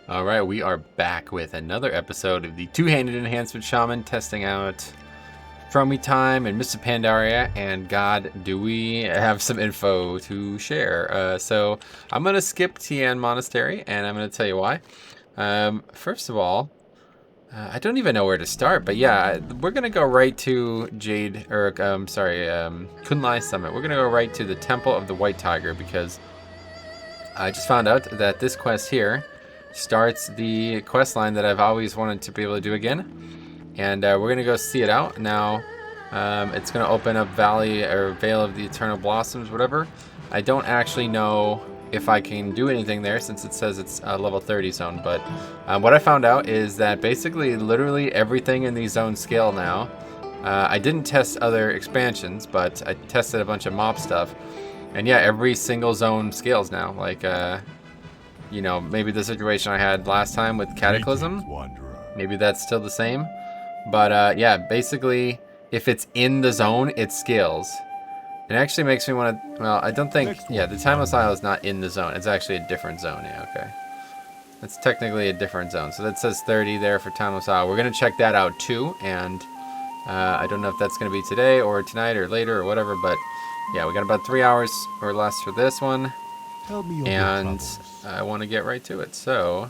All right, we are back with another episode of the two-handed enhancement shaman, testing out Chromie time and Mr. Pandaria, and God, do we have some info to share. So I'm going to skip Tian Monastery, and I'm going to tell you why. First of all, I don't even know where to start, but yeah, we're going to go right to Kunlai Summit. We're going to go right to the Temple of the White Tiger, because I just found out that this quest here starts the quest line that I've always wanted to be able to do again, and we're gonna go see it out now. It's gonna open up Vale of the Eternal Blossoms, whatever. I don't actually know if I can do anything there since it says it's a level 30 zone, but what I found out is that basically literally everything in these zones scale now. I didn't test other expansions, but I tested a bunch of mob stuff, and yeah, every single zone scales now. Like you know, maybe the situation I had last time with Cataclysm, maybe that's still the same. But yeah, basically, if it's in the zone, it scales. It actually makes me want to, well, I don't think, yeah, the Timeless Isle is not in the zone. It's actually a different zone, yeah, okay. It's technically a different zone. So that says 30 there for Timeless Isle. We're going to check that out too, and I don't know if that's going to be today or tonight or later or whatever, but yeah, we got about 3 hours or less for this one. And I want to get right to it, so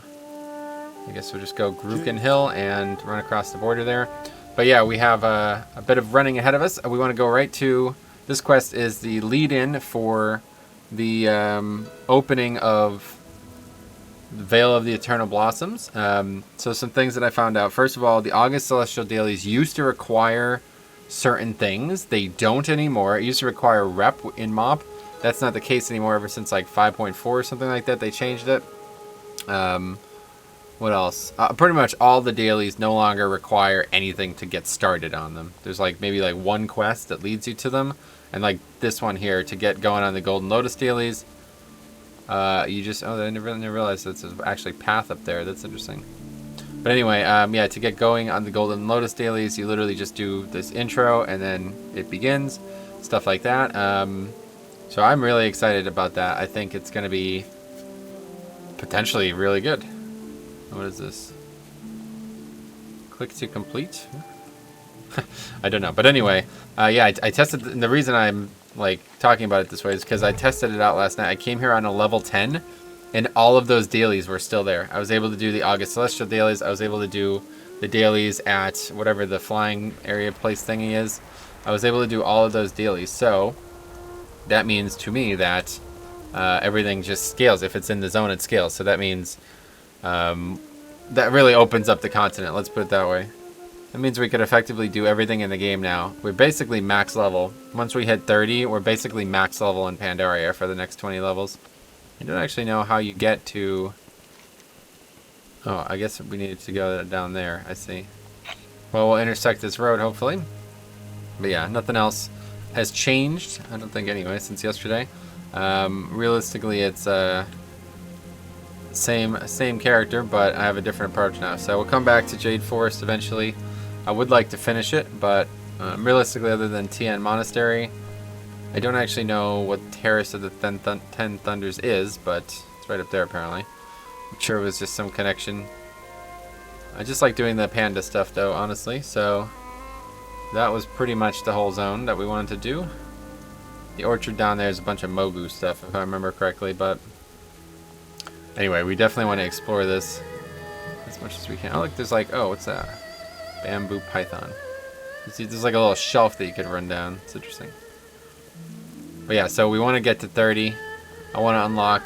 I guess we'll just go Gruken Hill and run across the border there. But yeah, we have a bit of running ahead of us. We want to go right to, this quest is the lead-in for the opening of the Vale of the Eternal Blossoms. So some things that I found out. First of all, the August Celestial Dailies used to require certain things. They don't anymore. It used to require rep in MOP. That's not the case anymore ever since like 5.4 or something like that. They changed it. What else? Pretty much all the dailies no longer require anything to get started on them. There's like maybe like one quest that leads you to them. And like this one here, to get going on the Golden Lotus dailies, you just, oh, I never realized that's actually path up there. That's interesting. But anyway, yeah, to get going on the Golden Lotus dailies, you literally just do this intro and then it begins. Stuff like that. So I'm really excited about that. I think it's going to be potentially really good. What is this? Click to complete? I don't know. But anyway, yeah, I tested, and the reason I'm like talking about it this way is because I tested it out last night. I came here on a level 10, and all of those dailies were still there. I was able to do the August Celestial dailies. I was able to do the dailies at whatever the flying area place thingy is. I was able to do all of those dailies. So that means to me that everything just scales. If it's in the zone, it scales. So that means that really opens up the continent. Let's put it that way. That means we could effectively do everything in the game now. We're basically max level. Once we hit 30, we're basically max level in Pandaria for the next 20 levels. I don't actually know how you get to... Oh, I guess we needed to go down there. I see. Well, we'll intersect this road, hopefully. But yeah, nothing else has changed, I don't think anyway, since yesterday. Realistically, it's same character, but I have a different approach now. So we'll come back to Jade Forest eventually. I would like to finish it, but realistically, other than Tian Monastery, I don't actually know what Terrace of the Ten Thunders is, but it's right up there apparently. I'm sure it was just some connection. I just like doing the panda stuff though, honestly, so that was pretty much the whole zone that we wanted to do. The orchard down there is a bunch of Mogu stuff, if I remember correctly, but anyway, we definitely want to explore this as much as we can. Oh, look, there's like, oh, what's that? Bamboo python. You see, there's like a little shelf that you could run down. It's interesting. But yeah, so we want to get to 30. I want to unlock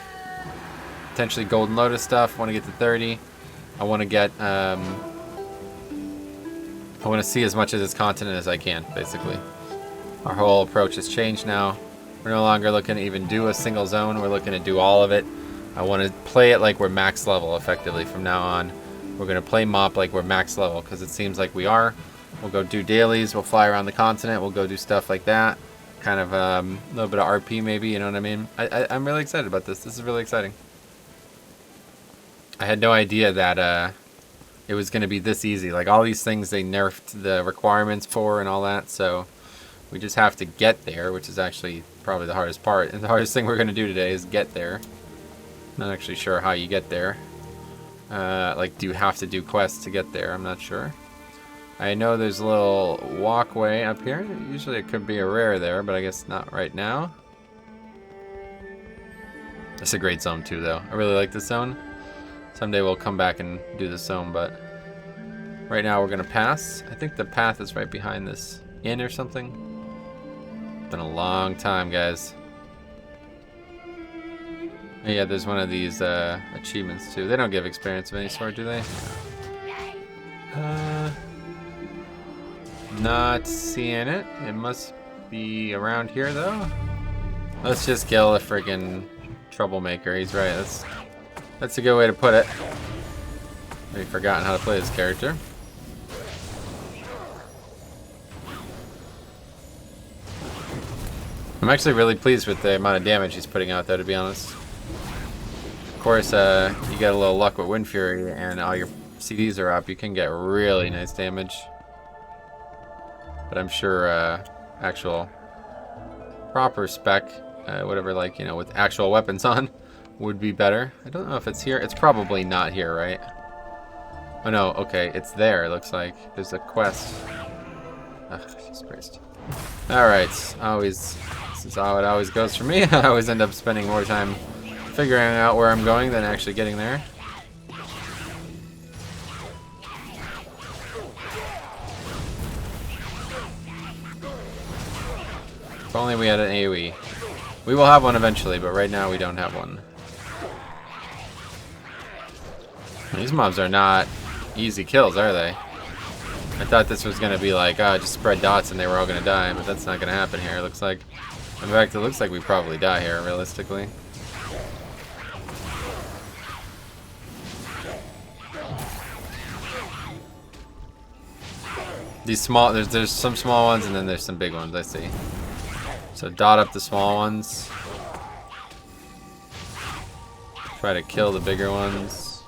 potentially Golden Lotus stuff. I want to get to 30. I want to get, I want to see as much of this continent as I can, basically. Our whole approach has changed now. We're no longer looking to even do a single zone. We're looking to do all of it. I want to play it like we're max level, effectively, from now on. We're going to play MOP like we're max level, because it seems like we are. We'll go do dailies. We'll fly around the continent. We'll go do stuff like that. Kind of a little bit of RP, maybe, you know what I mean? I'm really excited about this. This is really exciting. I had no idea that it was going to be this easy. Like, all these things they nerfed the requirements for and all that, so we just have to get there, which is actually probably the hardest part. And the hardest thing we're going to do today is get there. Not actually sure how you get there. Like, do you have to do quests to get there? I'm not sure. I know there's a little walkway up here. Usually it could be a rare there, but I guess not right now. It's a great zone too, though. I really like this zone. Someday we'll come back and do this zone, but right now we're gonna pass. I think the path is right behind this inn or something. Been a long time, guys. Yeah, there's one of these achievements too. They don't give experience of any sort, do they? Not seeing it. It must be around here though. Let's just kill a freaking troublemaker. He's right. That's a good way to put it. I've forgotten how to play this character. I'm actually really pleased with the amount of damage he's putting out though, to be honest. Of course, you get a little luck with Wind Fury and all your CDs are up, you can get really nice damage. But I'm sure actual proper spec, whatever, like, you know, with actual weapons on, would be better. I don't know if it's here. It's probably not here, right? Oh no, okay, it's there, it looks like. There's a quest. Ugh, Jesus Christ. Alright, this is how it always goes for me. I always end up spending more time figuring out where I'm going than actually getting there. If only we had an AoE. We will have one eventually, but right now we don't have one. These mobs are not easy kills, are they? I thought this was going to be like, just spread dots and they were all going to die, but that's not going to happen here, it looks like. In fact, it looks like we probably die here, realistically. These small, there's some small ones and then there's some big ones, I see. So dot up the small ones. Try to kill the bigger ones.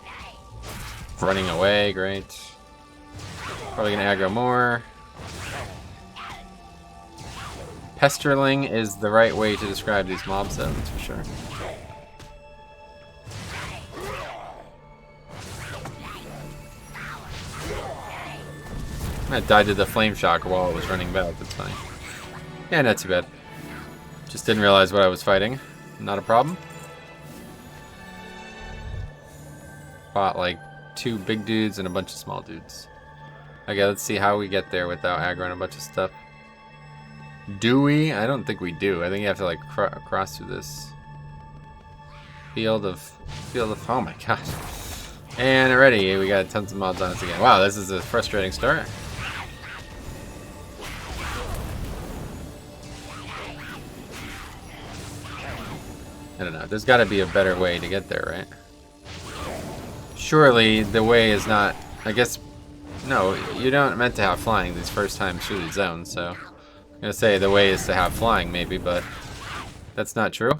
Running away, great. Probably gonna aggro more. Pesterling is the right way to describe these mobs, though, that's for sure. I died to the flame shock while it was running back, that's fine. Yeah, not too bad. Just didn't realize what I was fighting. Not a problem. Fought like 2 big dudes and a bunch of small dudes. Okay, let's see how we get there without aggroing a bunch of stuff. Do we? I don't think we do. I think you have to like cross through this field of oh my gosh. And already we got tons of mobs on us again. Wow, this is a frustrating start. I don't know. There's got to be a better way to get there, right? Surely the way is not. I guess. No, you don't meant to have flying these first times through these zones, so I'm gonna say the way is to have flying maybe, but that's not true.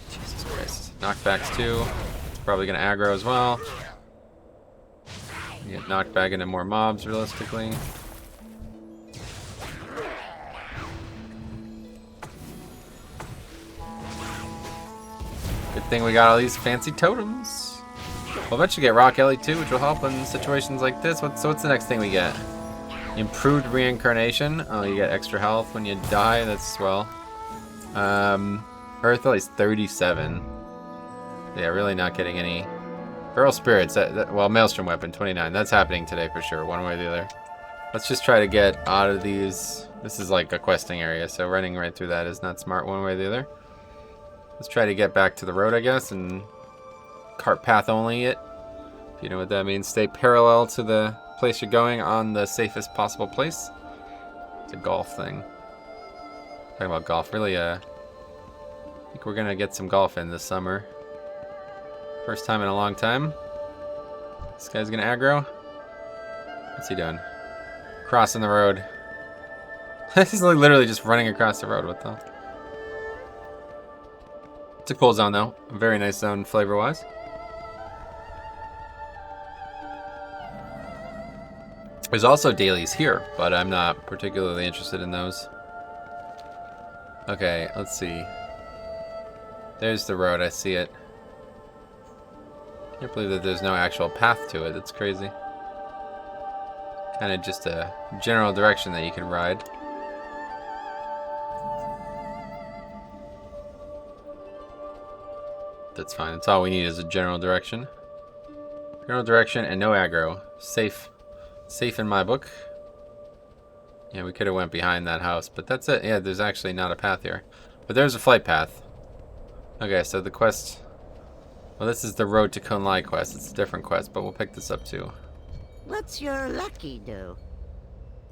Jesus Christ. Knockbacks too. It's probably gonna aggro as well. You get knocked back into more mobs realistically. Good thing we got all these fancy totems. We'll eventually get Rock Ellie too, which will help in situations like this. So what's the next thing we get? Improved reincarnation. Oh, you get extra health when you die. That's swell. Earth Ellie's 37. Yeah, really not getting any. Feral Spirits. Well, Maelstrom Weapon 29. That's happening today for sure, one way or the other. Let's just try to get out of these. This is like a questing area, so running right through that is not smart one way or the other. Let's try to get back to the road, I guess, and cart path only it. If you know what that means. Stay parallel to the place you're going on the safest possible place. It's a golf thing. Talking about golf, really, I think we're gonna get some golf in this summer. First time in a long time. This guy's gonna aggro. What's he doing? Crossing the road. He's like literally just running across the road. What the? It's a cool zone though. A very nice zone flavor-wise. There's also dailies here, but I'm not particularly interested in those. Okay, let's see. There's the road, I see it. I can't believe that there's no actual path to it. That's crazy. Kind of just a general direction that you can ride. That's fine. That's all we need is a general direction. General direction and no aggro. Safe. Safe in my book. Yeah, we could have went behind that house, but that's it. Yeah, there's actually not a path here. But there's a flight path. Okay, so the quest... Well, this is the Road to Kunlai quest. It's a different quest, but we'll pick this up too. What's your lucky do?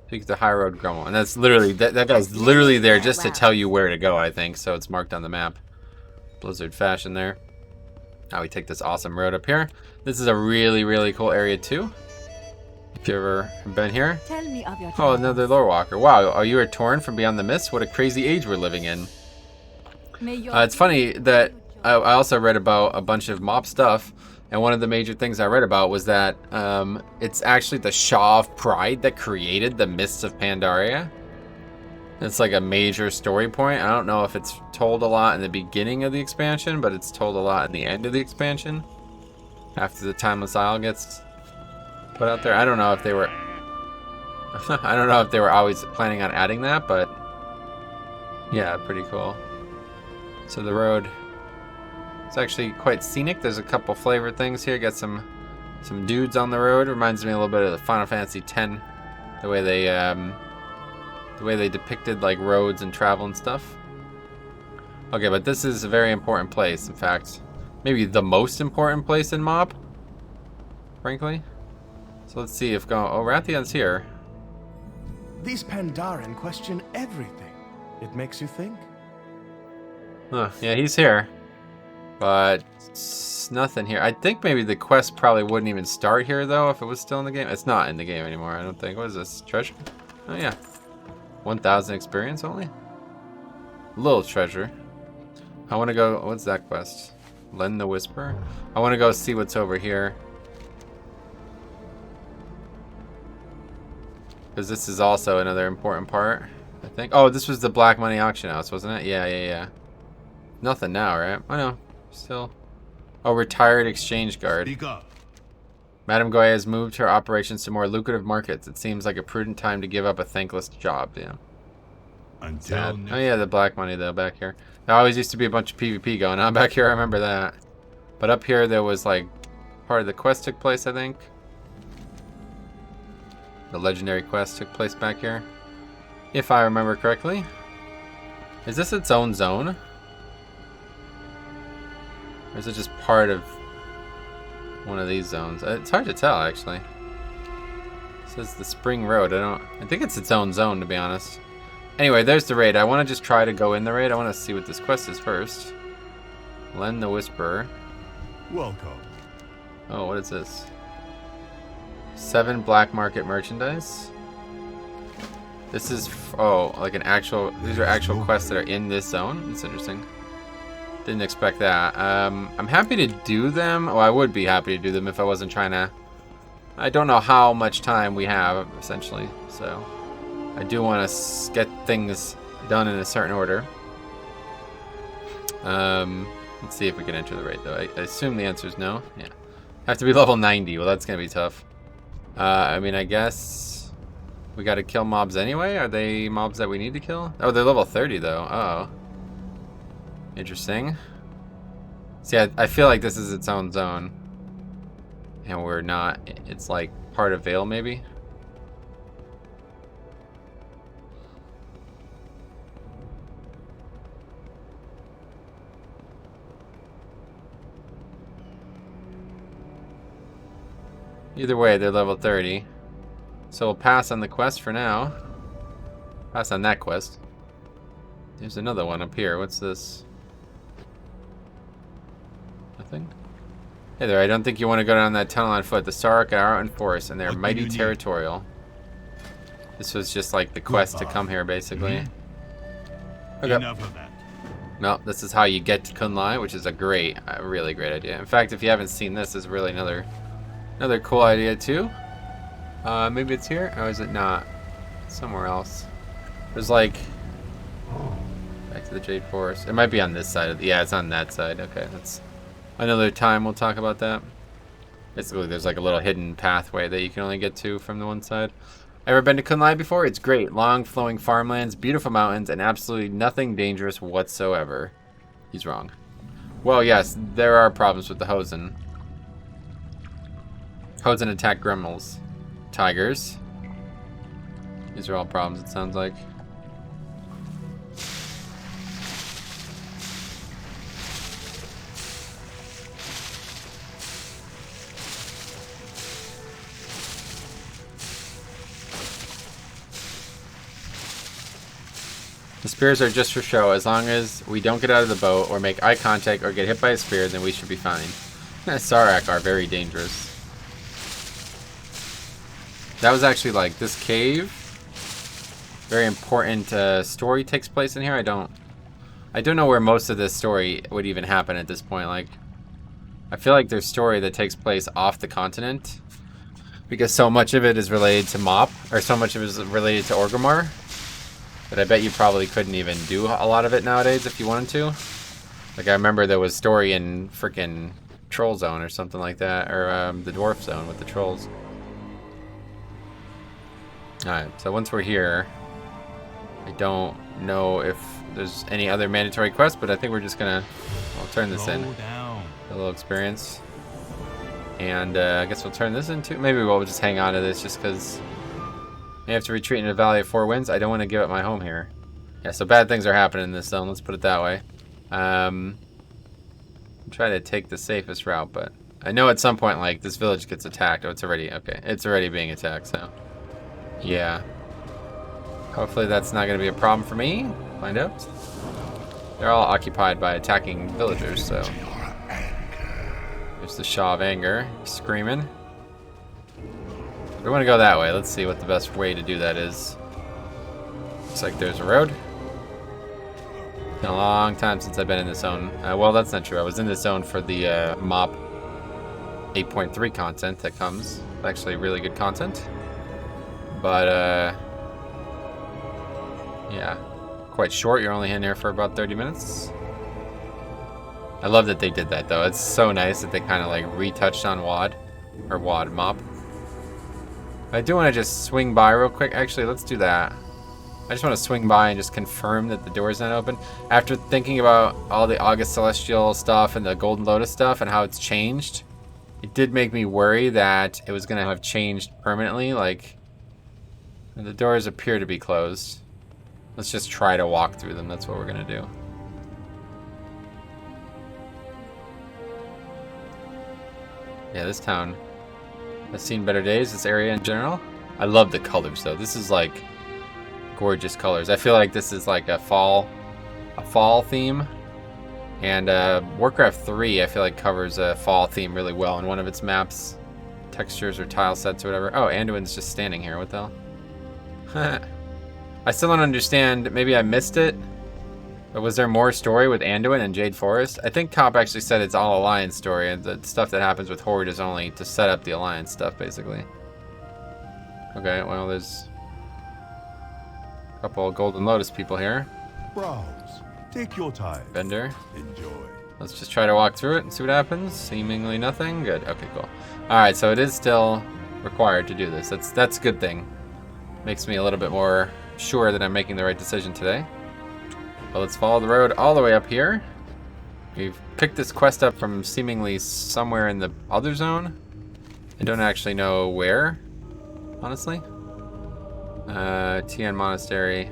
Speak to High Road Grumble. And that's literally... That guy's literally there just to tell you where to go, I think. So it's marked on the map. Blizzard fashion there. Now we take this awesome road up here. This is a really, really cool area too. If you ever been here. Tell me of your Oh, another lore walker. Wow, are you a Torn from Beyond the Mist? What a crazy age we're living in. It's funny that I also read about a bunch of mob stuff, and one of the major things I read about was that it's actually the Shaw of Pride that created the Mists of Pandaria. It's like a major story point. I don't know if it's told a lot in the beginning of the expansion, but it's told a lot in the end of the expansion. After the Timeless Isle gets put out there. I don't know if they were I don't know if they were always planning on adding that, but yeah, pretty cool. So the road, it's actually quite scenic. There's a couple flavored things here. Got some dudes on the road. Reminds me a little bit of the Final Fantasy X, the way they depicted like roads and travel and stuff. Okay, but this is a very important place. In fact, maybe the most important place in Mob, frankly. So let's see if oh, Rathion's here. These Pandaren question everything. It makes you think. Huh, yeah, he's here. But nothing here. I think maybe the quest probably wouldn't even start here though if it was still in the game. It's not in the game anymore, I don't think. What is this? Treasure? Oh yeah. 1,000 experience only? Little treasure. I want to go... What's that quest? Lend the Whisper? I want to go see what's over here. Because this is also another important part, I think. Oh, this was the Black Money Auction House, wasn't it? Yeah. Nothing now, right? Oh, no. Still. Oh, retired exchange guard. Madame Goya has moved her operations to more lucrative markets. It seems like a prudent time to give up a thankless job. Yeah. Oh yeah, the black money though back here. There always used to be a bunch of PvP going on back here. I remember that. But up here there was like part of the quest took place, I think. The legendary quest took place back here, if I remember correctly. Is this its own zone? Or is it just part of one of these zones? It's hard to tell, actually. It says the Spring Road. I think it's its own zone, to be honest. Anyway, there's the raid. I want to just try to go in the raid. I want to see what this quest is first. Lend the Whisperer. Welcome. Oh, what is this? 7 black market merchandise. This is like an actual. These are actual quests that are in this zone. That's interesting. Didn't expect that. I'm happy to do them. Oh, I would be happy to do them if I wasn't trying to... I don't know how much time we have, essentially. So, I do want to get things done in a certain order. Let's see if we can enter the raid, though. I assume the answer is no. Yeah. Have to be level 90. Well, that's going to be tough. I mean, I guess... We got to kill mobs anyway? Are they mobs that we need to kill? Oh, they're level 30, though. Uh-oh. Interesting. See, I feel like this is its own zone. And we're not. It's like part of Vale, maybe? Either way, they're level 30. So we'll pass on the quest for now. Pass on that quest. There's another one up here. What's this? Nothing? Hey there, I don't think you want to go down that tunnel on foot. The Stark are out in force, and they're mighty territorial. This was just like the quest to come here, basically. Okay. Enough of that. No, this is how you get to Kunlai, which is a really great idea. In fact, if you haven't seen this, is really another cool idea too. Maybe it's here, or is it not? Somewhere else. There's like back to the Jade Forest. It might be on this side. Yeah, it's on that side. Okay, that's another time we'll talk about that. Basically, there's like a little hidden pathway that you can only get to from the one side. Ever been to Kunlai before? It's great. Long, flowing farmlands, beautiful mountains, and absolutely nothing dangerous whatsoever. He's wrong. Well, yes, there are problems with the Hosen. Hosen attack Gremlins. Tigers. These are all problems, it sounds like. The spears are just for show. As long as we don't get out of the boat or make eye contact or get hit by a spear, then we should be fine. Sarak are very dangerous. That was actually like this cave. Very important story takes place in here. I don't know where most of this story would even happen at this point. Like, I feel like there's story that takes place off the continent because so much of it is related to Mop, or so much of it is related to Orgrimmar. But I bet you probably couldn't even do a lot of it nowadays if you wanted to. Like, I remember there was story in frickin' Troll Zone or something like that, or the Dwarf Zone with the trolls. Alright, so once we're here, I don't know if there's any other mandatory quests, but I think we're just gonna, I'll turn this in. A little experience. And I guess we'll turn this into, maybe we'll just hang on to this just because I have to retreat into the Valley of Four Winds. I don't want to give up my home here. Yeah, so bad things are happening in this zone, let's put it that way. I'm trying to take the safest route, but I know at some point, like, this village gets attacked. Oh, it's already, okay, it's already being attacked, so. Yeah. Hopefully that's not going to be a problem for me. Find out. They're all occupied by attacking villagers, so. There's the Shaw of Anger, screaming. We want to go that way. Let's see what the best way to do that is. Looks like there's a road. Been a long time since I've been in this zone. Well, that's not true. I was in this zone for the MOP 8.3 content that comes. It's actually really good content. But, yeah. Quite short. You're only in there for about 30 minutes. I love that they did that, though. It's so nice that they kind of, like, retouched on WOD. Or WOD, MOP. I do want to just swing by real quick. Actually, let's do that. I just want to swing by and just confirm that the door's not open. After thinking about all the August Celestial stuff and the Golden Lotus stuff and how it's changed, it did make me worry that it was going to have changed permanently. Like, the doors appear to be closed. Let's just try to walk through them. That's what we're going to do. Yeah, this town has seen better days, this area in general. I love the colors though. This is like gorgeous colors. I feel like this is like a fall theme. And Warcraft 3 I feel like covers a fall theme really well in one of its maps. Textures or tile sets or whatever. Oh, Anduin's just standing here. What the hell? I still don't understand. Maybe I missed it. But was there more story with Anduin and Jade Forest? I think Cop actually said it's all Alliance story, and the stuff that happens with Horde is only to set up the Alliance stuff, basically. Okay, well, there's a couple of Golden Lotus people here. Browse. Take your time. Bender. Enjoy. Let's just try to walk through it and see what happens. Seemingly nothing. Good. Okay, cool. Alright, so it is still required to do this. That's a good thing. Makes me a little bit more sure that I'm making the right decision today. Well, let's follow the road all the way up here. We've picked this quest up from seemingly somewhere in the other zone. I don't actually know where, honestly. Tian Monastery.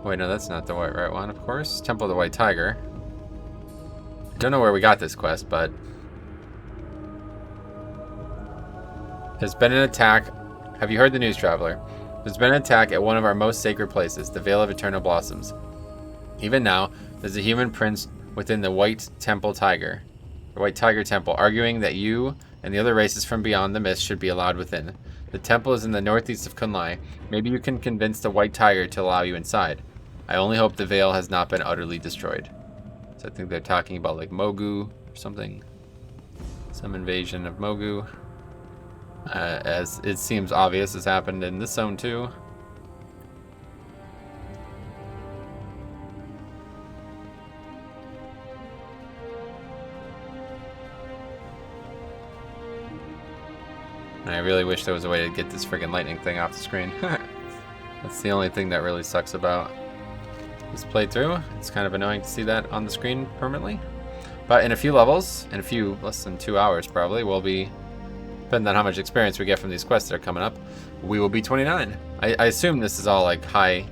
Wait, no, that's not the right one, of course. Temple of the White Tiger. I don't know where we got this quest, but there's been an attack. Have you heard the news, traveler? There's been an attack at one of our most sacred places, the Vale of Eternal Blossoms. Even now, there's a human prince within the White Tiger Temple, arguing that you and the other races from beyond the mist should be allowed within. The temple is in the northeast of Kunlai. Maybe you can convince the White Tiger to allow you inside. I only hope the Vale has not been utterly destroyed. So I think they're talking about like Mogu or something. Some invasion of Mogu. As it seems obvious has happened in this zone too. And I really wish there was a way to get this friggin' lightning thing off the screen. That's the only thing that really sucks about this playthrough. It's kind of annoying to see that on the screen permanently. But in a few levels, in a few, less than 2 hours probably, we'll be, depending on how much experience we get from these quests that are coming up, we will be 29. I assume this is all like high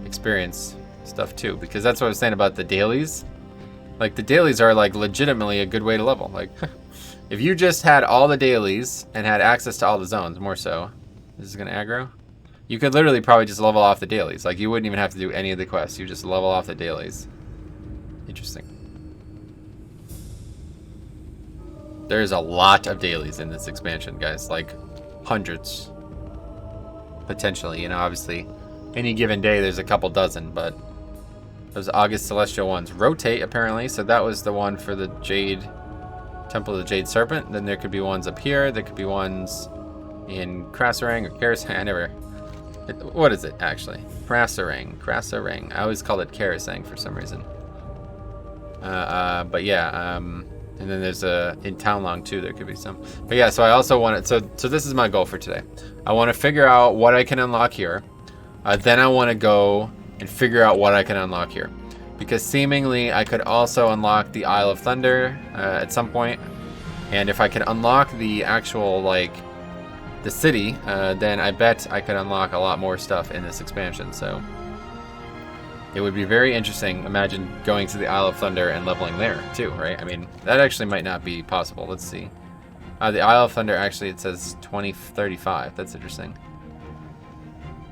experience stuff too, because that's what I was saying about the dailies. Like the dailies are like legitimately a good way to level. Like if you just had all the dailies and had access to all the zones, more so. This is gonna aggro. You could literally probably just level off the dailies. Like you wouldn't even have to do any of the quests. You just level off the dailies. Interesting. There's a lot of dailies in this expansion, guys. Like hundreds. Potentially, you know, obviously any given day there's a couple dozen, but those August Celestial ones rotate apparently. So that was the one for the Jade Temple of the Jade Serpent. Then there could be ones up here. There could be ones in Krasarang or Karasang. I never. What is it actually? Krasarang. I always call it Karasang for some reason. But yeah. And then there's in Townlong too. There could be some. But yeah. So I also wanted. So this is my goal for today. I want to figure out what I can unlock here. Then I want to go and figure out what I can unlock here, because seemingly I could also unlock the Isle of Thunder at some point, and if I can unlock the actual like the city, then I bet I could unlock a lot more stuff in this expansion. So it would be very interesting. Imagine going to the Isle of Thunder and leveling there too, right? I mean, that actually might not be possible. Let's see. The Isle of Thunder actually, it says 2035. That's interesting.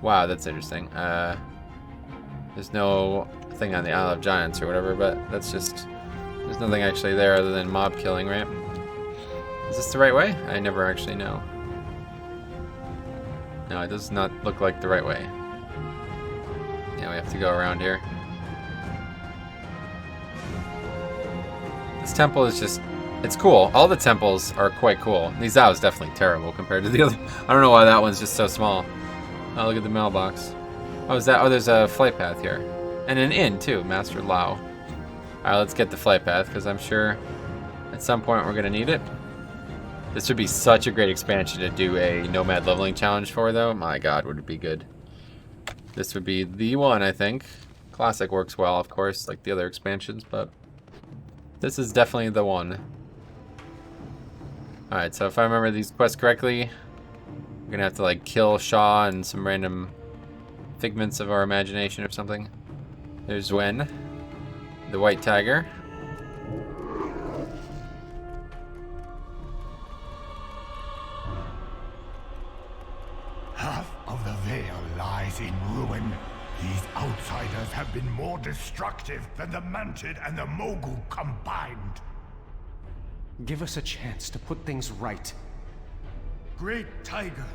Wow, that's interesting. There's no thing on the Isle of Giants or whatever, but that's just, there's nothing actually there other than mob killing, right? Is this the right way? I never actually know. No, it does not look like the right way. Yeah, we have to go around here. This temple is just, it's cool. All the temples are quite cool. Nizao is definitely terrible compared to the other. I don't know why that one's just so small. Oh, look at the mailbox. Oh, is that? Oh, there's a flight path here. And an inn, too. Master Lao. Alright, let's get the flight path, because I'm sure at some point we're going to need it. This would be such a great expansion to do a Nomad leveling challenge for, though. My god, would it be good. This would be the one, I think. Classic works well, of course, like the other expansions, but this is definitely the one. Alright, so if I remember these quests correctly, we're going to have to, like, kill Shaw and some random figments of our imagination or something. There's Wen, the white tiger. Half of the Vale lies in ruin. These outsiders have been more destructive than the Manted and the Mogul combined. Give us a chance to put things right. Great Tiger,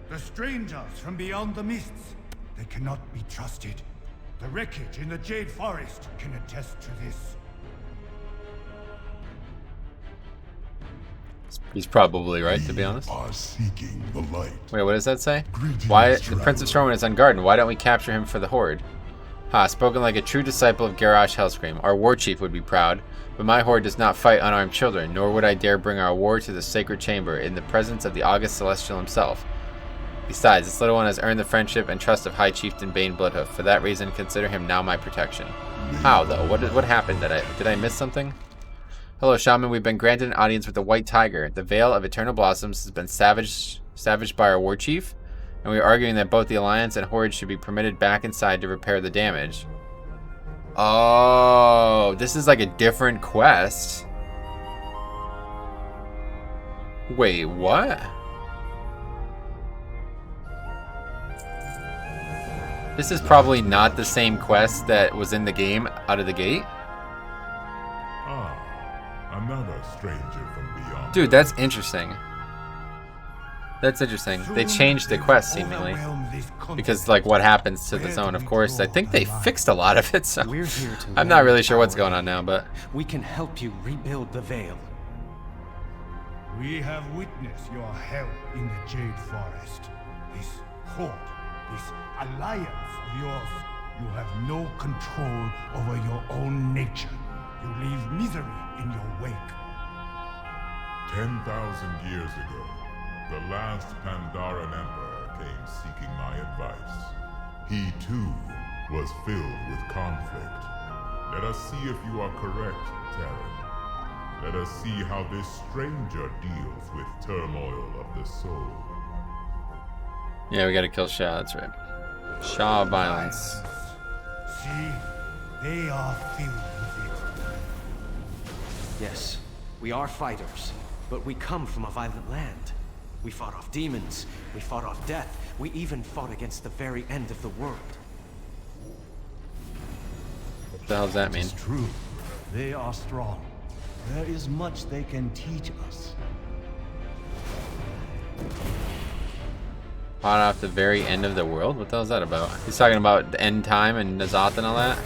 the strangers from beyond the mists, they cannot be trusted. The wreckage in the Jade Forest can attest to this. He's probably right, to be honest. Are seeking the light. Wait, what does that say? Greetings, Why the Prince of traveler. Stormwind is on guard, and why don't we capture him for the Horde? Ha, spoken like a true disciple of Garrosh Hellscream. Our war chief would be proud, but my Horde does not fight unarmed children, nor would I dare bring our war to the sacred chamber in the presence of the August Celestial himself. Besides, this little one has earned the friendship and trust of High Chieftain Bane Bloodhoof. For that reason, consider him now my protection. How, though? What happened? Did I miss something? Hello, Shaman. We've been granted an audience with the White Tiger. The Vale of Eternal Blossoms has been savaged by our war chief, and we are arguing that both the Alliance and Horde should be permitted back inside to repair the damage. Oh, this is like a different quest. Wait, what? This is probably not the same quest that was in the game out of the gate. Ah, another stranger from beyond. Dude, that's interesting. That's interesting. They changed the quest seemingly. Because like what happens to the zone, of course. I think they fixed a lot of it, so We're here to I'm not really sure what's going on now, but We can help you rebuild the Vale. We have witnessed your help in the Jade Forest. This Horde, this alliance of yours, you have no control over your own nature. You leave misery in your wake. 10,000 years ago, The last Pandaren Emperor came seeking my advice. He too was filled with conflict. Let us see if you are correct, Terran. Let us see how this stranger deals with turmoil of the soul. Yeah, we gotta kill Shah, that's right. Shah of violence. See, they are filled with it. Yes, we are fighters, but we come from a violent land. We fought off demons, we fought off death, we even fought against the very end of the world. What the hell does that mean? It's true. They are strong. There is much they can teach us. Fought off the very end of the world? What the hell is that about? He's talking about the end time and Nazoth and all that?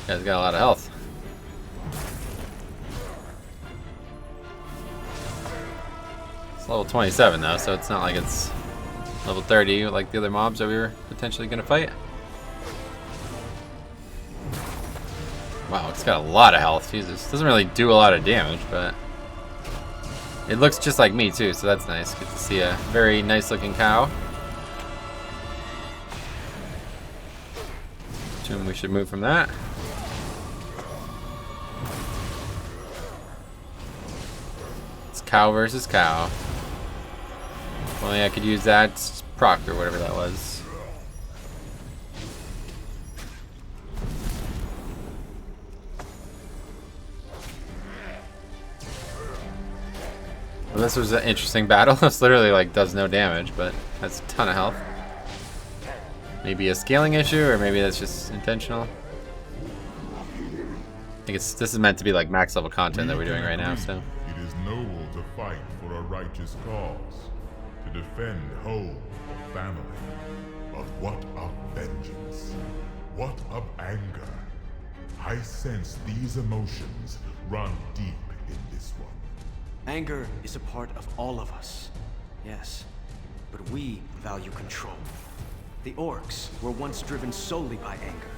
Guy's got a lot of health. It's level 27 though, so it's not like it's level 30 like the other mobs that we were potentially gonna fight. Wow, it's got a lot of health. Jesus. Doesn't really do a lot of damage, but it looks just like me too, so that's nice. Good to see a very nice looking cow. Assume we should move from that. It's cow versus cow. If only I could use that proc or whatever that was. Well, this was an interesting battle. This literally like does no damage, but has a ton of health. Maybe a scaling issue, or maybe that's just intentional. I think this is meant to be like max level content that we're doing right now. So It is noble to fight for a righteous cause, to defend home or family. But what of vengeance? What of anger? I sense these emotions run deep in this one. Anger is a part of all of us, yes, but we value control. The orcs were once driven solely by anger.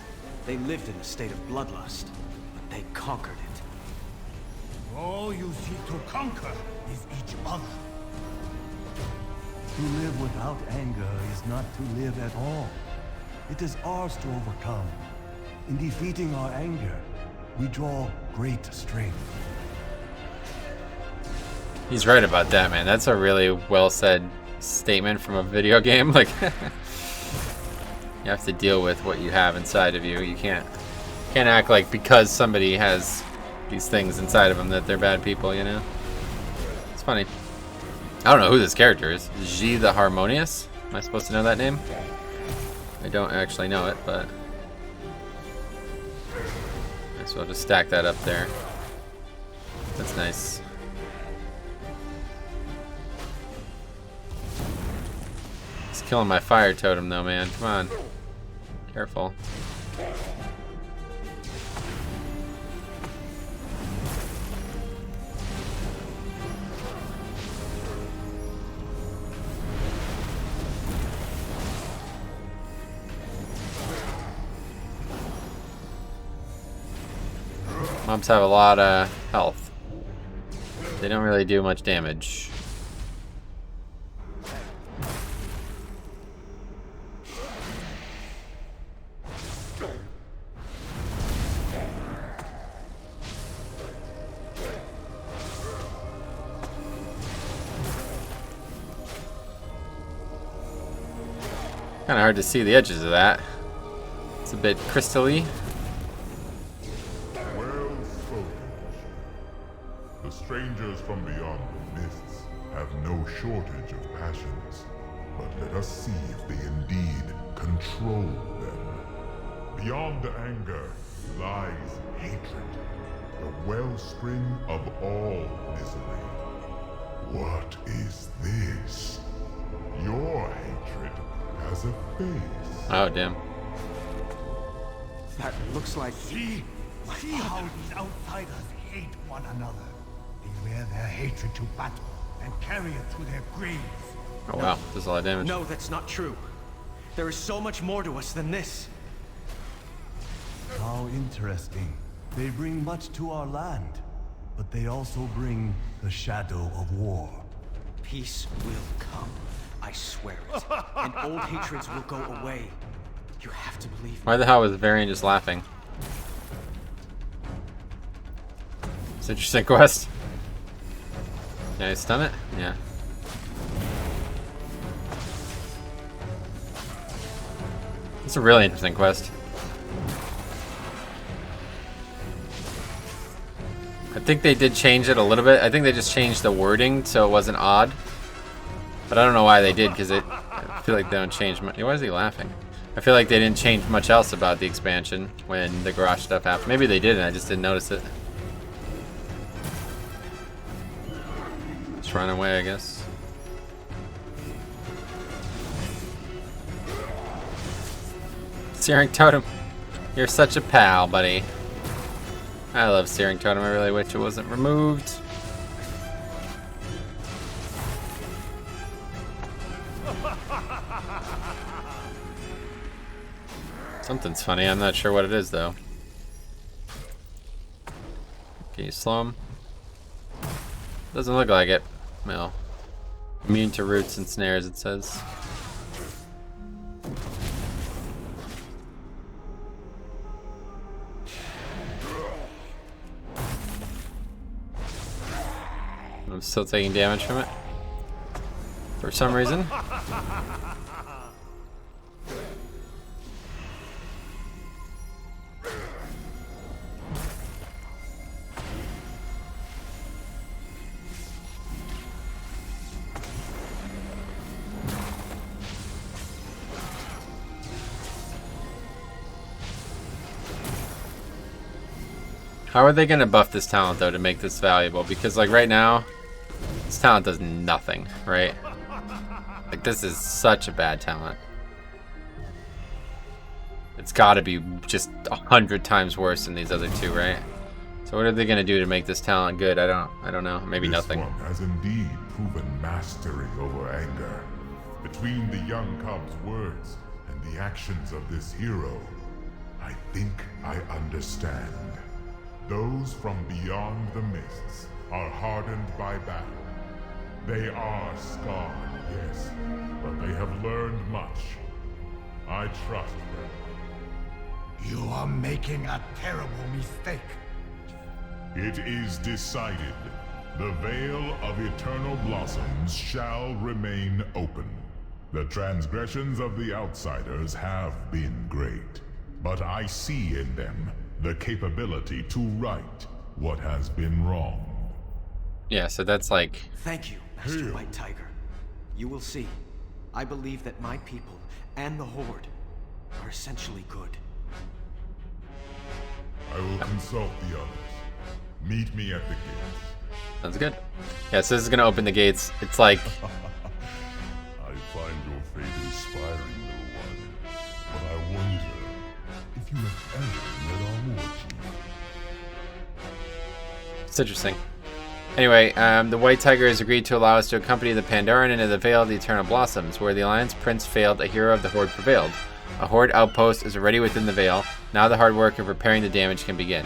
They lived in a state of bloodlust, but they conquered it. All you seek to conquer is each other. To live without anger is not to live at all. It is ours to overcome. In defeating our anger, we draw great strength. he's right about that, man. That's a really well said statement from a video game. Like, you have to deal with what you have inside of you. You can't act like because somebody has these things inside of them that they're bad people, you know? It's funny. I don't know who this character is. Xi the Harmonious? Am I supposed to know that name? I don't actually know it, but so I'll just stack that up there. That's nice. He's killing my fire totem though, man. Come on. Careful. Mobs have a lot of health. They don't really do much damage. Kind of hard to see the edges of that. It's a bit crystally. The strangers from beyond the mists have no shortage of passions, but let us see if they indeed control them. Beyond the anger lies hatred, the wellspring of all misery. What is this? Your hatred has a face. Oh, damn. That looks like... See how these outsiders hate one another. They wear their hatred to battle and carry it to their graves. Oh, wow. Does a lot of damage. No, that's not true. There is so much more to us than this. How interesting. They bring much to our land, but they also bring the shadow of war. Peace will come. I swear it. And old hatreds will go away. You have to believe me. Why the hell was Varian just laughing? It's an interesting quest. Can I stun it? Yeah. It's a really interesting quest. I think they did change it a little bit. I think they just changed the wording so it wasn't odd. But I don't know why they did, because I feel like they don't change much. Why is he laughing? I feel like they didn't change much else about the expansion when the garage stuff happened. Maybe they did and I just didn't notice it. Just run away, I guess. Searing Totem, you're such a pal, buddy. I love Searing Totem. I really wish it wasn't removed. Something's funny. I'm not sure what it is, though. Can you slow him? Doesn't look like it. Well, immune to roots and snares, it says. I'm still taking damage from it. For some reason. How are they going to buff this talent, though, to make this valuable? Because, like, right now, this talent does nothing, right? Like, this is such a bad talent. It's got to be just 100 times worse than these other two, right? So what are they going to do to make this talent good? I don't know. Maybe nothing. This one has indeed proven mastery over anger. Between the young cub's words and the actions of this hero, I think I understand. Those from beyond the mists are hardened by battle. They are scarred, yes, but they have learned much. I trust them. You are making a terrible mistake. It is decided. The Veil of Eternal Blossoms shall remain open. The transgressions of the Outsiders have been great, but I see in them the capability to right what has been wrong. Yeah, so that's like... Thank you, Master White Tiger. You will see. I believe that my people and the Horde are essentially good. I will consult the others. Meet me at the gates. Sounds good. Yeah, so this is going to open the gates. It's like... I find your fate inspiring, little one. But I wonder if you have ever met our war chief. It's interesting. Anyway, the White Tiger has agreed to allow us to accompany the Pandaran into the Veil of the Eternal Blossoms, where the Alliance Prince failed, a hero of the Horde prevailed. A Horde outpost is already within the Veil. Now the hard work of repairing the damage can begin.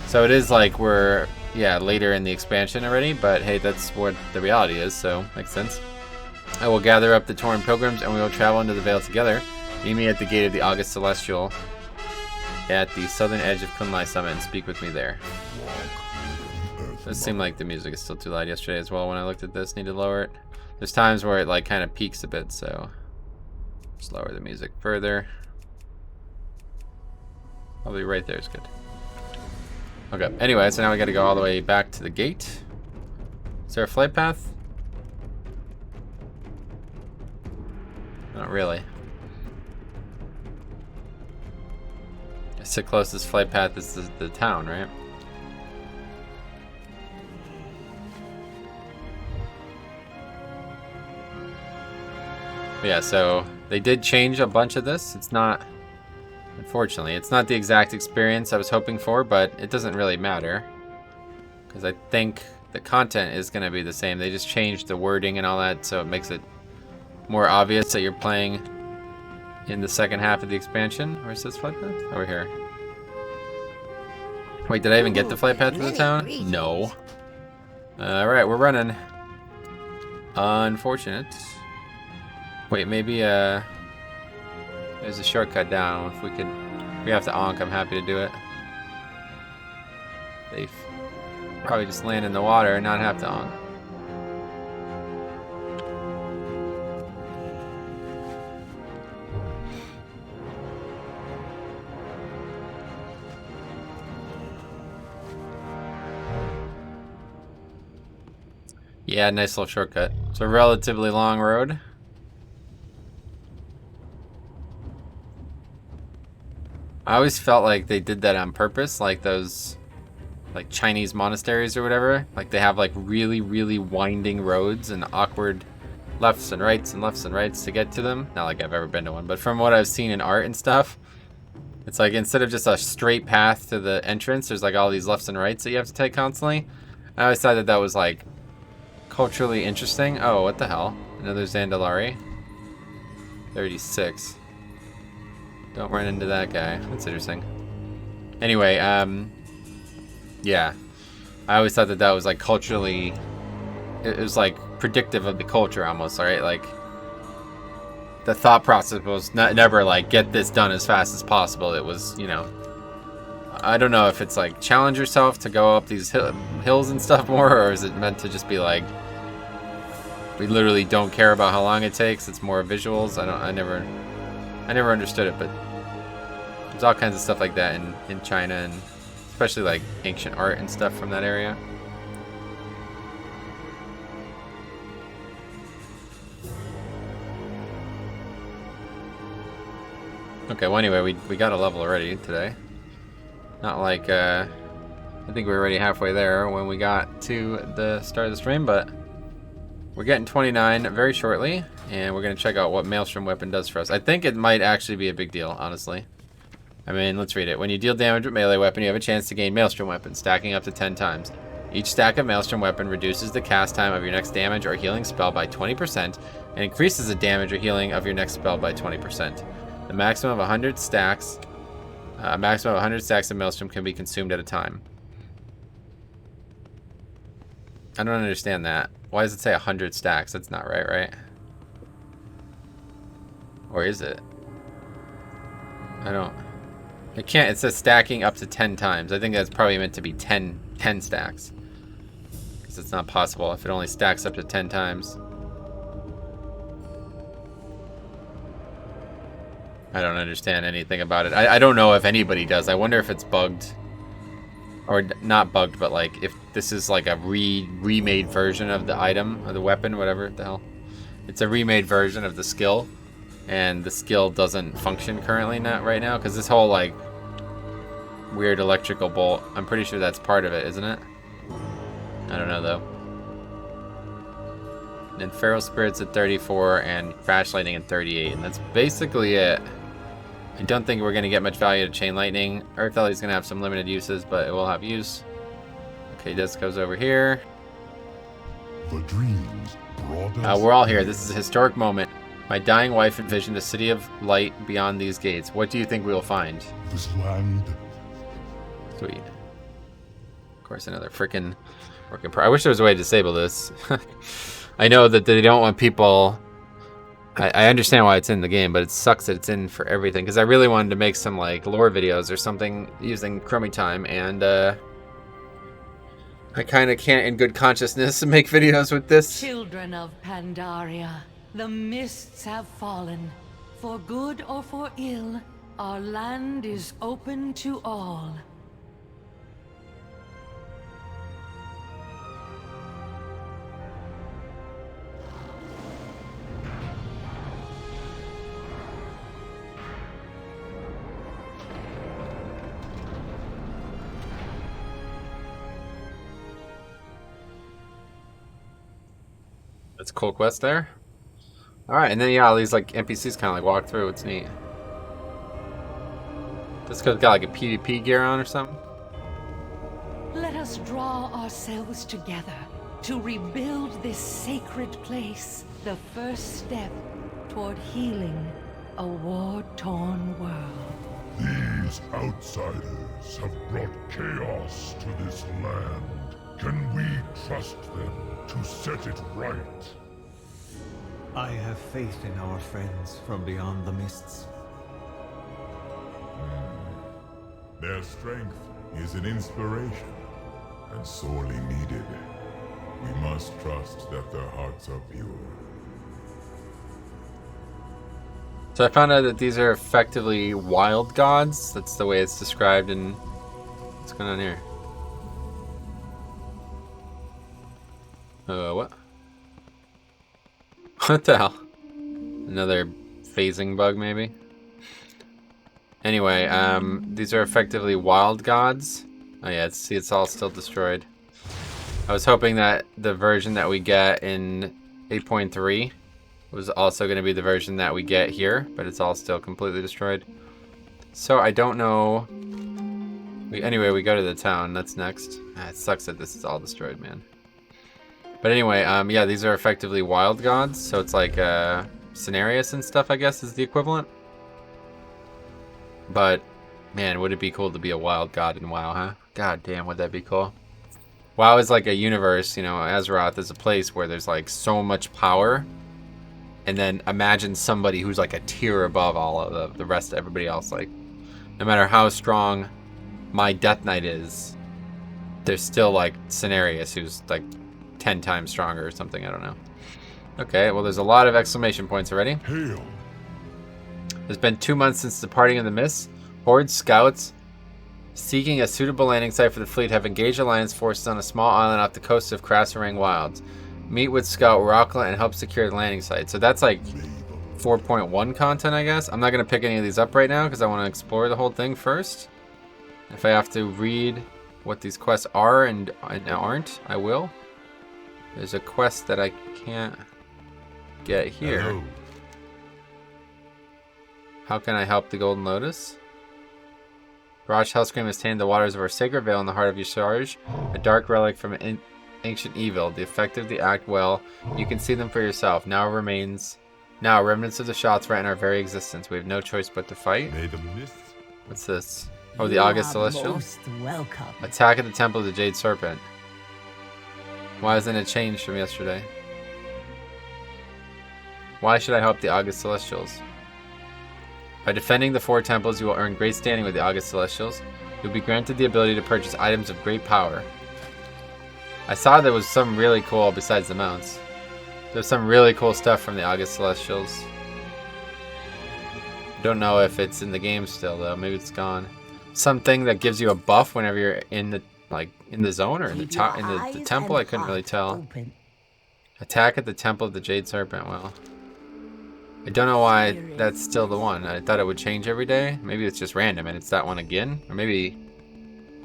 So it is like we're, yeah, later in the expansion already, but hey, that's what the reality is, so makes sense. I will gather up the torn pilgrims and we will travel into the Veil together. Meet me at the gate of the August Celestial at the southern edge of Kunlai Summit and speak with me there. It seemed like the music is still too loud yesterday as well when I looked at this. Need to lower it. There's times where it like kind of peaks a bit, so just lower the music further. Probably right there is good. Okay, anyway, so now we gotta go all the way back to the gate. Is there a flight path? Not really. I guess the closest flight path is the town, right? Yeah, so they did change a bunch of this. It's not, unfortunately, it's not the exact experience I was hoping for, but it doesn't really matter because I think the content is going to be the same. They just changed the wording and all that, so it makes it more obvious that you're playing in the second half of the expansion. Where's this flight path? Over here. Wait, did I even get the flight path to the town? No. Alright, we're running. Unfortunate. Wait, maybe there's a shortcut down. If we have to onk, I'm happy to do it. They probably just land in the water and not have to onk. Yeah, nice little shortcut. It's a relatively long road. I always felt like they did that on purpose, like those like Chinese monasteries or whatever. Like they have like really, really winding roads and awkward lefts and rights to get to them. Not like I've ever been to one, but from what I've seen in art and stuff, it's like instead of just a straight path to the entrance, there's like all these lefts and rights that you have to take constantly. I always thought that that was like culturally interesting. Oh, what the hell? Another Zandalari. 36. Don't run into that guy. That's interesting. Anyway, yeah. I always thought that that was like culturally... It was like predictive of the culture almost, right? Like, the thought process was never like, get this done as fast as possible. It was, you know... I don't know if it's like, challenge yourself to go up these hills and stuff more, or is it meant to just be like, we literally don't care about how long it takes, it's more visuals? I never understood it, but there's all kinds of stuff like that in China, and especially like ancient art and stuff from that area. Okay, well anyway, we got a level already today. Not like, I think we were already halfway there when we got to the start of the stream, but we're getting 29 very shortly, and we're going to check out what Maelstrom Weapon does for us. I think it might actually be a big deal, honestly. I mean, let's read it. When you deal damage with melee weapon, you have a chance to gain Maelstrom Weapon, stacking up to 10 times. Each stack of Maelstrom Weapon reduces the cast time of your next damage or healing spell by 20%, and increases the damage or healing of your next spell by 20%. The maximum of 100 stacks... a maximum of 100 stacks of Maelstrom can be consumed at a time. I don't understand that. Why does it say 100 stacks? That's not right, right? Or is it? I don't... It can't... It says stacking up to 10 times. I think that's probably meant to be 10 stacks. Because it's not possible if it only stacks up to 10 times. I don't understand anything about it. I don't know if anybody does. I wonder if it's bugged. Or not bugged, but like if this is like a remade version of the item or the weapon, whatever the hell. It's a remade version of the skill, and the skill doesn't function currently right now, because this whole like weird electrical bolt, I'm pretty sure that's part of it, isn't it? I don't know though. And Feral Spirits at 34 and Crash Lightning at 38, and that's basically it. I don't think we're going to get much value to Chain Lightning. Earth Ellie's going to have some limited uses, but it will have use. Okay, this goes over here. The dreams brought us we're all here. This is a historic moment. My dying wife envisioned a city of light beyond these gates. What do you think we will find? this land. Sweet. Of course, another freaking working I wish there was a way to disable this. I know that they don't want people... I understand why it's in the game, but it sucks that it's in for everything, because I really wanted to make some like lore videos or something using Chromie time, and I kind of can't in good consciousness make videos with this. Children of Pandaria, the mists have fallen. For good or for ill, our land is open to all. That's a cool quest there. Alright, and then yeah, all these like NPCs kind of like walk through. It's neat. This guy's got like a PvP gear on or something. Let us draw ourselves together to rebuild this sacred place, the first step toward healing a war-torn world. These outsiders gods have brought chaos to this land. Can we trust them to set it right? I have faith in our friends from beyond the mists. Their strength is an inspiration, and sorely needed. We must trust that their hearts are pure. So I found out that these are effectively wild gods. That's the way it's described in... What's going on here? What? What the hell? Another phasing bug, maybe? Anyway, these are effectively wild gods. Oh yeah, see, it's all still destroyed. I was hoping that the version that we get in 8.3 was also going to be the version that we get here, but it's all still completely destroyed. So I don't know. Anyway, we go to the town. That's next. It sucks that this is all destroyed, man. But anyway, yeah, these are effectively wild gods, so it's like Cenarius and stuff, I guess, is the equivalent. But, man, would it be cool to be a wild god in WoW, huh? God damn, would that be cool? WoW is like a universe, you know, Azeroth is a place where there's like so much power. And then imagine somebody who's like a tier above all of the rest of everybody else. Like, no matter how strong my Death Knight is, there's still like Cenarius who's like 10 times stronger or something, I don't know. Okay, well there's a lot of exclamation points already. Hail! It's been 2 months since departing in the mists. Horde scouts seeking a suitable landing site for the fleet have engaged Alliance forces on a small island off the coast of Krasarang Wilds. Meet with Scout Rockla and help secure the landing site. So that's like 4.1 content, I guess. I'm not going to pick any of these up right now because I want to explore the whole thing first. If I have to read what these quests are and aren't, I will. There's a quest that I can't get here. Hello. How can I help the Golden Lotus? Raj Hellscream has tamed the waters of our sacred vale in the heart of Yusharj, a dark relic from an ancient evil. The effect of the act well, you can see them for yourself. Now remnants of the shots right in our very existence. We have no choice but to fight. May the mists... What's this? Oh, the August Celestial? Most welcome. Attack at the Temple of the Jade Serpent. Why hasn't it changed from yesterday? Why should I help the August Celestials? By defending the 4 temples, you will earn great standing with the August Celestials. You'll be granted the ability to purchase items of great power. I saw there was some really cool, besides the mounts. There's some really cool stuff from the August Celestials. Don't know if it's in the game still though. Maybe it's gone. Something that gives you a buff whenever you're in the zone or in the top in the temple. I couldn't really tell. Attack at the Temple of the Jade Serpent. Well, I don't know why that's still the one. I thought it would change every day. Maybe it's just random and it's that one again, or maybe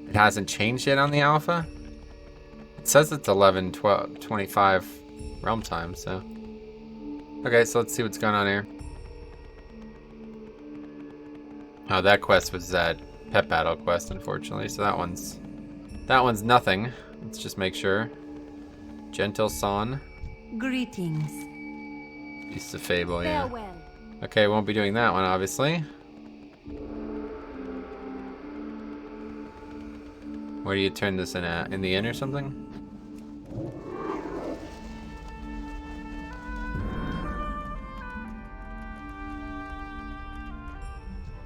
it hasn't changed yet on the alpha. It says it's 11, 12, 25 realm time. So okay, so let's see what's going on here. Oh, that quest was that pet battle quest, unfortunately. So that one's nothing. Let's just make sure. Gentle Son. Greetings. Beast of Fable, yeah. Farewell. Okay, won't be doing that one, obviously. Where do you turn this in at? In the inn or something?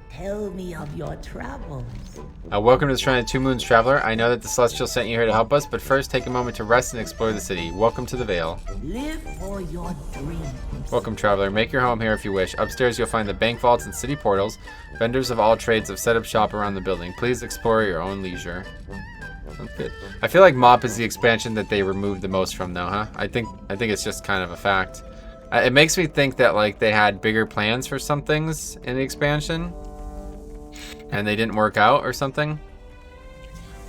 Tell me of your travels. Welcome to the Shrine of Two Moons, Traveler. I know that the Celestial sent you here to help us, but first take a moment to rest and explore the city. Welcome to the Vale. Live for your dreams. Welcome, Traveler. Make your home here if you wish. Upstairs you'll find the bank vaults and city portals. Vendors of all trades have set up shop around the building. Please explore at your own leisure. Sounds good. I feel like MoP is the expansion that they removed the most from though, huh? I think it's just kind of a fact. It makes me think that like they had bigger plans for some things in the expansion and they didn't work out or something.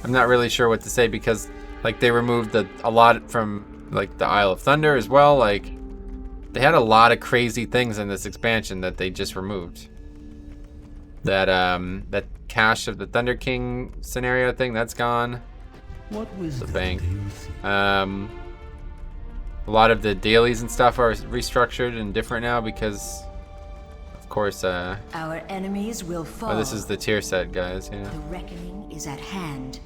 I'm not really sure what to say because like they removed a lot from like the Isle of Thunder as well. Like they had a lot of crazy things in this expansion that they just removed. That cache of the Thunder King scenario thing, that's gone. What wisdom The bank. do you see? A lot of the dailies and stuff are restructured and different now because Of course, Our enemies will fall. oh, this is the tier set, guys, yeah. The reckoning is at hand.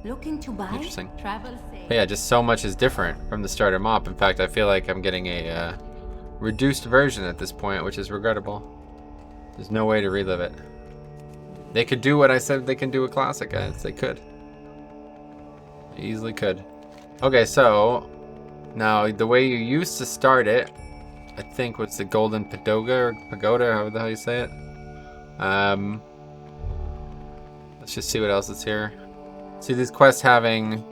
Looking to buy? Interesting. Travel safe. But yeah, just so much is different from the starter mop. In fact, I feel like I'm getting a reduced version at this point, which is regrettable. There's no way to relive it. They could do what I said they can do with Classic, guys. They could. They easily could. Okay, so now the way you used to start it, I think, was the Golden Pagoda, however the hell you say it. Let's just see what else is here. See these quests having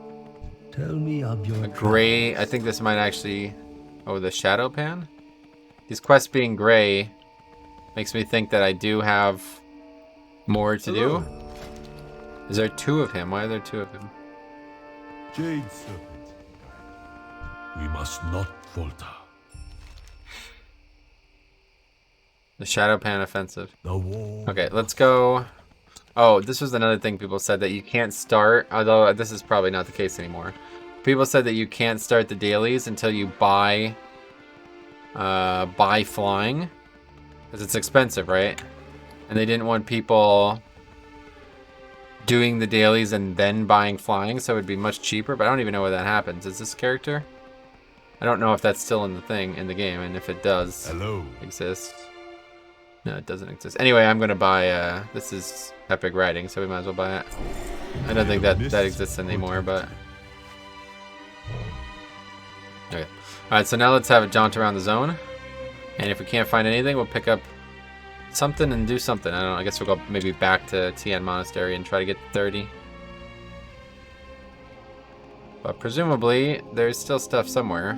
Tell me of your a gray. I think this might actually. Oh, the Shadow Pan. These quests being gray makes me think that I do have more to do. Is there 2 of him? Why are there 2 of him? Jade Serpent. We must not falter. The Shadow Pan offensive. The war. Okay, let's go. Oh, this was another thing people said, that you can't start, although this is probably not the case anymore. People said that you can't start the dailies until you buy flying, because it's expensive, right? And they didn't want people doing the dailies and then buying flying, so it would be much cheaper, but I don't even know where that happens. Is this character? I don't know if that's still in the game, and if it does exist. No, it doesn't exist. Anyway, I'm gonna buy, this is epic riding, so we might as well buy it. I don't think that exists anymore, but... Okay. Alright, so now let's have a jaunt around the zone. And if we can't find anything, we'll pick up something and do something. I don't know, I guess we'll go maybe back to Tian Monastery and try to get 30. But presumably, there's still stuff somewhere.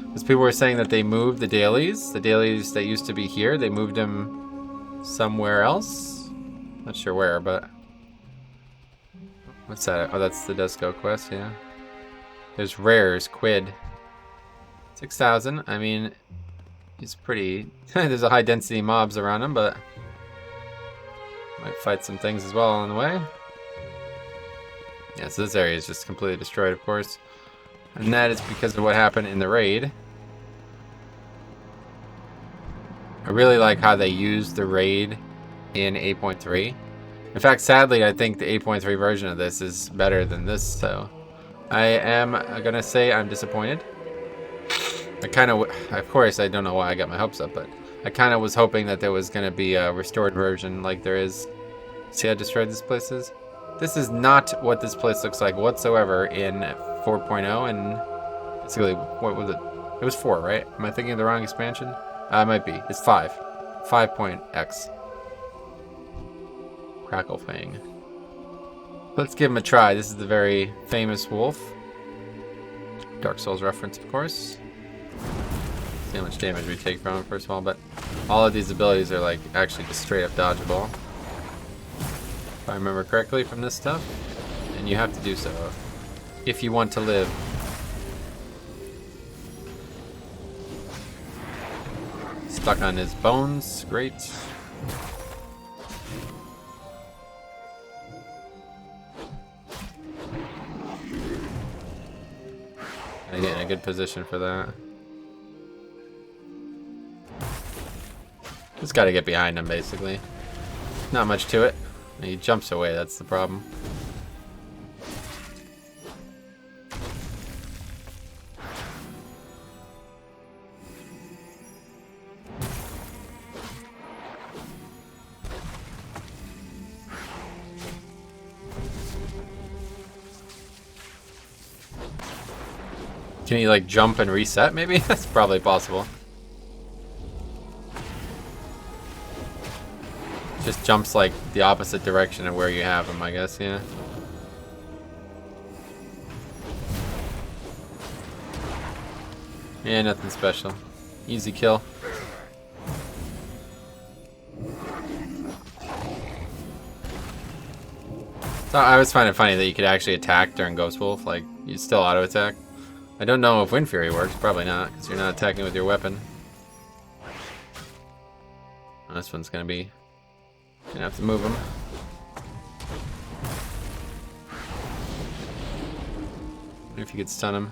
Because people were saying that they moved the dailies. The dailies that used to be here, they moved them somewhere else. Not sure where, but... What's that? Oh, that's the Desco quest, yeah. There's rares, Quid. 6,000. I mean, he's pretty... There's a high density mobs around him, but... Might fight some things as well on the way. Yeah, so this area is just completely destroyed, of course. And that is because of what happened in the raid. I really like how they used the raid in 8.3. In fact, sadly, I think the 8.3 version of this is better than this, so... I am gonna say I'm disappointed. I kind of course, I don't know why I got my hopes up, but I kind of was hoping that there was gonna be a restored version like there is. See how destroyed this place is? This is not what this place looks like whatsoever in 4.0, and basically, what was it? It was 4, right? Am I thinking of the wrong expansion? It might be. It's 5. 5.x. Crackle Fang. Let's give him a try. This is the very famous wolf. Dark Souls reference, of course. See how much damage we take from him, first of all, but all of these abilities are like actually just straight up dodgeable. If I remember correctly from this stuff. And you have to do so if you want to live. Stuck on his bones, great. I get in a good position for that. Just gotta get behind him, basically. Not much to it. He jumps away, that's the problem. Can he like jump and reset maybe? That's probably possible. Just jumps like the opposite direction of where you have him, I guess, yeah. Yeah, nothing special. Easy kill. So I always find it funny that you could actually attack during Ghost Wolf, like you still auto attack. I don't know if Wind Fury works, probably not, because you're not attacking with your weapon. Oh, this one's gonna be... Gonna have to move him. Wonder if you could stun him.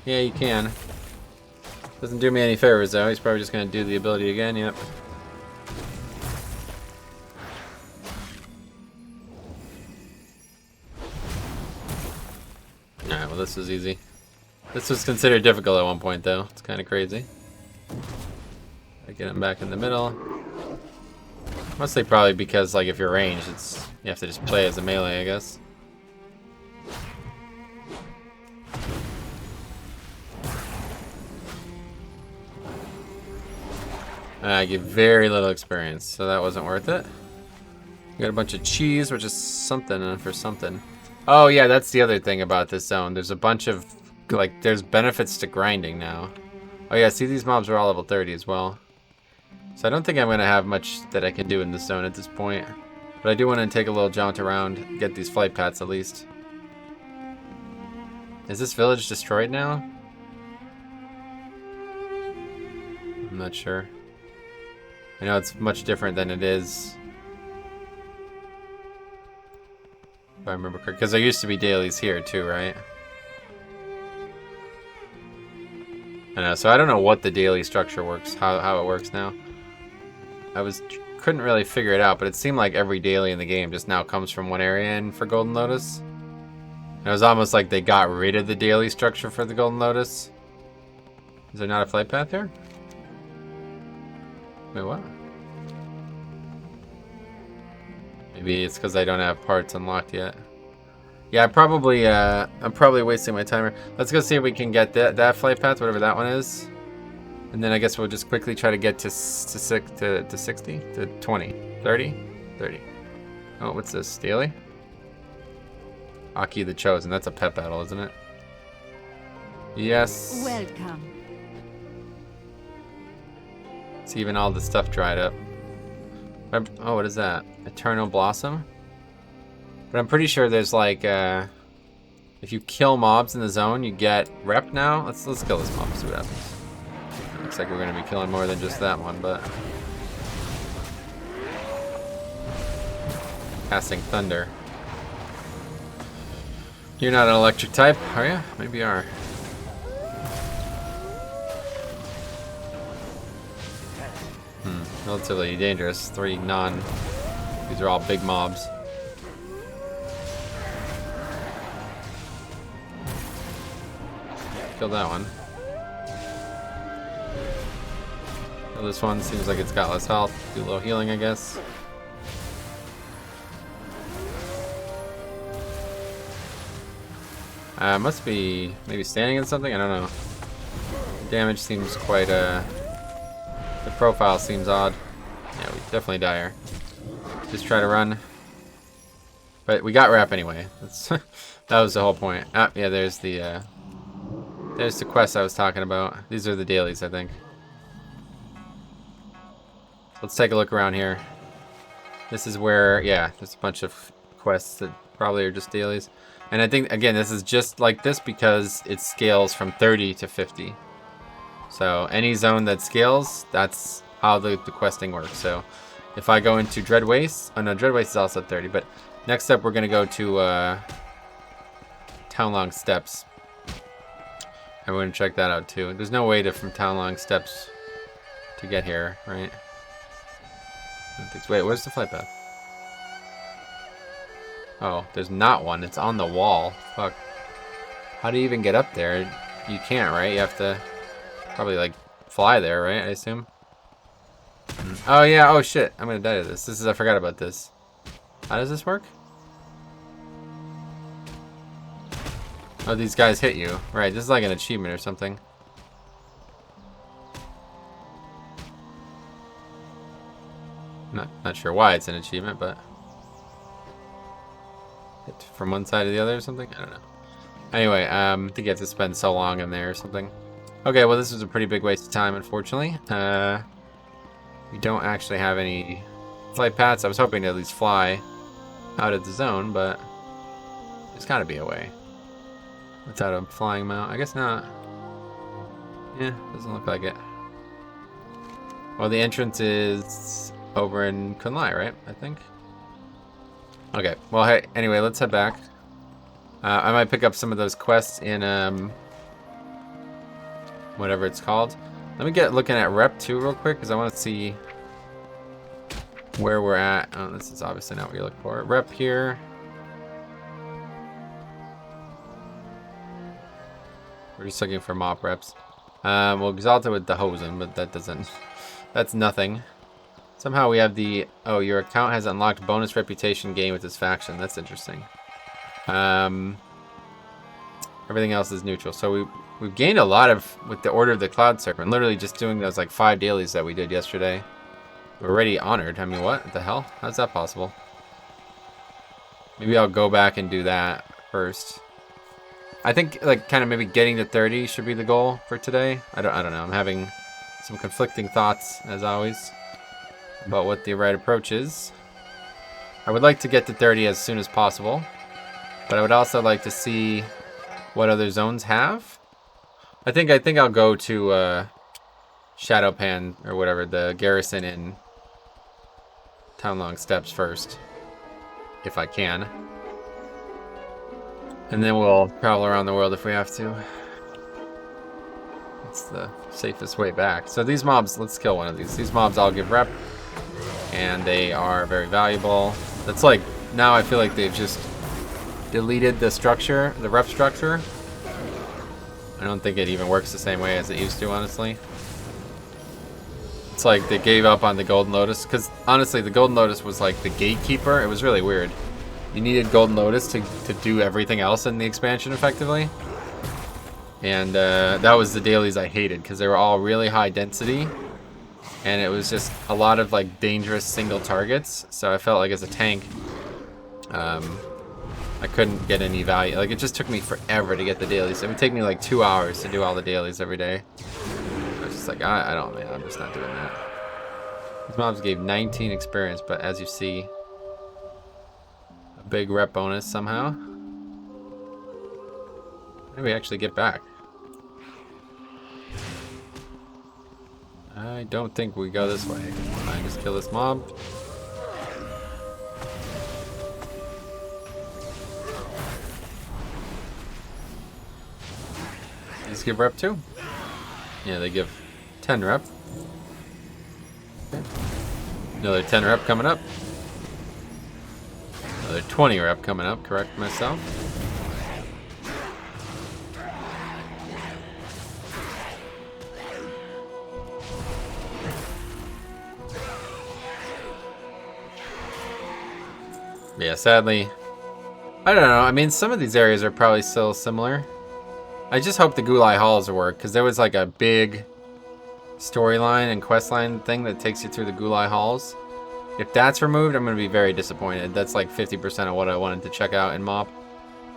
Yeah, you can. Doesn't do me any favors though. He's probably just gonna do the ability again. Yep. Alright, well this was easy. This was considered difficult at one point though. It's kind of crazy. I get him back in the middle. Mostly probably because like if you're ranged, you have to just play as a melee, I guess. I get very little experience, so that wasn't worth it. We got a bunch of cheese, which is something for something. Oh yeah, that's the other thing about this zone. There's a bunch of, like, there's benefits to grinding now. Oh yeah, see these mobs are all level 30 as well. So I don't think I'm going to have much that I can do in this zone at this point. But I do want to take a little jaunt around, get these flight paths at least. Is this village destroyed now? I'm not sure. I know it's much different than it is. If I remember correctly. Because there used to be dailies here too, right? I know, so I don't know what the daily structure works, how it works now. Couldn't really figure it out, but it seemed like every daily in the game just now comes from one area and for Golden Lotus. And it was almost like they got rid of the daily structure for the Golden Lotus. Is there not a flight path here? Wait, what? Maybe it's because I don't have parts unlocked yet. Yeah, I'm probably wasting my timer. Let's go see if we can get that flight path, whatever that one is. And then I guess we'll just quickly try to get to 60, to 20, 30? 30. Oh, what's this? Daily? Aki the Chosen. That's a pet battle, isn't it? Yes. Welcome. It's even all the stuff dried up. Oh, what is that? Eternal Blossom? But I'm pretty sure there's like, if you kill mobs in the zone, you get rep now. Let's kill this mob, see what happens. Looks like we're gonna be killing more than just that one, but... Casting Thunder. You're not an electric type, are you? Maybe you are. Relatively dangerous. These are all big mobs. Kill that one. Kill this one. Seems like it's got less health. Do a little healing, I guess. Must be maybe standing in something? I don't know. Damage seems quite, the profile seems odd. Yeah, we definitely die here. Just try to run. But we got rep anyway. That's that was the whole point. Ah, yeah, there's the quest I was talking about. These are the dailies, I think. Let's take a look around here. This is where, yeah, there's a bunch of quests that probably are just dailies. And I think, again, this is just like this because it scales from 30 to 50. So any zone that scales, that's how the questing works. So if I go into Dread Waste, oh no, Dread Waste is also 30, but next up we're going to go to Townlong Steps. And we're going to check that out too. There's no way from Townlong Steps to get here, right? Wait, where's the flight path? Oh, there's not one. It's on the wall. Fuck. How do you even get up there? You can't, right? You have to probably, like, fly there, right? I assume. Oh, yeah. Oh, shit. I'm gonna die to this. I forgot about this. How does this work? Oh, these guys hit you. Right, this is like an achievement or something. Not sure why it's an achievement, but... hit from one side to the other or something? I don't know. Anyway, I think you have to spend so long in there or something. Okay, well this was a pretty big waste of time, unfortunately. We don't actually have any flight paths. I was hoping to at least fly out of the zone, but there's gotta be a way. Without a flying mount? I guess not. Yeah, doesn't look like it. Well, the entrance is over in Kunlai, right? I think. Okay, well, hey, anyway, let's head back. I might pick up some of those quests in, whatever it's called. Let me get looking at rep 2 real quick, because I want to see where we're at. Oh, this is obviously not what you're looking for. Rep here. We're just looking for mop reps. We'll exalt it with the Hosen, but that doesn't... That's nothing. Somehow we have the... Oh, your account has unlocked bonus reputation gain with this faction. That's interesting. Everything else is neutral. So we've gained a lot of... With the Order of the Cloud Serpent. Literally just doing those like 5 dailies that we did yesterday. We're already honored. I mean, what the hell? How's that possible? Maybe I'll go back and do that first. I think like kind of maybe getting to 30 should be the goal for today. I don't know. I'm having some conflicting thoughts as always about what the right approach is. I would like to get to 30 as soon as possible, but I would also like to see what other zones have. I think I'll go to Shadowpan or whatever, the garrison in Townlong Steps first, if I can. And then we'll travel around the world if we have to. It's the safest way back. So these mobs, let's kill one of these. These mobs all give rep, and they are very valuable. That's like, now I feel like they've just deleted the structure, the rep structure. I don't think it even works the same way as it used to, honestly. It's like they gave up on the Golden Lotus, because honestly the Golden Lotus was like the gatekeeper. It was really weird. You needed Golden Lotus to do everything else in the expansion effectively. And that was the dailies I hated, because they were all really high density. And it was just a lot of like dangerous single targets. So I felt like as a tank, I couldn't get any value. Like it just took me forever to get the dailies. It would take me like 2 hours to do all the dailies every day. I was just like, I don't, man, I'm just not doing that. These mobs gave 19 experience, but as you see, big rep bonus somehow. Maybe we actually get back. I don't think we go this way. I just kill this mob. These give rep too? Yeah, they give 10 rep. Okay. Another 10 rep coming up. Another 20 rep coming up, correct myself. Yeah, sadly, I don't know. I mean, some of these areas are probably still similar. I just hope the Gulai Halls work, because there was like a big storyline and questline thing that takes you through the Gulai Halls. If that's removed, I'm going to be very disappointed. That's like 50% of what I wanted to check out in MoP.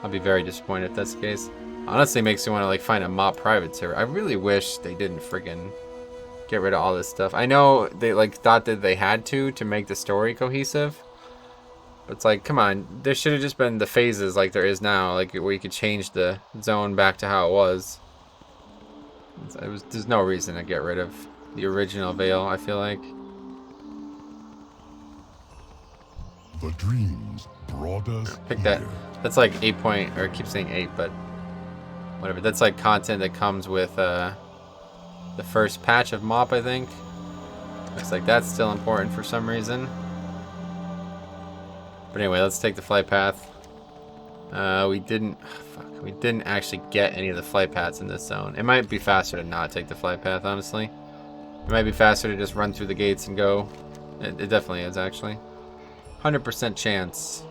I'll be very disappointed if that's the case. Honestly, makes me want to like find a MoP private server. I really wish they didn't friggin' get rid of all this stuff. I know they like thought that they had to make the story cohesive. But it's like, come on, there should have just been the phases like there is now, like where you could change the zone back to how it was. There's no reason to get rid of the original Veil, I feel like. The dreams brought us Pick that. That's like 8 point, or I keep saying 8, but whatever. That's like content that comes with the first patch of MoP, I think. Looks like that's still important for some reason. But anyway, let's take the flight path. We didn't actually get any of the flight paths in this zone. It might be faster to not take the flight path, honestly. It might be faster to just run through the gates and go. It definitely is, actually. 100% chance.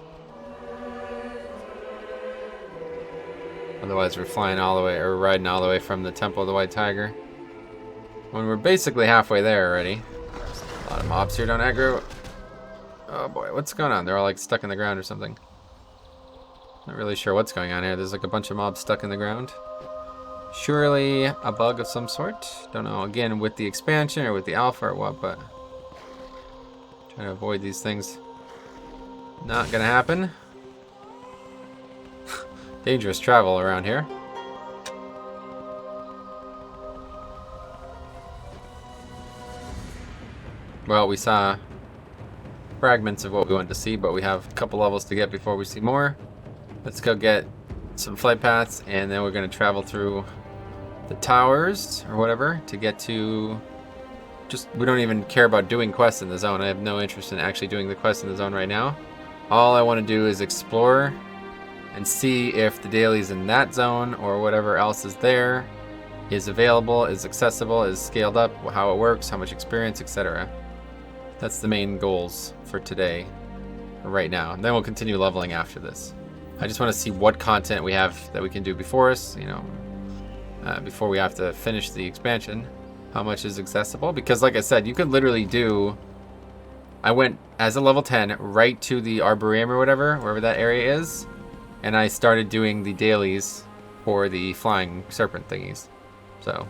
Otherwise, we're flying all the way, or riding all the way from the Temple of the White Tiger. When we're basically halfway there already. A lot of mobs here don't aggro. Oh boy, what's going on? They're all like stuck in the ground or something. Not really sure what's going on here. There's like a bunch of mobs stuck in the ground. Surely a bug of some sort. Don't know, again, with the expansion or with the alpha or what, but trying to avoid these things. Not gonna happen. Dangerous travel around here. Well, we saw fragments of what we wanted to see, but we have a couple levels to get before we see more. Let's go get some flight paths, and then we're going to travel through the towers or whatever to get to. Just, we don't even care about doing quests in the zone. I have no interest in actually doing the quests in the zone right now. All I want to do is explore and see if the dailies in that zone or whatever else is there is available, is accessible, is scaled up, how it works, how much experience, etc. That's the main goals for today, right now. And then we'll continue leveling after this. I just want to see what content we have that we can do before us, you know, before we have to finish the expansion. How much is accessible? Because like I said, you could literally do... I went as a level 10 right to the Arboretum or whatever, wherever that area is, and I started doing the dailies for the flying serpent thingies. So,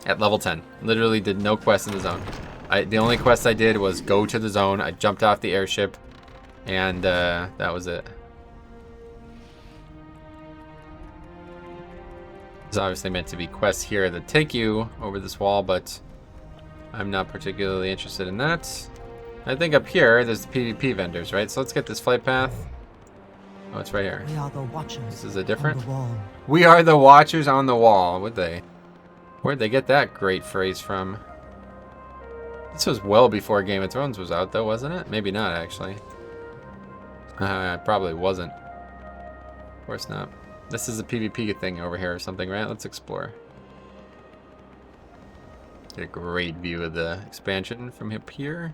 at level 10. Literally did no quests in the zone. The only quest I did was go to the zone, I jumped off the airship, and that was it. There's obviously meant to be quests here that take you over this wall, but I'm not particularly interested in that. I think up here, there's the PvP vendors, right? So let's get this flight path. Oh, it's right here. We are the watchers. This is a different? On the wall. We are the watchers on the wall, would they? Where'd they get that great phrase from? This was well before Game of Thrones was out, though, wasn't it? Maybe not, actually. Probably wasn't. Of course not. This is a PvP thing over here or something, right? Let's explore. Get a great view of the expansion from up here.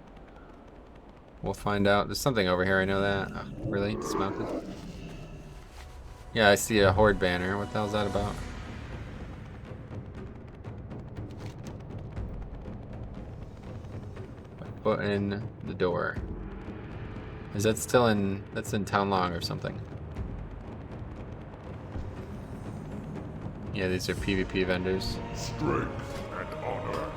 We'll find out. There's something over here, I know that. Oh, really? Dismounted? Yeah, I see a horde banner. What the hell's that about? Put in the door. Is that still in... That's in Town Long or something. Yeah, these are PvP vendors. Strength and honor.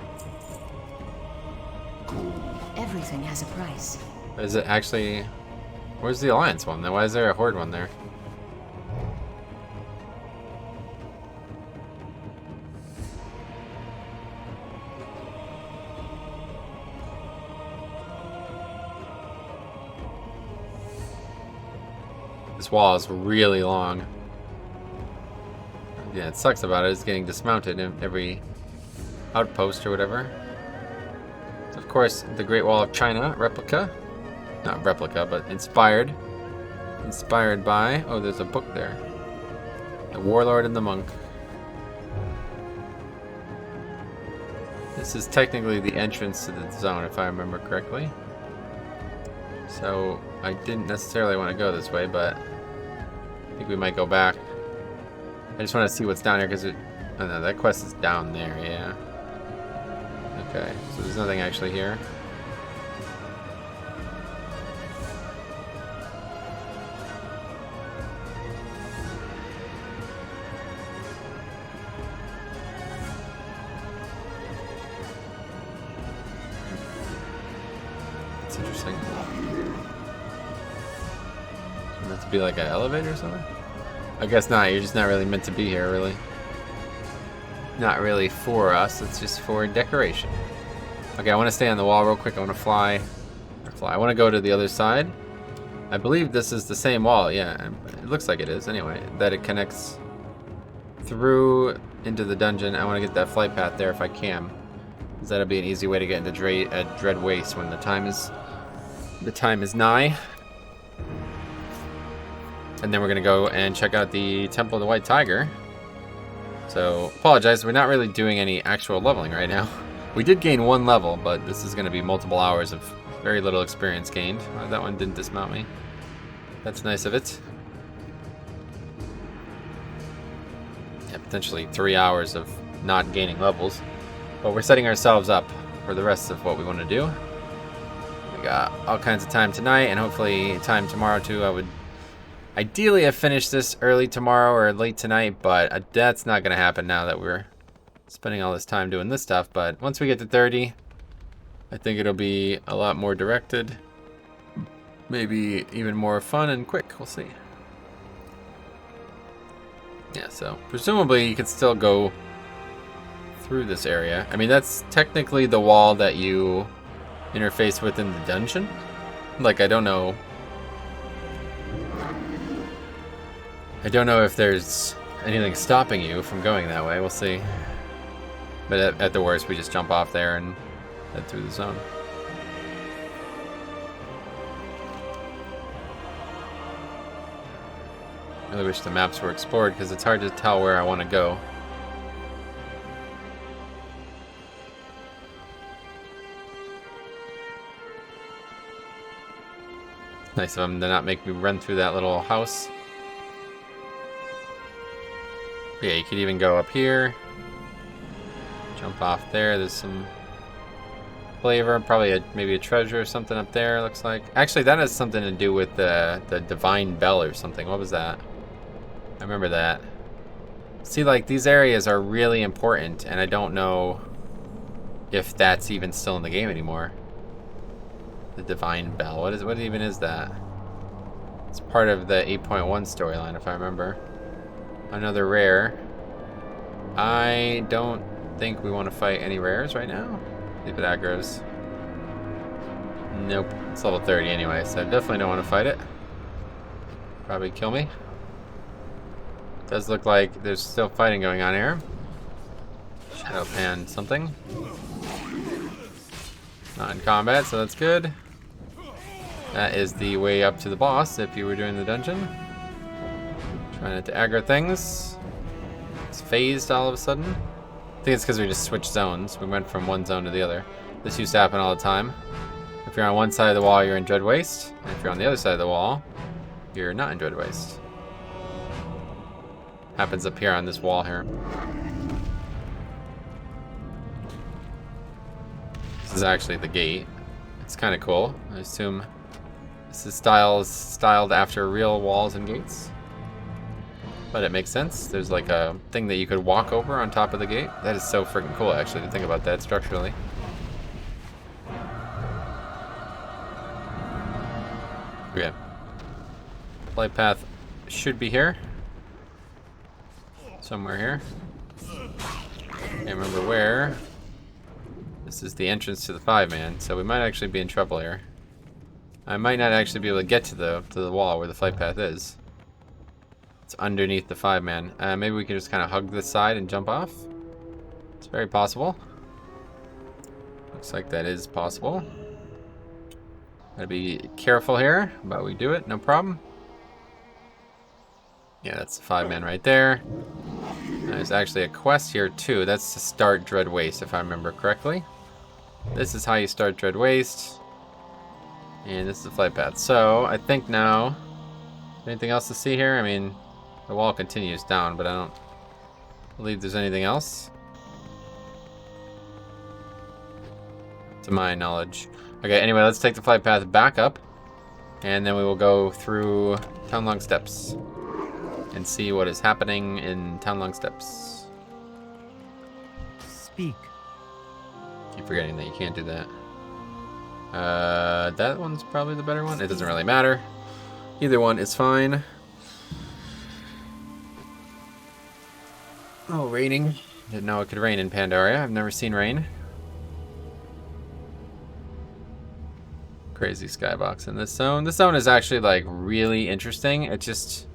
Gold. Everything has a price. Is it actually... Where's the Alliance one then? Why is there a Horde one there? This wall is really long. Yeah, it sucks about it. It's getting dismounted in every outpost or whatever. Of course, the Great Wall of China replica. Not replica, but inspired. Inspired by... Oh, there's a book there. The Warlord and the Monk. This is technically the entrance to the zone, if I remember correctly. So, I didn't necessarily want to go this way, but... I think we might go back. I just want to see what's down here, because it... Oh no, that quest is down there, yeah. Okay, so there's nothing actually here. That's interesting. Is it meant to be like an elevator or something? I guess not, you're just not really meant to be here, really. Not really for us, it's just for decoration. Okay, I want to stay on the wall real quick. I want to fly. I want to go to the other side. I believe this is the same wall, yeah. It looks like it is, anyway. That it connects through into the dungeon. I want to get that flight path there if I can. Because that'll be an easy way to get into Dread Waste when the time is nigh. And then we're going to go and check out the Temple of the White Tiger. So, apologize, we're not really doing any actual leveling right now. We did gain 1 level, but this is going to be multiple hours of very little experience gained. That one didn't dismount me. That's nice of it. Yeah, potentially 3 hours of not gaining levels. But we're setting ourselves up for the rest of what we want to do. We got all kinds of time tonight, and hopefully time tomorrow too. I would ideally have finished this early tomorrow or late tonight, but that's not going to happen now that we're spending all this time doing this stuff. But once we get to 30, I think it'll be a lot more directed. Maybe even more fun and quick. We'll see. Yeah, so presumably you could still go through this area. I mean, that's technically the wall that you interface with in the dungeon. Like, I don't know if there's anything stopping you from going that way. We'll see. But at the worst, we just jump off there and head through the zone. I really wish the maps were explored because it's hard to tell where I want to go. Nice of them to not make me run through that little house. But yeah, you could even go up here. Jump off there. There's some flavor. Probably maybe a treasure or something up there, looks like. Actually, that has something to do with the divine bell or something. What was that? I remember that. See, like, these areas are really important, and I don't know if that's even still in the game anymore. The divine bell. What even is that? It's part of the 8.1 storyline, if I remember. Another rare. I don't think we want to fight any rares right now. Leave it aggros. Nope. It's level 30 anyway, so I definitely don't want to fight it. Probably kill me. Does look like there's still fighting going on here. Shadow pan something. Not in combat, so that's good. That is the way up to the boss if you were doing the dungeon. Trying not to aggro things. It's phased all of a sudden. I think it's because we just switched zones. We went from one zone to the other. This used to happen all the time. If you're on one side of the wall, you're in Dread Waste. And if you're on the other side of the wall, you're not in Dread Waste. Happens up here on this wall here. This is actually the gate. It's kind of cool. I assume this is styled after real walls and gates. But it makes sense. There's like a thing that you could walk over on top of the gate. That is so freaking cool, actually, to think about that structurally. Okay. Flight path should be here. Somewhere here. Can't remember where. This is the entrance to the 5-man, so we might actually be in trouble here. I might not actually be able to get to the wall where the flight path is. It's underneath the 5-man. Maybe we can just kind of hug this side and jump off. It's very possible. Looks like that is possible. Gotta be careful here, but we do it, no problem. Yeah, that's the 5-man right there. There's actually a quest here too. That's to start Dread Waste, if I remember correctly. This is how you start Dread Waste. And this is the flight path. So, I think now... Anything else to see here? I mean, the wall continues down, but I don't believe there's anything else. To my knowledge. Okay, anyway, let's take the flight path back up. And then we will go through Townlong Steps. And see what is happening in Townlong Steps. Speak. Keep forgetting that you can't do that. That one's probably the better one. It doesn't really matter. Either one is fine. Oh, raining. Didn't know it could rain in Pandaria. I've never seen rain. Crazy skybox in this zone. This zone is actually like really interesting. It's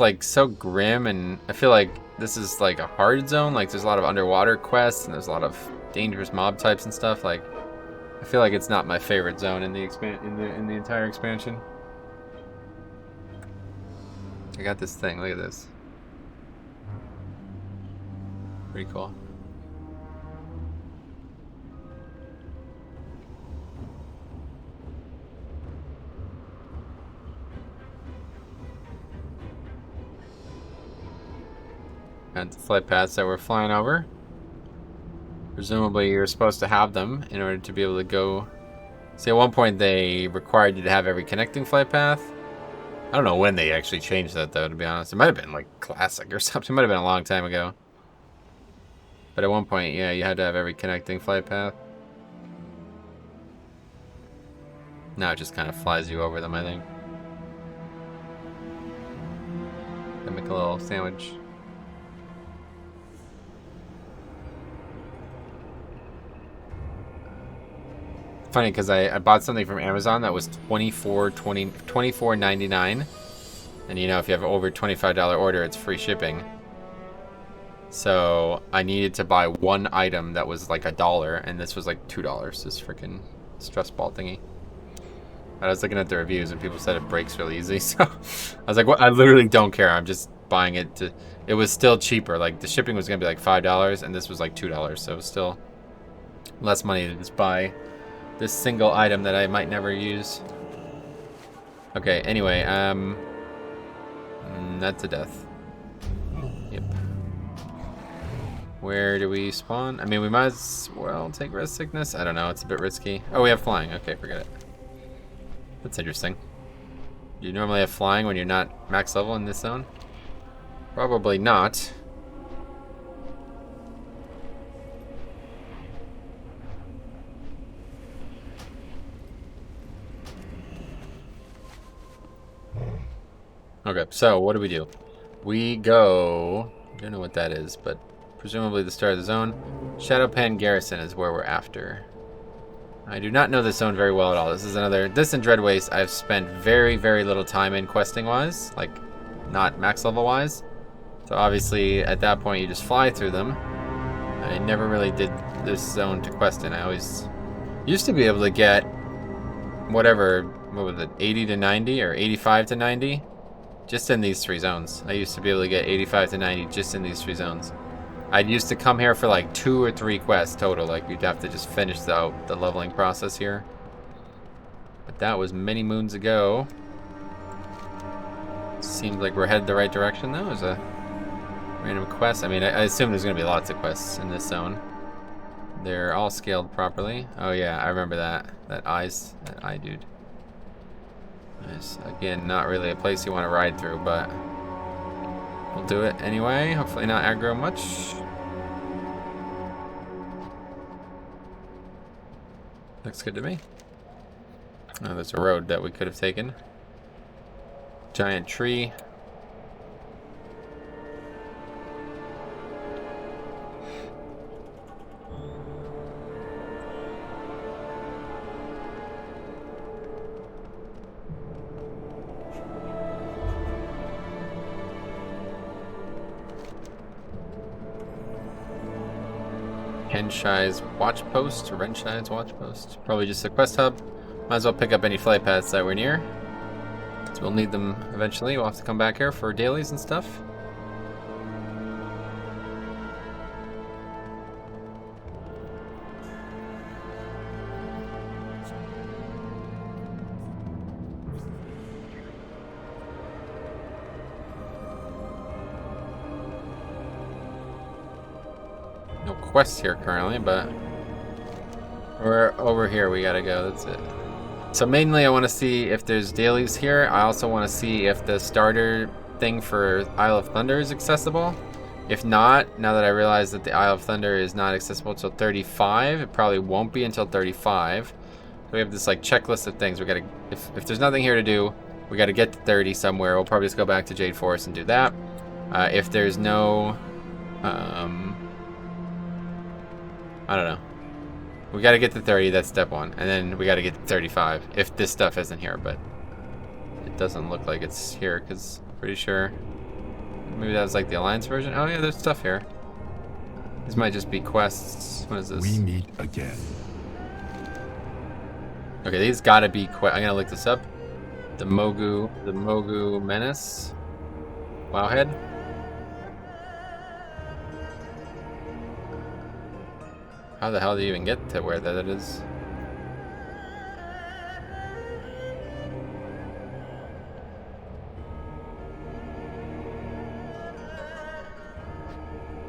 like so grim, and I feel like this is like a hard zone. Like there's a lot of underwater quests and there's a lot of dangerous mob types and stuff. Like I feel like it's not my favorite zone in the entire expansion. I got this thing. Look at this. Pretty cool. And the flight paths that we're flying over. Presumably you're supposed to have them in order to be able to go. See, at one point they required you to have every connecting flight path. I don't know when they actually changed that though, to be honest. It might have been like classic or something. It might have been a long time ago. But at one point, yeah, you had to have every connecting flight path. Now it just kind of flies you over them, I think. Gonna make a little sandwich. Funny because I bought something from Amazon that was $24.99, And you know, if you have over $25 order, it's free shipping. So I needed to buy one item that was like $1, and this was like $2. This freaking stress ball thingy. I was looking at the reviews, and people said it breaks really easy. So I was like, "What? I literally don't care. I'm just buying it to." It was still cheaper. Like the shipping was gonna be like $5, and this was like $2. So it was still less money to just buy this single item that I might never use. Okay. Anyway, that's a death. Yep. Where do we spawn? I mean, we might as well take rest sickness. I don't know. It's a bit risky. Oh, we have flying. Okay, forget it. That's interesting. Do you normally have flying when you're not max level in this zone? Probably not. Okay, so what do? We go... I don't know what that is, but presumably the start of the zone. Shadowpan Garrison is where we're after. I do not know this zone very well at all. This is another... This and Dread Waste I've spent very, very little time in questing-wise. Like, not max level-wise. So obviously, at that point, you just fly through them. I never really did this zone to quest in. I always used to be able to get whatever, what was it, 80 to 90 or 85 to 90? Just in these 3 zones. I used to be able to get 85 to 90 just in these 3 zones. I used to come here for like 2 or 3 quests total. Like you'd have to just finish the leveling process here. But that was many moons ago. Seems like we're headed the right direction though. There's a random quest. I mean, I assume there's going to be lots of quests in this zone. They're all scaled properly. Oh yeah, I remember that. That eye dude. Nice. Again, not really a place you want to ride through, but we'll do it anyway. Hopefully not aggro much. Looks good to me. Oh, there's a road that we could have taken. Giant tree. Renshai's watch post, or Renshai's watch post. Probably just a quest hub. Might as well pick up any flight paths that were near. So we'll need them eventually. We'll have to come back here for dailies and stuff. No quests here currently, but we're over here. We gotta go. That's it. So mainly I want to see if there's dailies here. I also want to see if the starter thing for Isle of Thunder is accessible. If not, now that I realize that the Isle of Thunder is not accessible until 35, it probably won't be until 35. So we have this like checklist of things. We gotta, if there's nothing here to do, we gotta get to 30 somewhere. We'll probably just go back to Jade Forest and do that. If there's no, I don't know. We gotta get to 30, that's step 1. And then we gotta get to 35, if this stuff isn't here, but it doesn't look like it's here, because I'm pretty sure maybe that was like the Alliance version. Oh yeah, there's stuff here. These might just be quests. What is this? We meet again. Okay, these gotta be I'm gonna look this up. The Mogu Menace. Wowhead. How the hell do you even get to where that is?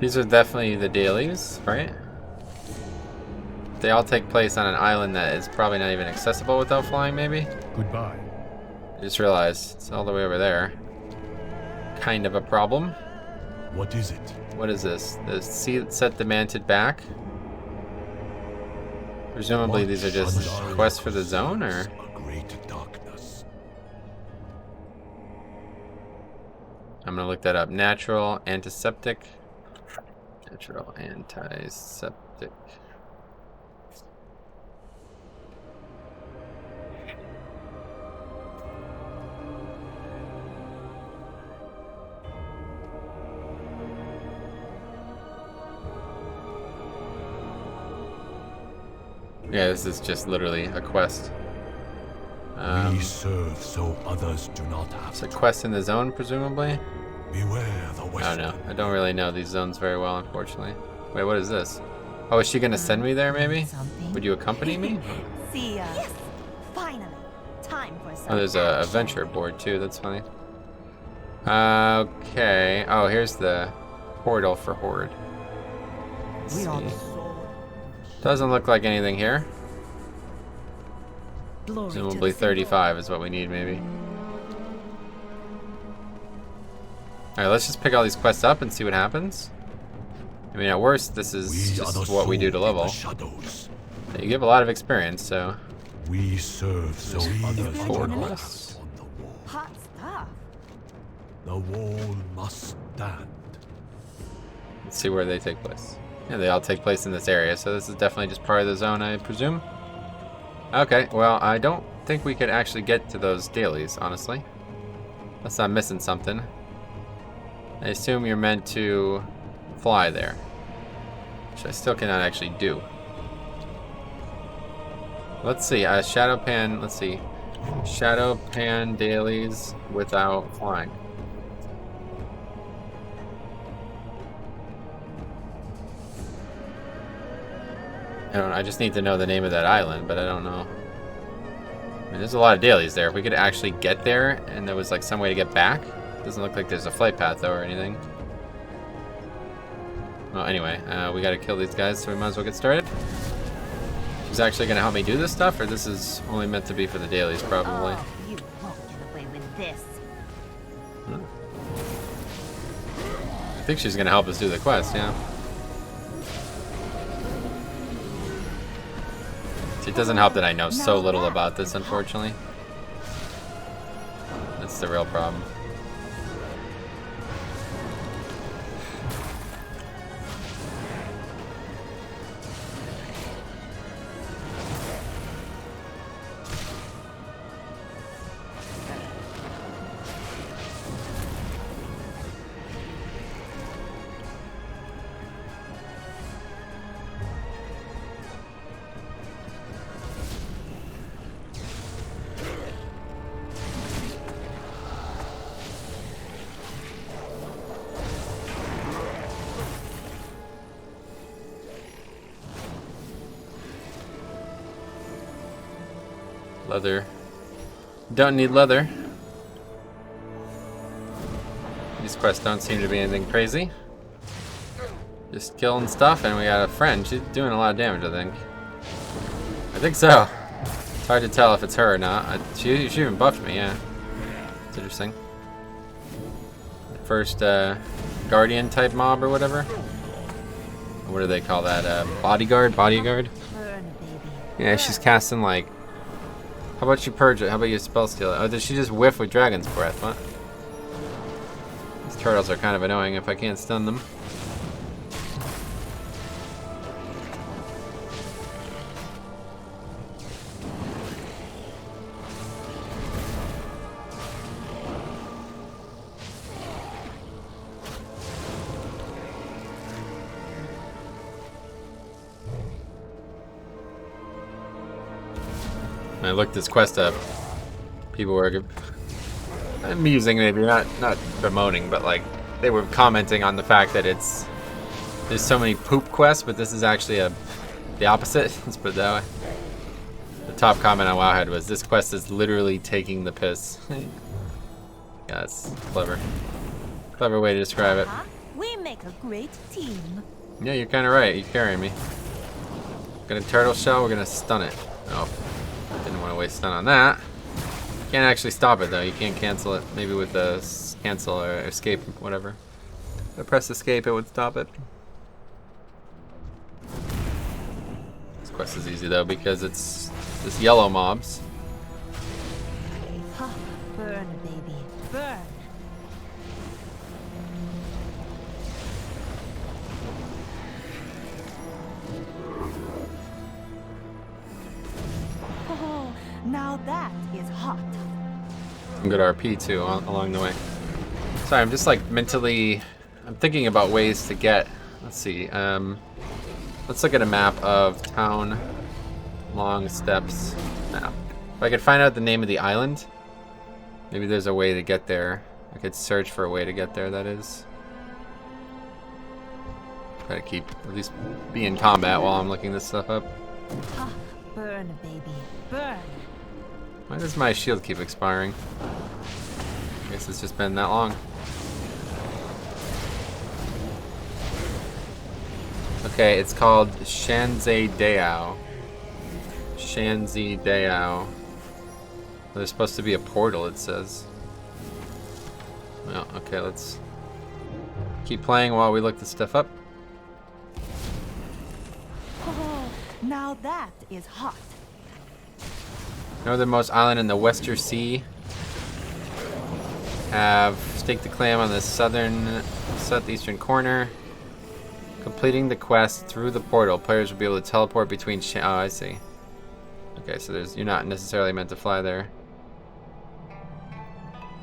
These are definitely the dailies, right? They all take place on an island that is probably not even accessible without flying, maybe? Goodbye. I just realized it's all the way over there. Kind of a problem. What is it? What is this? The sea set demanted back? Presumably these are just quests for the zone, or? A great darkness. I'm gonna look that up. Natural antiseptic. Natural antiseptic. Yeah, this is just literally a quest. We serve so others do not have It's a to. quest in the zone, presumably? Beware the I don't Western. know. I don't really know these zones very well, unfortunately. Wait, what is this? Oh, is she gonna send me there, maybe? Something? Would you accompany me? See ya. Yes, finally. Time for some Oh, there's a action. venture board, too. That's funny. Okay. Oh, here's the portal for Horde. Let's We are see. the sword. Doesn't look like anything here. Glory to Presumably the symbol. 35 is what we need, maybe. Alright, let's just pick all these quests up and see what happens. I mean, at worst, this is We are just the what we do to sword in the level. shadows. You give a lot of experience, so... We serve so others Forward do not quests. have on the wall. Hot stuff. The wall must stand. Let's see where they take place. Yeah, they all take place in this area, so this is definitely just part of the zone, I presume. Okay, well, I don't think we could actually get to those dailies, honestly. Unless I'm missing something. I assume you're meant to fly there, which I still cannot actually do. Let's see, Shadow Pan, let's see. Shadow Pan dailies without flying. I just need to know the name of that island, but I don't know. I mean, there's a lot of dailies there. If we could actually get there and there was like some way to get back. Doesn't look like there's a flight path though or anything. Well, anyway, we gotta kill these guys, so we might as well get started. She's actually gonna help me do this stuff, or this is only meant to be for the dailies, probably. Oh, you won't get away with this. I think she's gonna help us do the quest, yeah. It doesn't help that I know so little about this, unfortunately. That's the real problem. Leather. Don't need leather. These quests don't seem to be anything crazy. Just killing stuff, and we got a friend. She's doing a lot of damage, I think. I think so. It's hard to tell if it's her or not. She even buffed me, yeah. It's interesting. The first guardian type mob or whatever. What do they call that? Bodyguard? Bodyguard? Burn, baby. Yeah, she's casting like... How about you purge it? How about you spell steal it? Oh, does she just whiff with dragon's breath? What? These turtles are kind of annoying if I can't stun them. When I looked this quest up, people were amusing, maybe not bemoaning, but like they were commenting on the fact that there's so many poop quests, but this is actually the opposite. Let's put it that way. The top comment on Wowhead was, "This quest is literally taking the piss." Yeah, that's clever. Clever way to describe it. We make a great team. Yeah, you're kind of right. You carry me. Got a turtle shell. We're gonna stun it. Oh. Didn't want to waste stun on that. Can't actually stop it though. You can't cancel it. Maybe with the cancel or escape, whatever. If I press escape, it would stop it. This quest is easy though because it's just yellow mobs. Ha, burn, baby, burn. Oh, now that is hot. Some good RP too along the way. Sorry, I'm just like mentally. I'm thinking about ways to get. Let's see. Let's look at a map of town long steps. Now, if I could find out the name of the island, maybe there's a way to get there. I could search for a way to get there, that is. Try to keep, at least be in combat while I'm looking this stuff up. Ah, burn, baby, burn. Why does my shield keep expiring? I guess it's just been that long. Okay, it's called Shanzai-Dao. Shanzai-Dao. There's supposed to be a portal, it says. Well, okay, let's keep playing while we look this stuff up. Oh, now that is hot. Northernmost island in the Western Sea. Have staked the claim on the southeastern corner. Completing the quest through the portal, players will be able to teleport between. Oh, I see. Okay, so you're not necessarily meant to fly there.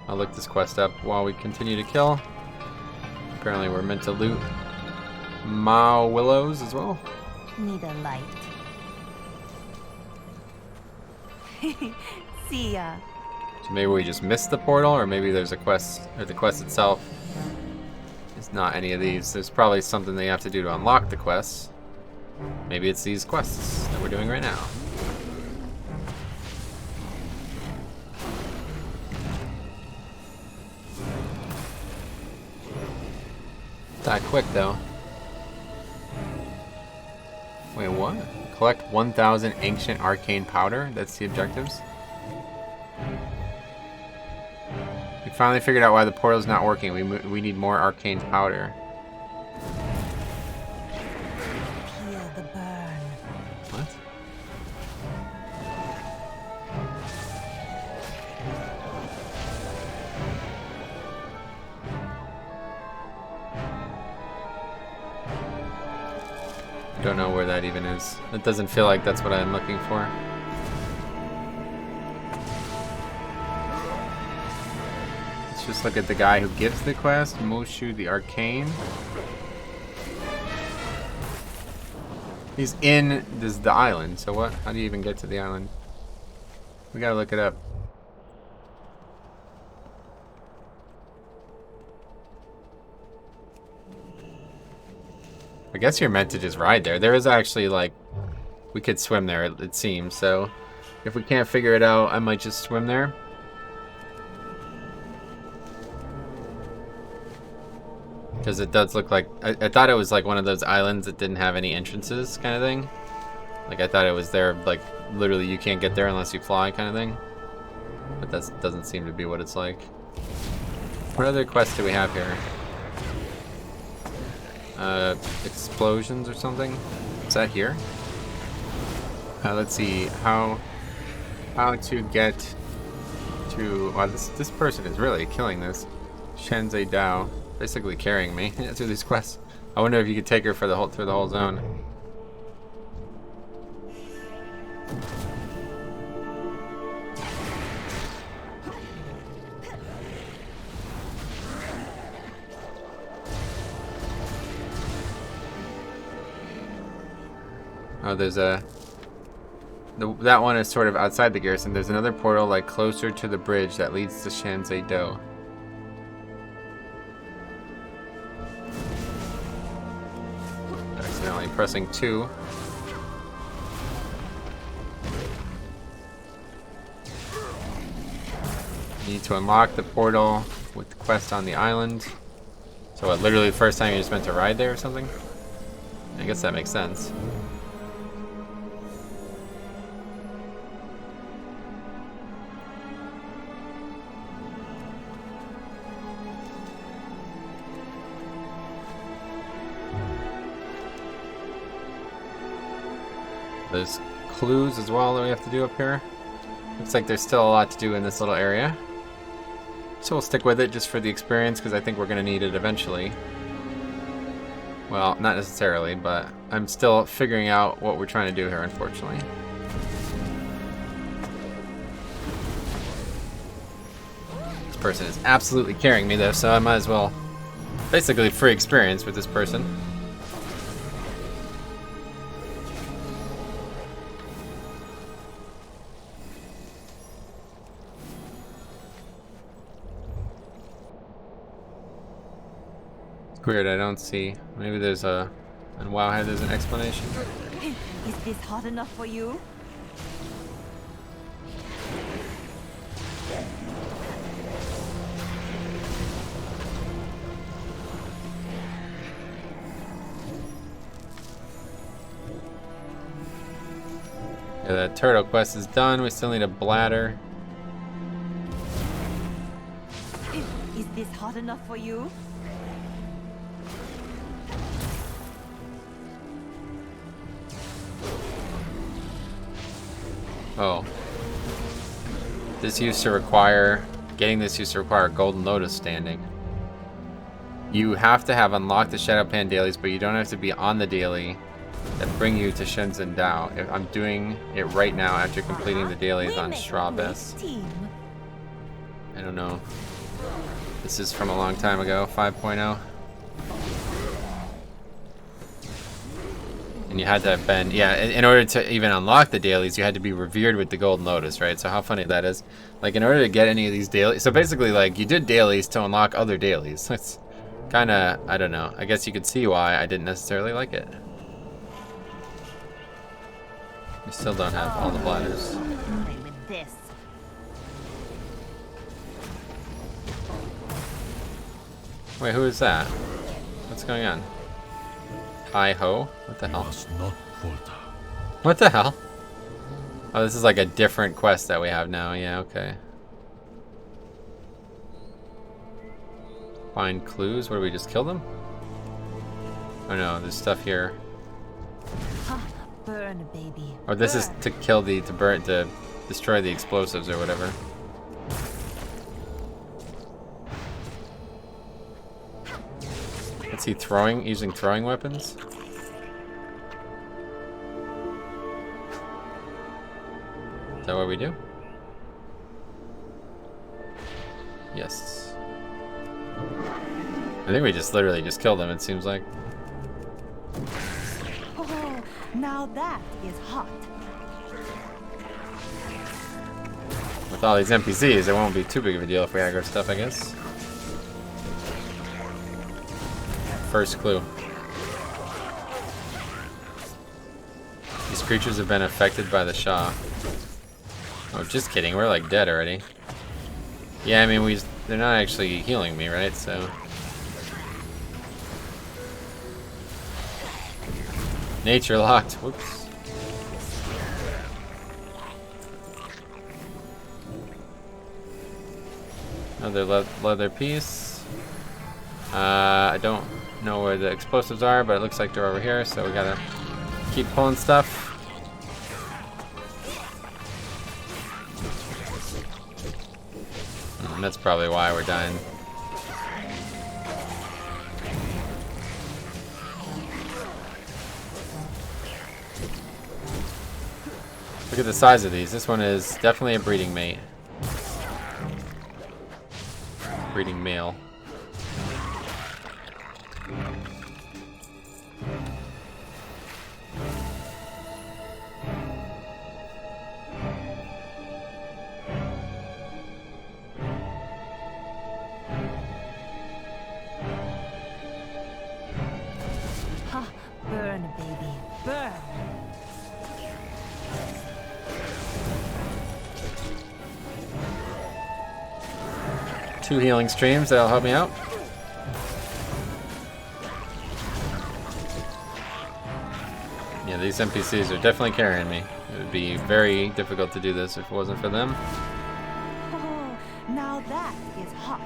I'll look this quest up while we continue to kill. Apparently, we're meant to loot Mao Willows as well. Need a light. See ya. So maybe we just missed the portal, or maybe there's a quest, or the quest itself is not any of these. There's probably something they have to do to unlock the quests. Maybe it's these quests that we're doing right now. That quick though. Wait, what? Collect 1,000 ancient arcane powder? That's the objectives? We finally figured out why the portal's not working. We need more arcane powder. Feel the burn. What? Don't know where that even is. It doesn't feel like that's what I'm looking for. Let's just look at the guy who gives the quest, Moshu the Arcane. He's in the island, so what? How do you even get to the island? We gotta look it up. I guess you're meant to just ride there. There is actually, like, we could swim there, it seems. So, if we can't figure it out, I might just swim there. Because it does look like... I thought it was like one of those islands that didn't have any entrances kind of thing. Like, I thought it was there, like, literally you can't get there unless you fly kind of thing. But that doesn't seem to be what it's like. What other quests do we have here? Explosions or something? Is that here? Let's see how to get to. Wow, this person is really killing this. Shanzai-Dao, basically carrying me through these quests. I wonder if you could take her for the through the whole zone. Oh, there's a... that one is sort of outside the garrison. There's another portal, like, closer to the bridge that leads to Shanzai-Dao. Accidentally pressing 2. Need to unlock the portal with the quest on the island. So what, literally the first time you're just meant to ride there or something? I guess that makes sense. There's clues as well that we have to do up here. Looks like there's still a lot to do in this little area. So we'll stick with it just for the experience because I think we're going to need it eventually. Well, not necessarily, but I'm still figuring out what we're trying to do here, unfortunately. This person is absolutely carrying me though, so I might as well... basically free experience with this person. Weird, I don't see. Maybe there's a... In Wowhead there's an explanation. Is this hot enough for you? Yeah, that turtle quest is done. We still need a bladder. Is this hot enough for you? Oh. This used to require... Getting this used to require Golden Lotus standing. You have to have unlocked the Shadowpan dailies, but you don't have to be on the daily that bring you to Shenzhen Dao. I'm doing it right now after completing the dailies on Strabes. I don't know. This is from a long time ago, 5.0. And you had to have been, yeah, in order to even unlock the dailies, you had to be revered with the Golden Lotus, right? So how funny that is. Like, in order to get any of these dailies, so basically, like, you did dailies to unlock other dailies. It's kind of, I don't know. I guess you could see why I didn't necessarily like it. We still don't have all the bladders. Play with this. Wait, who is that? What's going on? Hi-ho? What the hell? Must not falter. What the hell? Oh, this is like a different quest that we have now. Yeah, okay. Find clues. What, do we just kill them? Oh no, there's stuff here. Burn, baby. Or this is to kill the, to destroy the explosives or whatever. Is he throwing, using throwing weapons? Is that what we do? Yes. I think we just literally just killed him, it seems like. Oh, now that is hot. With all these NPCs, it won't be too big of a deal if we aggro stuff, I guess. First clue. These creatures have been affected by the Shah. Oh, just kidding. We're like dead already. Yeah, I mean, they're not actually healing me, right? So. Nature locked. Whoops. Another leather piece. I don't know where the explosives are, but it looks like they're over here, so we gotta keep pulling stuff. That's probably why we're dying. Look at the size of these. This one is definitely a breeding mate. Breeding male. Burn, baby. Burn. Two healing streams that'll help me out. Yeah, these NPCs are definitely carrying me. It would be very difficult to do this if it wasn't for them. Oh, now that is hot.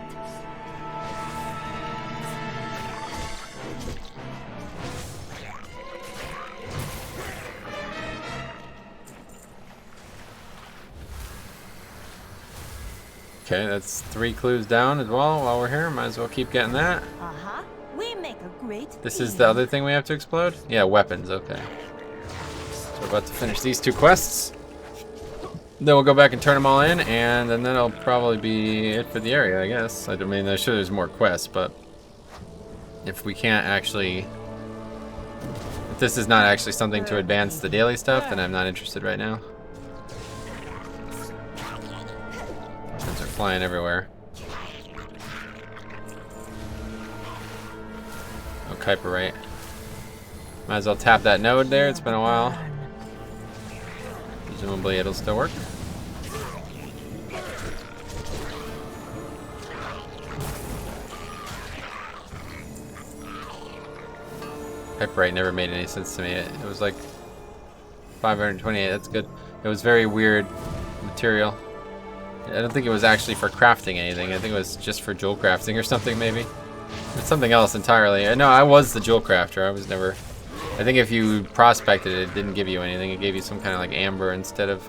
Okay, that's 3 clues down as well while we're here. Might as well keep getting that. Uh-huh. We make a great This team. is the other thing we have to explode? Yeah, weapons, okay. So we're about to finish these 2 quests. Then we'll go back and turn them all in, and then that'll probably be it for the area, I guess. I mean, I'm sure there's more quests, but if we can't actually... If this is not actually something to advance the daily stuff, then I'm not interested right now. They're flying everywhere. Hyperite. Might as well tap that node there. It's been a while. Presumably it'll still work. Hyperite never made any sense to me. It was like 528. That's good. It was very weird material. I don't think it was actually for crafting anything. I think it was just for jewel crafting or something, maybe. It's something else entirely. No, I was the jewel crafter. I was never... I think if you prospected it, it didn't give you anything. It gave you some kind of like amber instead of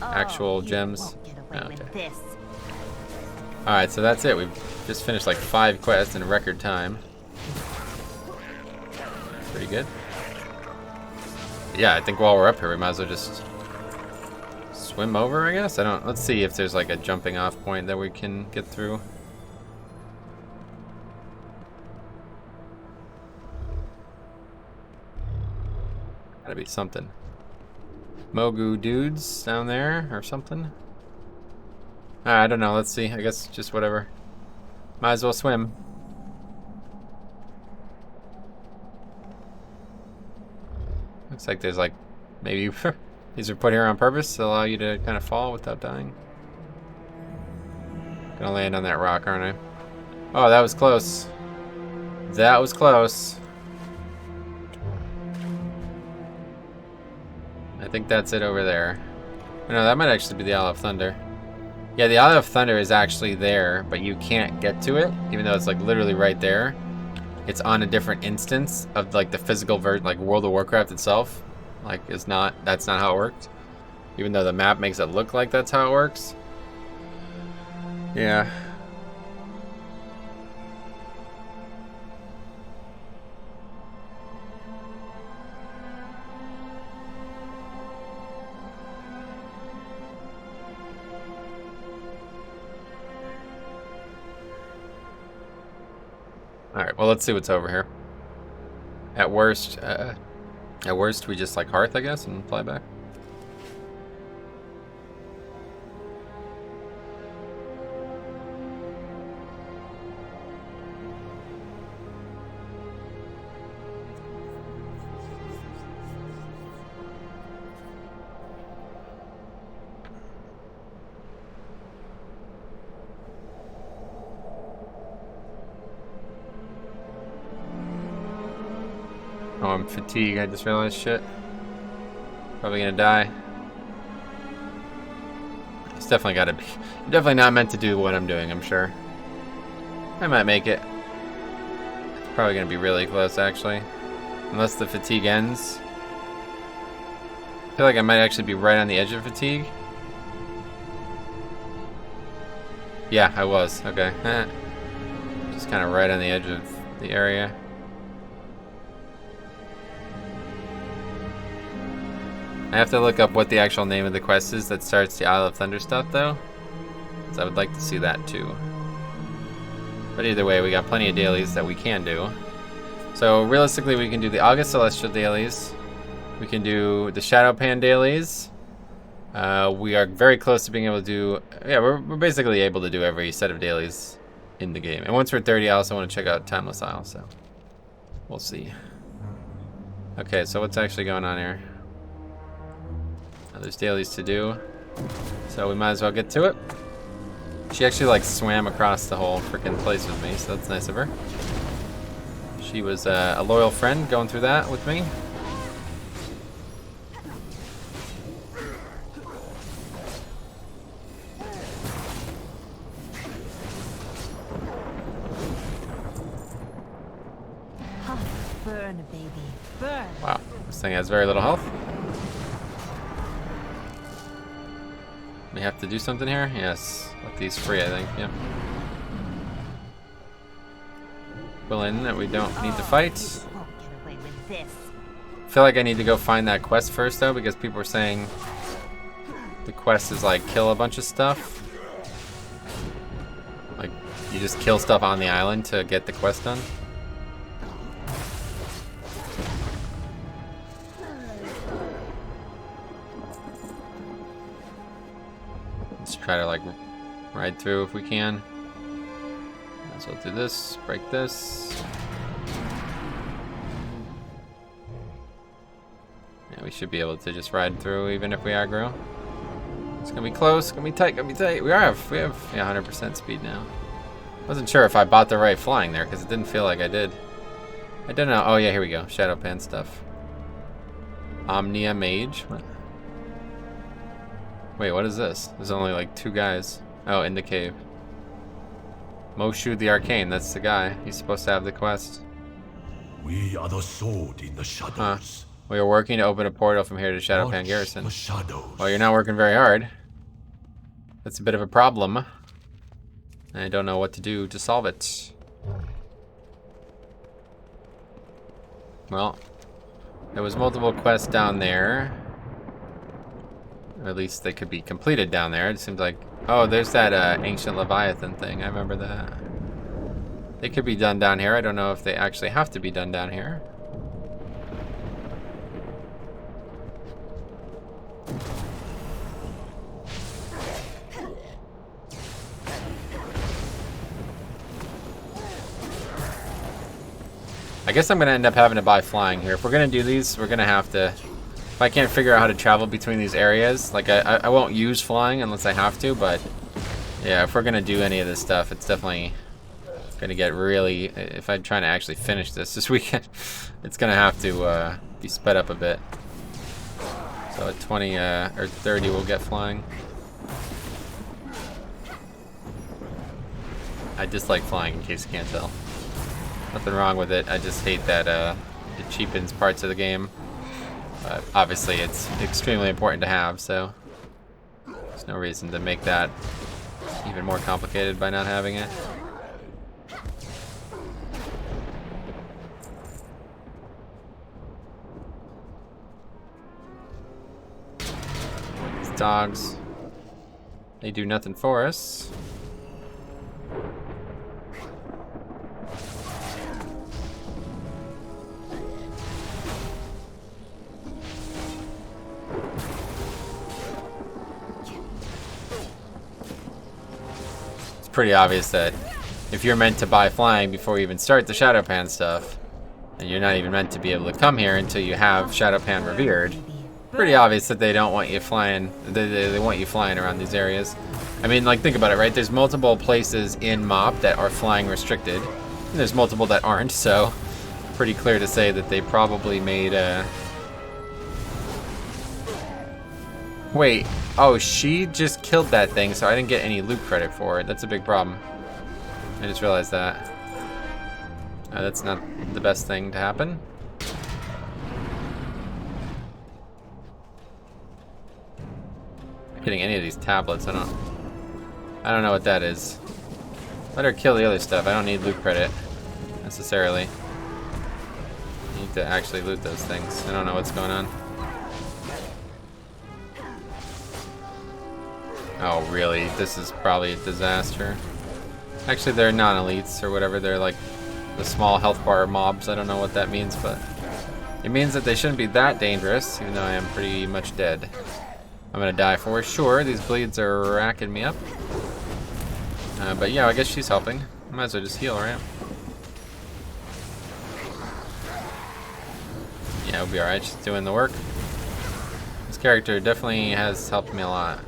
actual gems. Okay. Alright, so that's it. We've just finished like 5 quests in record time. Pretty good. Yeah, I think while we're up here, we might as well just swim over, I guess? Let's see if there's like a jumping off point that we can get through. Gotta be something. Mogu dudes down there or something? I don't know, let's see. I guess just whatever. Might as well swim. Looks like there's like, maybe these are put here on purpose to allow you to kind of fall without dying. Gonna land on that rock, aren't I? Oh, that was close. That was close. I think that's it over there. No, that might actually be the Isle of Thunder. Yeah, the Isle of Thunder is actually there, but you can't get to it, even though it's like literally right there. It's on a different instance of like the physical version, like World of Warcraft itself. Like, that's not how it worked. Even though the map makes it look like that's how it works. Yeah. Alright, well, let's see what's over here. At worst, we just like hearth, I guess, and fly back. Oh, I'm fatigued. I just realized shit. Probably gonna die. It's definitely gotta be. I'm definitely not meant to do what I'm doing, I'm sure. I might make it. It's probably gonna be really close, actually. Unless the fatigue ends. I feel like I might actually be right on the edge of fatigue. Yeah, I was. Okay. Just kind of right on the edge of the area. I have to look up what the actual name of the quest is that starts the Isle of Thunder stuff, though. Because I would like to see that, too. But either way, we got plenty of dailies that we can do. So, realistically, we can do the August Celestial dailies. We can do the Shadow Pan dailies. We are very close to being able to do... Yeah, we're basically able to do every set of dailies in the game. And once we're 30, I also want to check out Timeless Isle, so... We'll see. Okay, so what's actually going on here? There's dailies to do, so we might as well get to it. She actually like swam across the whole freaking place with me, so that's nice of her. She was a loyal friend going through that with me. Burn, baby, burn. Wow, this thing has very little health. We have to do something here? Yes. Let these free, I think. Yeah. Fill in that we don't need to fight. I feel like I need to go find that quest first, though, because people are saying the quest is like kill a bunch of stuff. Like, you just kill stuff on the island to get the quest done. Try to like ride through if we can. Might as well do this, break this. we should be able to just ride through even if we aggro. It's gonna be close, it's gonna be tight, gonna be tight. We have yeah, 100% speed now. Wasn't sure if I bought the right flying there because it didn't feel like I did. I don't know. Oh yeah, here we go. Shadowpan stuff. Omnia Mage. What? Wait, what is this? There's only like 2 guys. Oh, in the cave. Moshu the Arcane, that's the guy. He's supposed to have the quest. We are the sword in the shadows. We are working to open a portal from here to Shadowpan Garrison. The shadows. Well, you're not working very hard. That's a bit of a problem. I don't know what to do to solve it. Well, there was multiple quests down there. Or at least they could be completed down there. It seems like... Oh, there's that ancient Leviathan thing. I remember that. They could be done down here. I don't know if they actually have to be done down here. I guess I'm going to end up having to buy flying here. If we're going to do these, we're going to have to... If I can't figure out how to travel between these areas, like I won't use flying unless I have to, but yeah, if we're going to do any of this stuff, it's definitely going to get really... If I'm trying to actually finish this weekend, it's going to have to be sped up a bit. So at 20 or 30 we'll get flying. I dislike flying in case you can't tell. Nothing wrong with it, I just hate that it cheapens parts of the game. But obviously it's extremely important to have, so there's no reason to make that even more complicated by not having it. These dogs, they do nothing for us. Pretty obvious that if you're meant to buy flying before you even start the Shadowpan stuff, and you're not even meant to be able to come here until you have Shadowpan revered, pretty obvious that they don't want you flying. They want you flying around these areas. I mean, like, think about it, right? There's multiple places in MoP that are flying restricted, and there's multiple that aren't. So, pretty clear to say that they probably made a... Wait. Oh, she just killed that thing, so I didn't get any loot credit for it. That's a big problem. I just realized that. That's not the best thing to happen. I'm getting any of these tablets. I don't know what that is. Let her kill the other stuff. I don't need loot credit necessarily. I need to actually loot those things. I don't know what's going on. Oh, really? This is probably a disaster. Actually, they're non-elites or whatever. They're like the small health bar mobs. I don't know what that means, but it means that they shouldn't be that dangerous, even though I am pretty much dead. I'm gonna die for sure. These bleeds are racking me up. But yeah, I guess she's helping. Might as well just heal, right? Yeah, it'll be alright. She's doing the work. This character definitely has helped me a lot.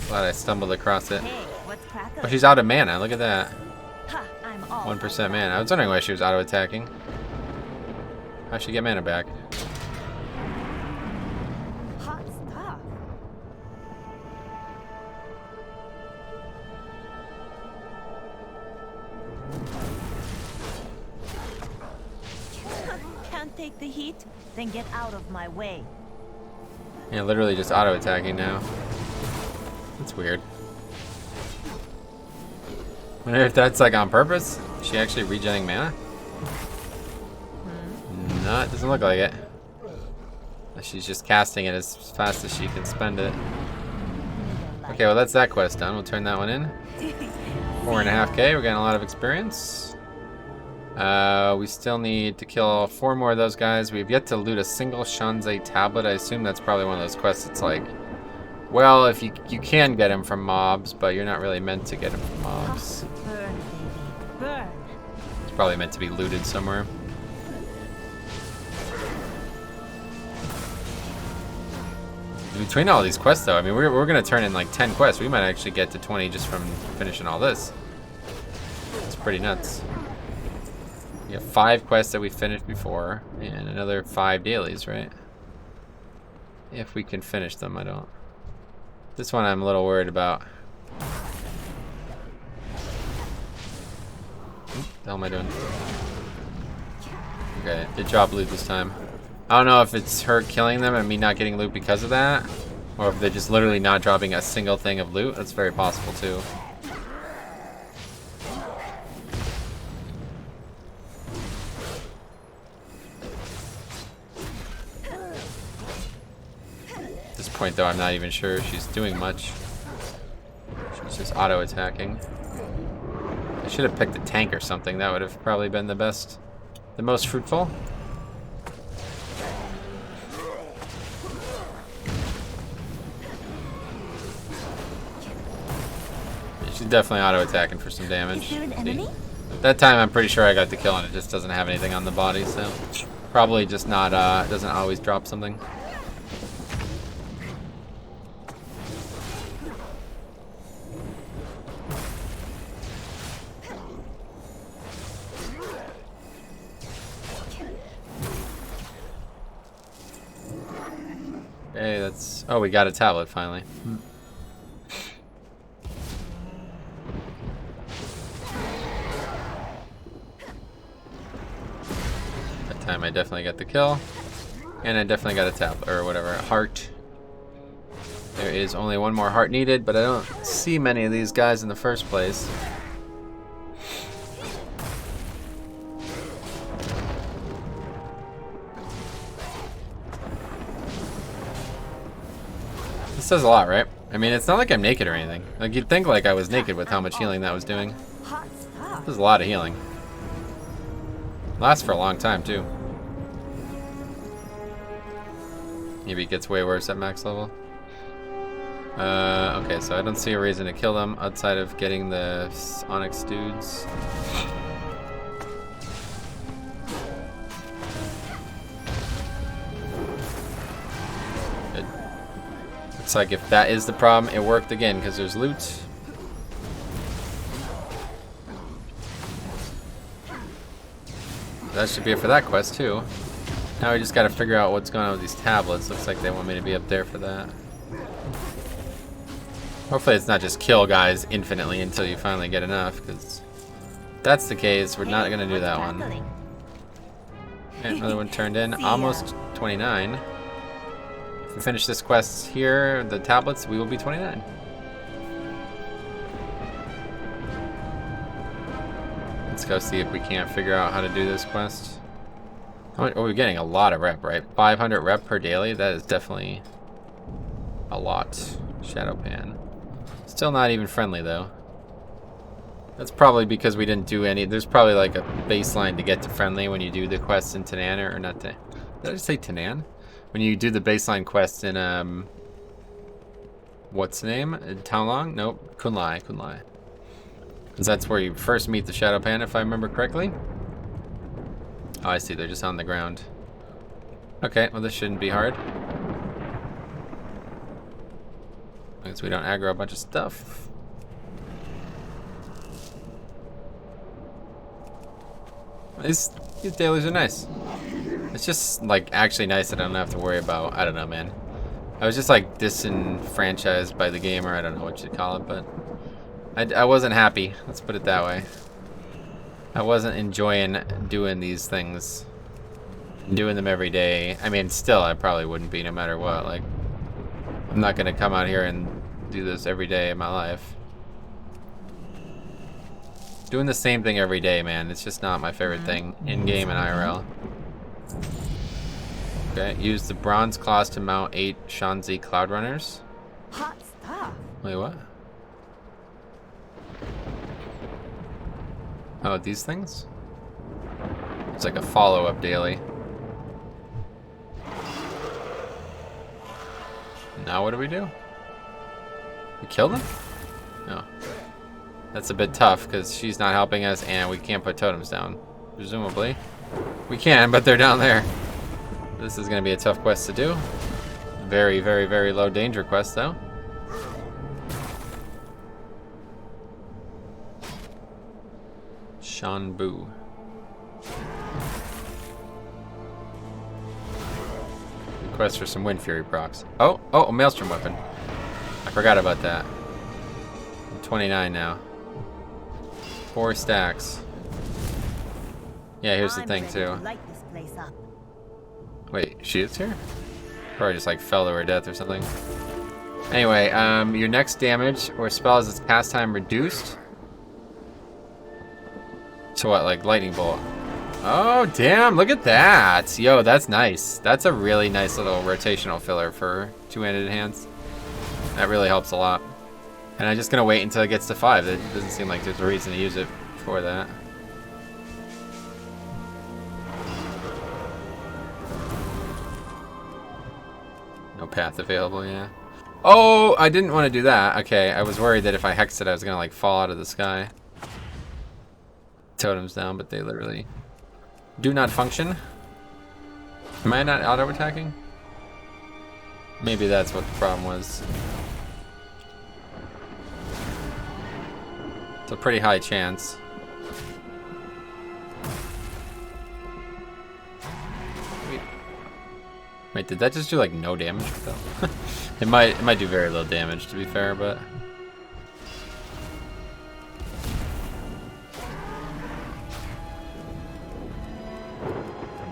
Glad I stumbled across it. Oh, she's out of mana. Look at that. 1% mana. I was wondering why she was auto-attacking. How'd she get mana back? Hot stuff. Can't take the heat? Then get out of my way. Yeah, literally just auto-attacking now. That's weird. Wonder if that's like on purpose? Is she actually regenerating mana? No, it doesn't look like it. She's just casting it as fast as she can spend it. Okay, well that's that quest done. We'll turn that one in. 4.5k, we're getting a lot of experience. We still need to kill 4 more of those guys. We've yet to loot a single Shanzei tablet. I assume that's probably one of those quests that's like, well, if you can get them from mobs, but you're not really meant to get them from mobs. Burn, baby, burn. It's probably meant to be looted somewhere. between all these quests, though, I mean, we're going to turn in like 10 quests. We might actually get to 20 just from finishing all this. It's pretty nuts. We have 5 quests that we finished before, and another 5 dailies, right? If we can finish them, I don't. This one I'm a little worried about. What the hell am I doing? Okay, did drop loot this time. I don't know if it's her killing them and me not getting loot because of that, or if they're just literally not dropping a single thing of loot. That's very possible too. At this point though, I'm not even sure she's doing much. She's just auto-attacking. I should have picked a tank or something. That would have probably been the most fruitful. She's definitely auto-attacking for some damage. Is there an enemy? That time I'm pretty sure I got the kill and it just doesn't have anything on the body, so probably just not, doesn't always drop something. Okay, that's... Oh, we got a tablet finally. That time I definitely got the kill. And I definitely got a tablet, or whatever, a heart. There is only one more heart needed, but I don't see many of these guys in the first place. This says a lot, right? I mean, it's not like I'm naked or anything. Like, you'd think like I was naked with how much healing that was doing. Hot stuff. This is a lot of healing. Lasts for a long time, too. Maybe it gets way worse at max level. Okay, so I don't see a reason to kill them outside of getting the Onyx dudes. Looks like if that is the problem, it worked again because there's loot. That should be it for that quest too. Now we just got to figure out what's going on with these tablets. Looks like they want me to be up there for that. Hopefully it's not just kill guys infinitely until you finally get enough, because if that's the case, we're not going to do that one. Okay, another one turned in. Almost 29. If we finish this quest here, the tablets, we will be 29. Let's go see if we can't figure out how to do this quest. Oh, we're getting a lot of rep, right? 500 rep per daily? That is definitely a lot. Shadow Pan. Still not even friendly, though. That's probably because we didn't do any... There's probably like a baseline to get to friendly when you do the quests in Tanan, or not... Did I just say Tanan? When you do the baseline quest in, what's the name? Taolong? Nope. Kunlai. Kunlai. Because that's where you first meet the Shadow Pan, if I remember correctly. Oh, I see. They're just on the ground. Okay, well this shouldn't be hard. I guess we don't aggro a bunch of stuff. These dailies are nice. It's just like actually nice that I don't have to worry about, I don't know, man. I was just like disenfranchised by the game, or I don't know what you'd call it, but I wasn't happy, let's put it that way. I wasn't enjoying doing these things, doing them every day. I mean, still, I probably wouldn't be no matter what. Like, I'm not gonna come out here and do this every day of my life. Doing the same thing every day, man, it's just not my favorite thing in-game and IRL. Okay, use the bronze claws to mount 8 Shanzi Cloud Runners. Hot stuff. Wait, what? Oh, these things? It's like a follow-up daily. Now what do we do? We kill them? No. That's a bit tough because she's not helping us and we can't put totems down. Presumably. We can, but they're down there. This is going to be a tough quest to do. Very, very, very low danger quest, though. Shanbu. Quest for some Wind Fury procs. Oh, a Maelstrom weapon. I forgot about that. I'm 29 now. 4 stacks. Yeah, here's the thing too. Light this place up. Wait, she is here? Probably just like fell to her death or something. Anyway, your next damage or spell is its cast time reduced. So what, like lightning bolt? Oh, damn, look at that. Yo, that's nice. That's a really nice little rotational filler for two-handed hands. That really helps a lot. And I'm just gonna wait until it gets to 5. It doesn't seem like there's a reason to use it before that. No path available, yeah. Oh, I didn't want to do that. Okay, I was worried that if I hexed it, I was gonna like fall out of the sky. Totems down, but they literally do not function. Am I not auto-attacking? Maybe that's what the problem was. It's a pretty high chance. Wait, did that just do like no damage though? it might do very little damage to be fair, but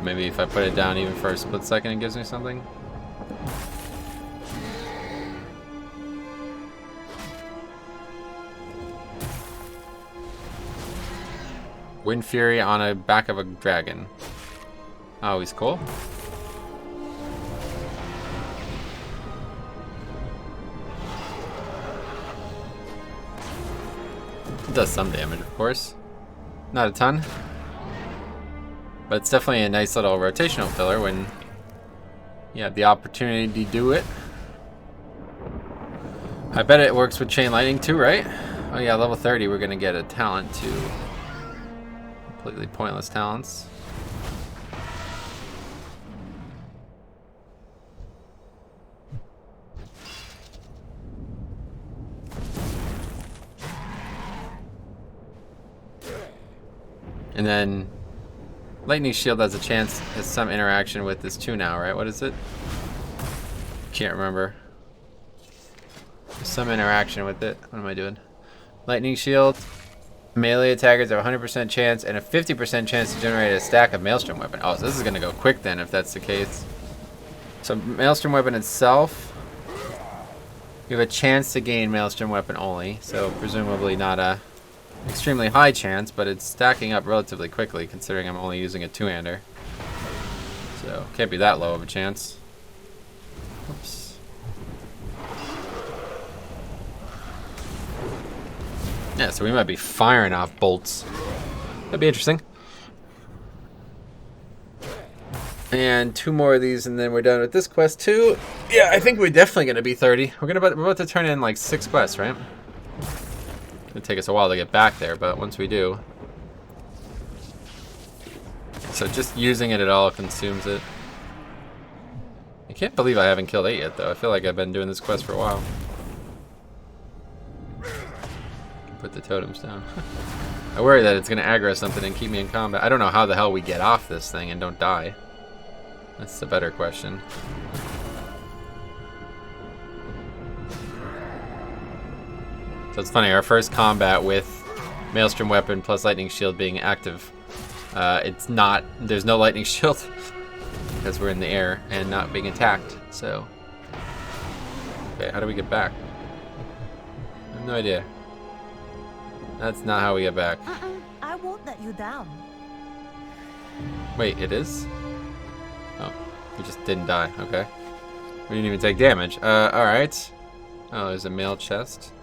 maybe if I put it down even for a split second it gives me something. Wind Fury on a back of a dragon. Oh, he's cool. It does some damage, of course. Not a ton. But it's definitely a nice little rotational filler when you have the opportunity to do it. I bet it works with Chain Lightning too, right? Oh yeah, level 30 we're gonna get a talent too. Completely pointless talents. And then Lightning Shield has a chance, has some interaction with this too now, right? What is it? Can't remember. There's some interaction with it. What am I doing? Lightning Shield. Melee attackers have a 100% chance and a 50% chance to generate a stack of Maelstrom Weapon. Oh, so this is going to go quick then if that's the case. So Maelstrom Weapon itself, you have a chance to gain Maelstrom Weapon only. So presumably not a extremely high chance, but it's stacking up relatively quickly considering I'm only using a two-hander. So can't be that low of a chance. Oops. Yeah, so we might be firing off bolts. That'd be interesting. And 2 more of these and then we're done with this quest too. Yeah, I think we're definitely gonna be 30. We're about to turn in like 6 quests, right? It'll take us a while to get back there, but once we do. So just using it at all consumes it. I can't believe I haven't killed 8 yet though. I feel like I've been doing this quest for a while. Put the totems down. I worry that it's going to aggro something and keep me in combat. I don't know how the hell we get off this thing and don't die. That's the better question. So it's funny, our first combat with Maelstrom Weapon plus Lightning Shield being active. It's not, there's no Lightning Shield because we're in the air and not being attacked. So, okay, how do we get back? I have no idea. That's not how we get back. I won't let you down. Wait, it is? Oh, we just didn't die. Okay. We didn't even take damage. Alright. Oh, there's a mail chest.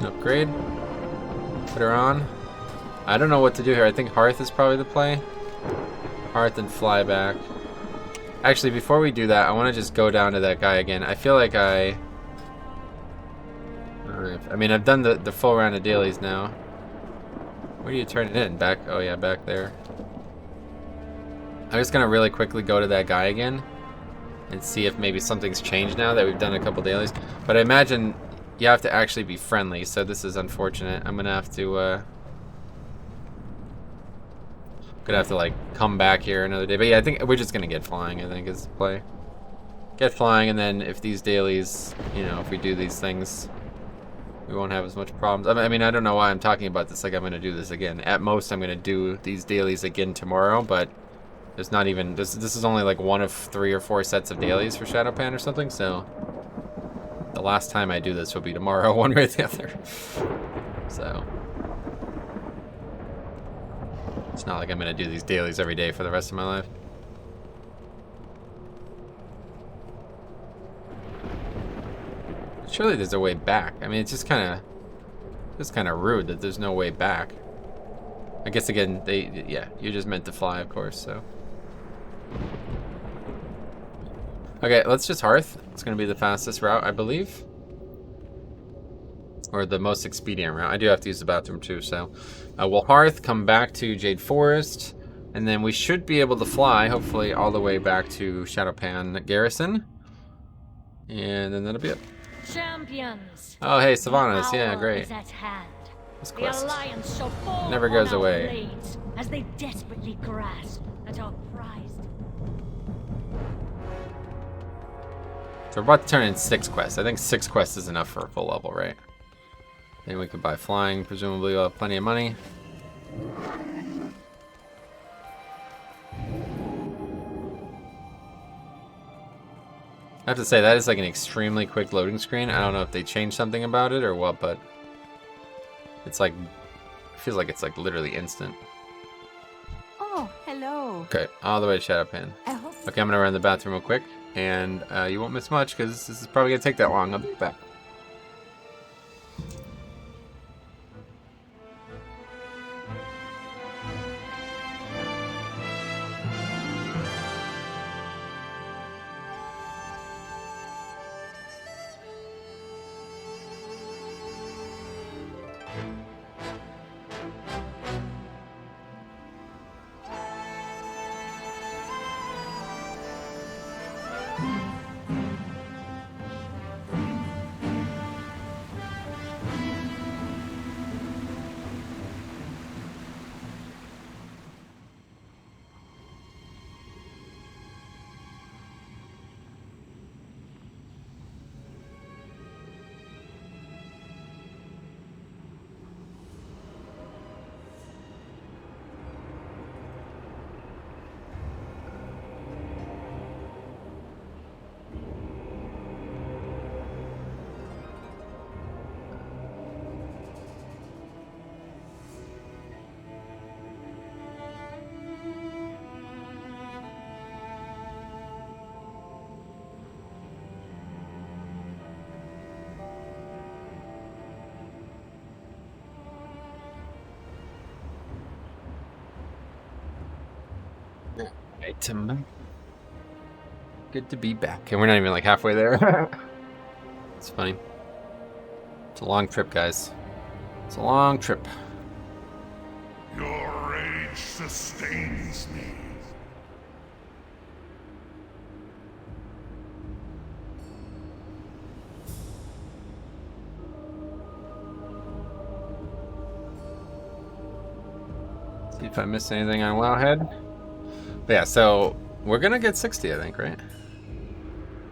Upgrade. Put her on. I don't know what to do here. I think Hearth is probably the play. Hearth and fly back. Actually, before we do that, I want to just go down to that guy again. I feel like I mean, I've done the full round of dailies now. Where do you turn it in? Back? Oh yeah, back there. I'm just gonna really quickly go to that guy again and see if maybe something's changed now that we've done a couple dailies. But I imagine you have to actually be friendly, so this is unfortunate. I'm gonna have to like come back here another day. But yeah, I think we're just gonna get flying, I think is the play. Get flying, and then if these dailies, you know, if we do these things, we won't have as much problems. I mean, I don't know why I'm talking about this like I'm gonna do this again. At most, I'm gonna do these dailies again tomorrow, but there's not even, this is only like 1 of 3 or 4 sets of dailies for Shadowpan or something, so the last time I do this will be tomorrow, one way or the other. So it's not like I'm gonna do these dailies every day for the rest of my life. Surely there's a way back. I mean, it's just kind of rude that there's no way back. I guess again, yeah, you're just meant to fly, of course, so. Okay, let's just Hearth. It's gonna be the fastest route, I believe. Or the most expedient route. I do have to use the bathroom too, so. We'll Hearth, come back to Jade Forest, and then we should be able to fly, hopefully, all the way back to Shadowpan Garrison. And then that'll be it. Champions. Oh, hey, Sylvanas. The Yeah, hour great. is at hand. This The quest Alliance shall fall never goes on our away. blades as they desperately grasp at our prized. So we're about to turn in 6 quests. I think 6 quests is enough for a full level, right? Then we could buy flying. Presumably we'll have plenty of money. I have to say, that is like an extremely quick loading screen. I don't know if they changed something about it or what, but it's like, it feels like it's like literally instant. Oh, hello. Okay, all the way to Shadowpan. Okay, I'm gonna run to the bathroom real quick, and you won't miss much because this is probably gonna take that long. I'll be back. Item. Good to be back. And we're not even like halfway there. It's funny. It's a long trip, guys. It's a long trip. Your rage sustains me. See if I missed anything on Wowhead. But yeah, so we're gonna get 60, I think, right?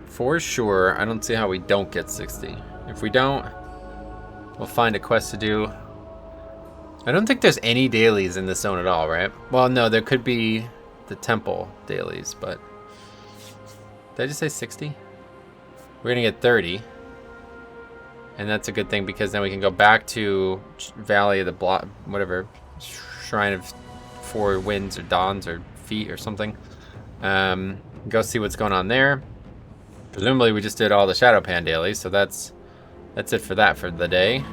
For sure. I don't see how we don't get 60. If we don't, we'll find a quest to do. I don't think there's any dailies in this zone at all, right? Well, no, there could be the temple dailies, but did I just say 60? We're gonna get 30. And that's a good thing because then we can go back to Valley of the Block, whatever, Shrine of 4 Winds or Dawns or Feet or something. Go see what's going on there. Presumably we just did all the Shadowpan dailies, so that's it for that for the day.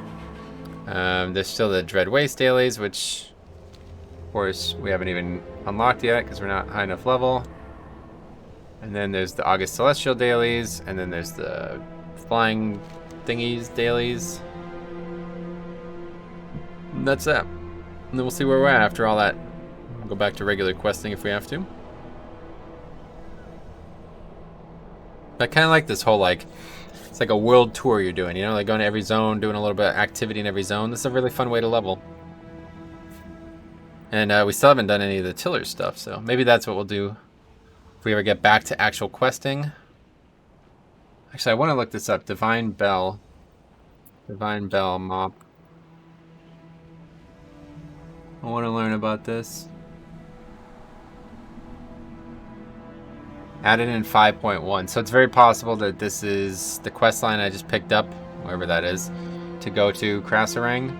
There's still the Dread Waste dailies, which of course we haven't even unlocked yet because we're not high enough level. And then there's the August Celestial dailies, and then there's the Flying Thingies dailies. And that's that. And then we'll see where we're at after all that. We'll go back to regular questing if we have to. I kind of like this whole, like, it's like a world tour you're doing, you know, like going to every zone, doing a little bit of activity in every zone. This is a really fun way to level. And we still haven't done any of the tiller stuff, so maybe that's what we'll do if we ever get back to actual questing. Actually, I want to look this up. Divine Bell. Divine Bell mop. I want to learn about this. Added in 5.1. So it's very possible that this is the quest line I just picked up, wherever that is, to go to Krasarang.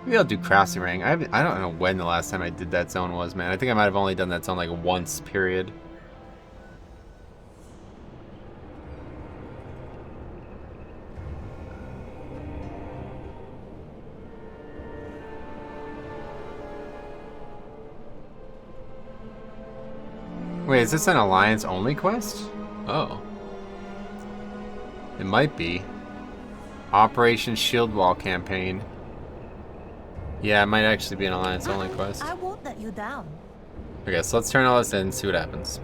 Maybe I'll do Krasarang. I don't know when the last time I did that zone was, man. I think I might have only done that zone like once, period. Wait, is this an Alliance-only quest? Oh. It might be. Operation Shield Wall campaign. Yeah, it might actually be an Alliance-only quest. I won't let you down. Okay, so let's turn all this in and see what happens.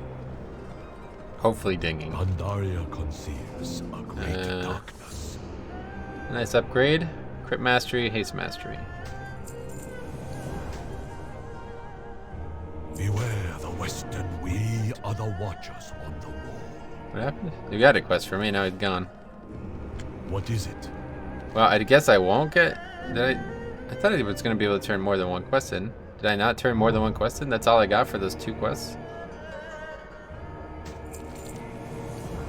Hopefully dinging. Pandaria conceives a great darkness. Nice upgrade. Crit Mastery, Haste Mastery. Beware the Western, we are the watchers on the wall. What happened? You got a quest for me, now he's gone. What is it? Well, I guess I won't get... I thought I was going to be able to turn more than one quest in. Did I not turn more than one quest in? That's all I got for those 2 quests?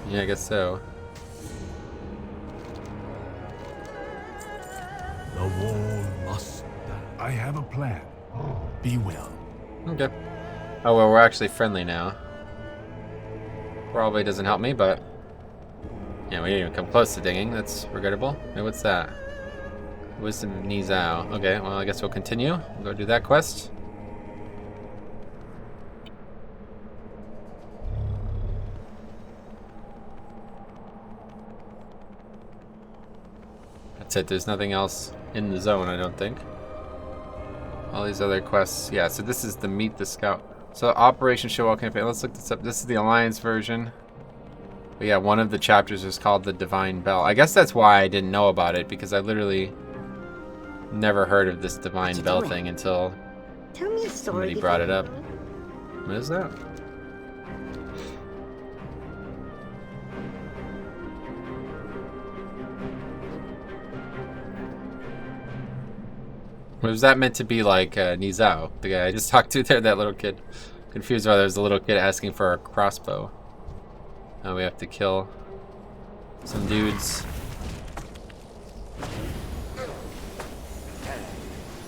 Yeah, I guess so. The wall must die. I have a plan. Be well. Okay. Oh, well, we're actually friendly now. Probably doesn't help me, but... Yeah, we didn't even come close to dinging. That's regrettable. Hey, what's that? Wisdom Nizao. Okay, well, I guess we'll continue. We'll go do that quest. That's it. There's nothing else in the zone, I don't think. All these other quests. Yeah, so this is the Meet the Scout. So Operation Showwall campaign. Let's look this up. This is the Alliance version. But yeah, one of the chapters is called the Divine Bell. I guess that's why I didn't know about it, because I literally never heard of this Divine Bell thing until Tell me a story somebody brought it up. What is that? Was that meant to be like Nizao, the guy I just talked to there, that little kid? Confused why there's a little kid asking for a crossbow. Now we have to kill some dudes.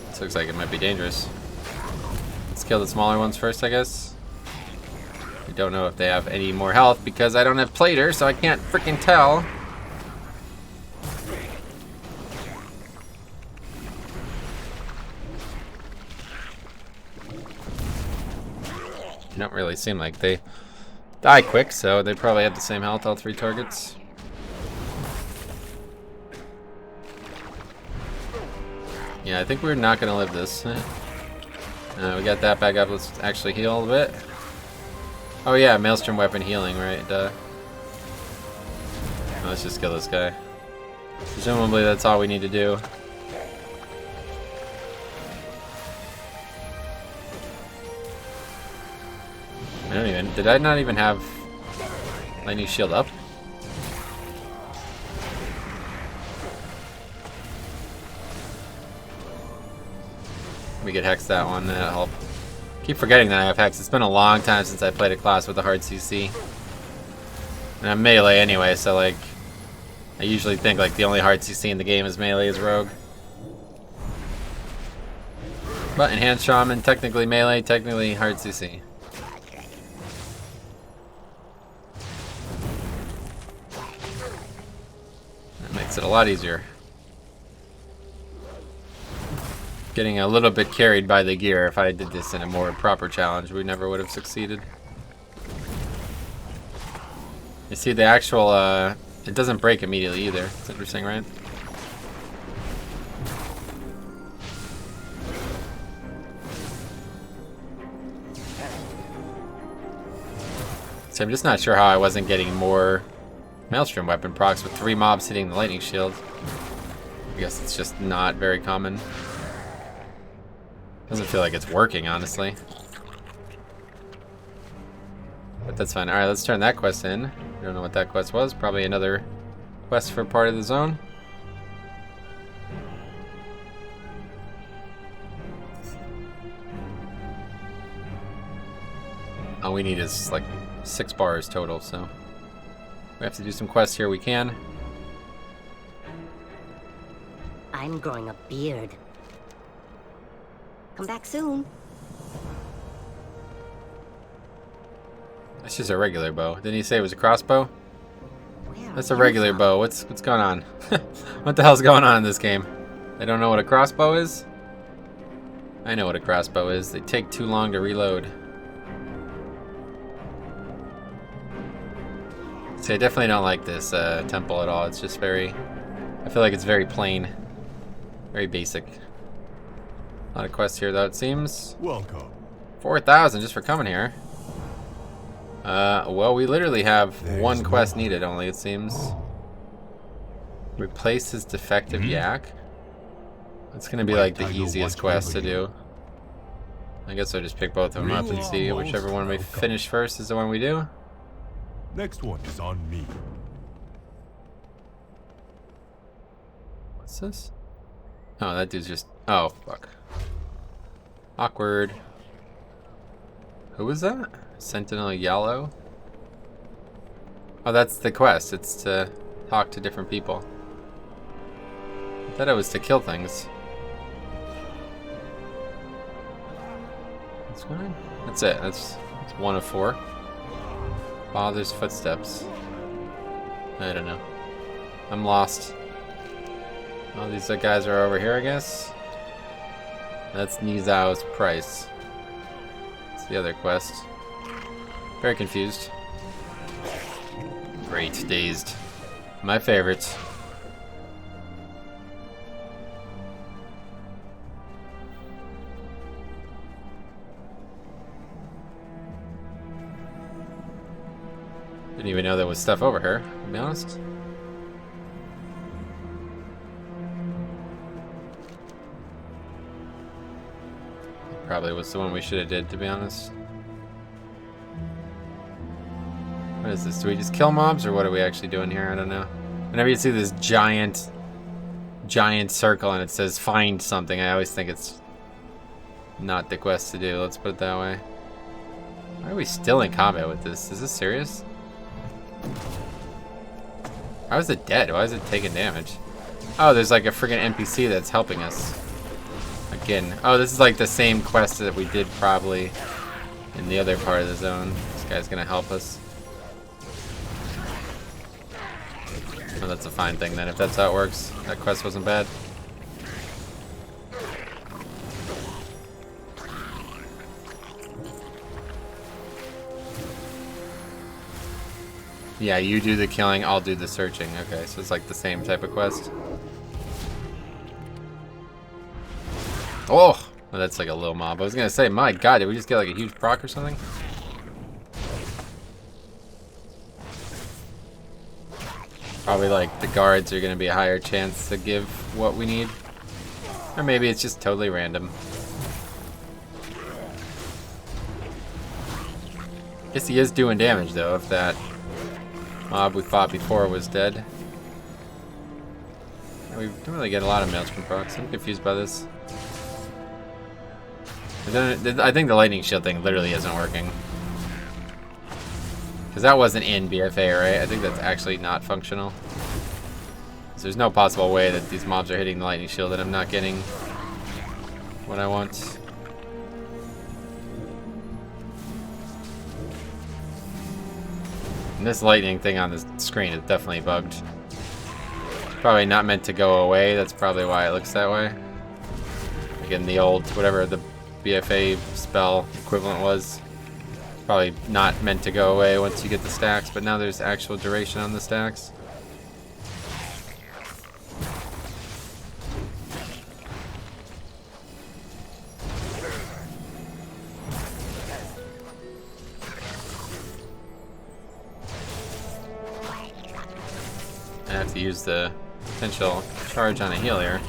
This looks like it might be dangerous. Let's kill the smaller ones first, I guess. I don't know if they have any more health because I don't have Plater, so I can't freaking tell. They don't really seem like they die quick, so they probably have the same health, all 3 targets. Yeah, I think we're not going to live this. We got that back up. Let's actually heal a bit. Oh yeah, Maelstrom weapon healing, right? Let's just kill this guy. Presumably that's all we need to do. I don't even... Did I not even have Lightning Shield up? Let me get Hex that one, that'll help. Keep forgetting that I have Hex. It's been a long time since I played a class with a hard CC. And I'm melee anyway, so like... I usually think like the only hard CC in the game is melee is Rogue. But Enhanced Shaman, technically melee, technically hard CC. That makes it a lot easier. Getting a little bit carried by the gear. If I did this in a more proper challenge, we never would have succeeded. You see the actual, it doesn't break immediately either. That's interesting, right? So I'm just not sure how I wasn't getting more Maelstrom weapon procs with 3 mobs hitting the lightning shield. I guess it's just not very common. Doesn't feel like it's working, honestly. But that's fine. Alright, let's turn that quest in. I don't know what that quest was. Probably another quest for part of the zone. All we need is like 6 bars total, so we have to do some quests here. We can. I'm growing a beard. Come back soon. That's just a regular bow. Didn't he say it was a crossbow? Where That's are a you regular from? bow. What's going on? What the hell's going on in this game? They don't know what a crossbow is? I know what a crossbow is. They take too long to reload. See, I definitely don't like this temple at all. It's just very... I feel like it's very plain. Very basic. A lot of quests here, though, it seems. Welcome. 4,000 just for coming here. Well, we literally have one quest needed only, it seems. Replace his defective yak. It's gonna be like the easiest quest to do. I guess I'll just pick both of them up and see whichever one we finish first is the one we do. Next one is on me. What's this? Oh, that dude's just... Oh, fuck. Awkward. Who was that? Sentinel Yellow? Oh, that's the quest. It's to talk to different people. I thought it was to kill things. That's fine. That's it. That's 1 of 4. Father's footsteps. I don't know. I'm lost. Oh, these guys are over here, I guess. That's Nizao's price. It's the other quest. Very confused. Great, dazed. My favorite. Didn't even know there was stuff over here, to be honest. Probably was the one we should have did, to be honest. What is this? Do we just kill mobs, or what are we actually doing here? I don't know. Whenever you see this giant circle and it says find something, I always think it's not the quest to do. Let's put it that way. Why are we still in combat with this? Is this serious? How is it dead? Why is it taking damage? Oh, there's like a freaking NPC that's helping us. Again. Oh, this is like the same quest that we did probably in the other part of the zone. This guy's gonna help us. Oh, that's a fine thing then, if that's how it works. That quest wasn't bad. Yeah, you do the killing, I'll do the searching. Okay, so it's like the same type of quest. Oh! Well, that's like a little mob. I was gonna say, my god, did we just get like a huge proc or something? Probably like the guards are gonna be a higher chance to give what we need. Or maybe it's just totally random. Guess he is doing damage though, if that mob we fought before was dead. We don't really get a lot of Maelstrom procs. I'm confused by this. I think the lightning shield thing literally isn't working. Because that wasn't in BFA, right? I think that's actually not functional. So there's no possible way that these mobs are hitting the lightning shield and I'm not getting what I want. And this lightning thing on the screen is definitely bugged. Probably not meant to go away. That's probably why it looks that way. Again, the old, whatever the BFA spell equivalent was, probably not meant to go away once you get the stacks, but now there's actual duration on the stacks. to use the potential charge on a heal here.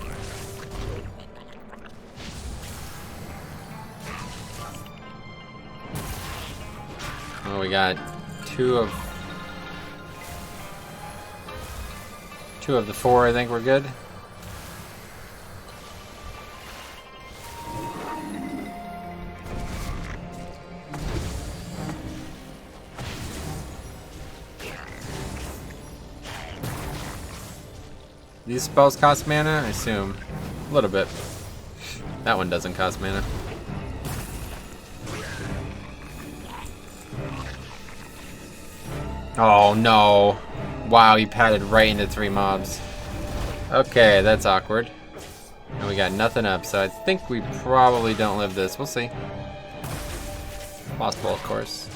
Well, we got two of the 4, I think we're good. These spells cost mana, I assume. A little bit. That one doesn't cost mana. Oh no. Wow, he padded right into 3 mobs. Okay, that's awkward. And we got nothing up, so I think we probably don't live this. We'll see. Possible, of course.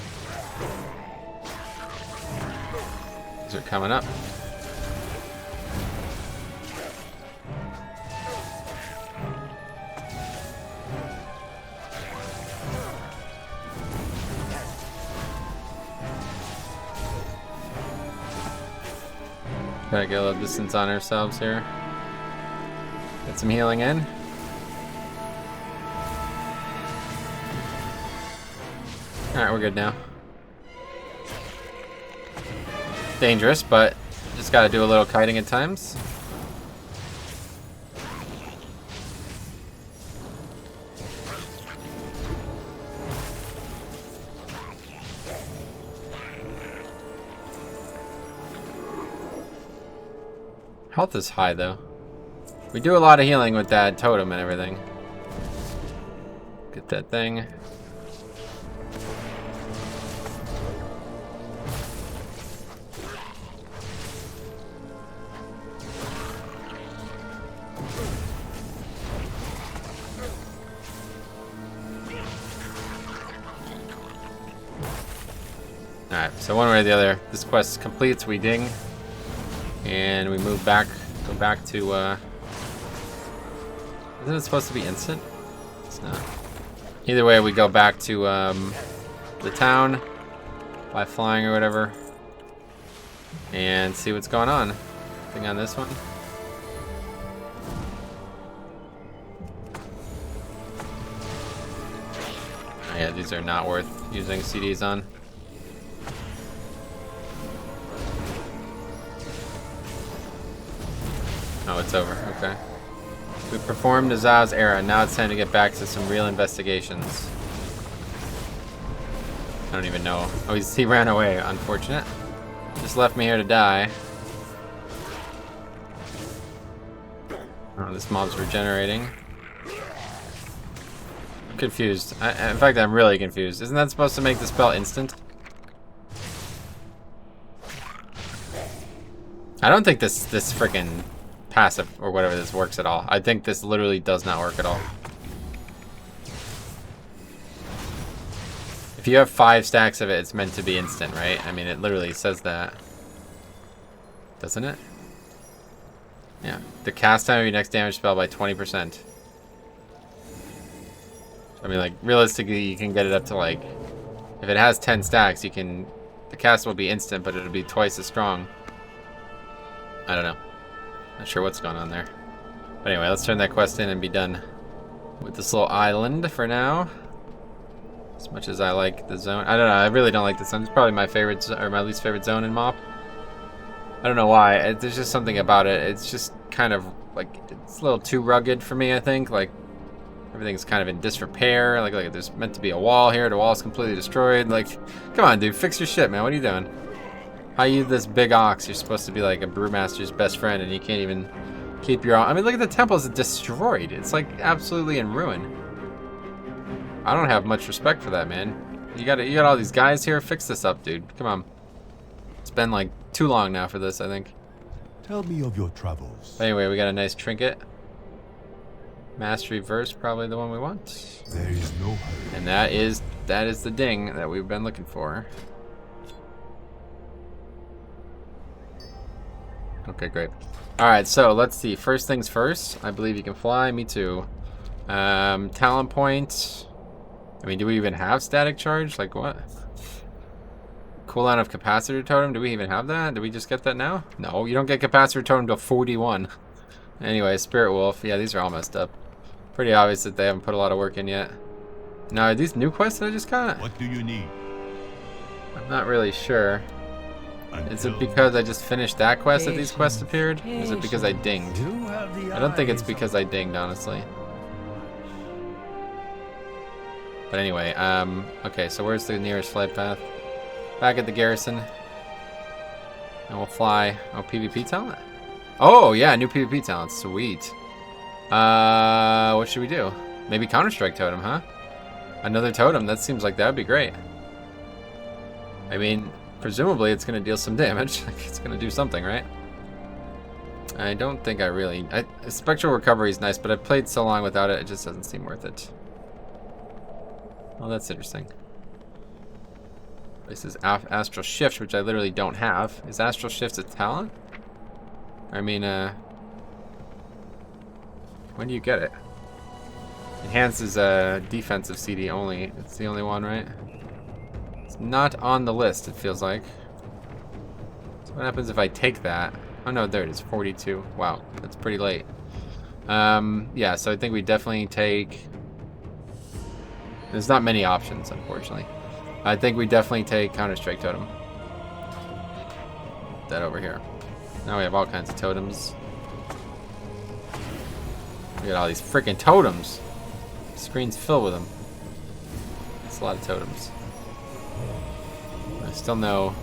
These are coming up. Try to get a little distance on ourselves here. Get some healing in. Alright, we're good now. Dangerous, but just gotta do a little kiting at times. Health is high though. We do a lot of healing with that totem and everything. Get that thing. Alright, so one way or the other, this quest completes, we ding. And we move back, go back to, isn't it supposed to be instant? It's not. Either way, we go back to the town by flying or whatever and see what's going on. Thing on this one. Oh, yeah, these are not worth using CDs on. Oh, it's over. Okay. We performed Azaz's era. Now it's time to get back to some real investigations. I don't even know. Oh, he ran away. Unfortunate. Just left me here to die. Oh, this mob's regenerating. I'm confused. In fact, I'm really confused. Isn't that supposed to make the spell instant? I don't think this freaking passive or whatever this works at all. I think this literally does not work at all. If you have 5 stacks of it, it's meant to be instant, right? I mean, it literally says that. Doesn't it? Yeah. The cast time of your next damage spell by 20%. I mean, like, realistically, you can get it up to, like, if it has 10 stacks, you can, the cast will be instant, but it'll be twice as strong. I don't know. Not sure what's going on there. But anyway, let's turn that quest in and be done with this little island for now. As much as I like the zone. I don't know, I really don't like this zone. It's probably my favorite, or my least favorite zone in MoP. I don't know why. There's just something about it. It's just kind of, like, it's a little too rugged for me, I think. Like, everything's kind of in disrepair. Like, there's meant to be a wall here. The wall's completely destroyed. Like, come on, dude. Fix your shit, man. What are you doing? How you this big ox? You're supposed to be like a brewmaster's best friend, and you can't even keep your own. I mean, look at the temples destroyed. It's like absolutely in ruin. I don't have much respect for that, man. You got all these guys here. Fix this up, dude. Come on. It's been like too long now for this, I think. Tell me of your travels. But anyway, we got a nice trinket. Mastery verse, probably the one we want. There is no hurry. And that is the ding that we've been looking for. Okay, great. Alright, so let's see. First things first. I believe you can fly. Me too. Talent point. I mean, do we even have static charge? Like, what? Cooldown of capacitor totem. Do we even have that? Did we just get that now? No, you don't get capacitor totem till 41. Anyway, Spirit Wolf. Yeah, these are all messed up. Pretty obvious that they haven't put a lot of work in yet. Now, are these new quests that I just got? What do you need? I'm not really sure. Is it because I just finished that quest that these quests appeared? Or is it because I dinged? I don't think it's because I dinged, honestly. But anyway, okay, so where's the nearest flight path? Back at the garrison. And we'll fly. Oh, PvP talent? Oh, yeah, new PvP talent. Sweet. What should we do? Maybe Counter-Strike totem, huh? Another totem. That seems like that would be great. I mean, presumably it's going to deal some damage. It's going to do something, right? I don't think I really... Spectral Recovery is nice, but I've played so long without it, it just doesn't seem worth it. Well, that's interesting. This is Astral Shift, which I literally don't have. Is Astral Shift a talent? I mean, when do you get it? Enhances defensive CD only. It's the only one, right? It's not on the list, it feels like. So what happens if I take that? Oh no, there it is, 42. Wow, that's pretty late. Yeah, so I think we definitely take... There's not many options, unfortunately. I think we definitely take Counter-Strike Totem. That over here. Now we have all kinds of totems. We got all these freaking totems. The screen's filled with them. It's a lot of totems. I still know.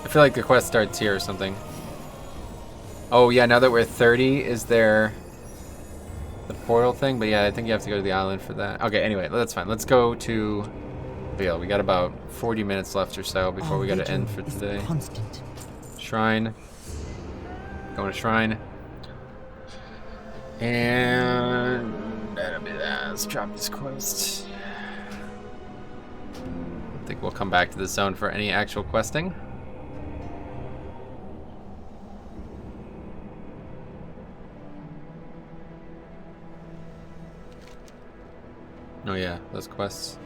I feel like the quest starts here or something. Oh yeah, now that we're 30, is there the portal thing? But yeah, I think you have to go to the island for that. Okay, anyway, that's fine. Let's go to Vale. We got about 40 minutes left or so before we got to end for today. Shrine. Going to Shrine. And that'll be that. Let's drop this quest. I think we'll come back to the zone for any actual questing. Oh yeah, those quests.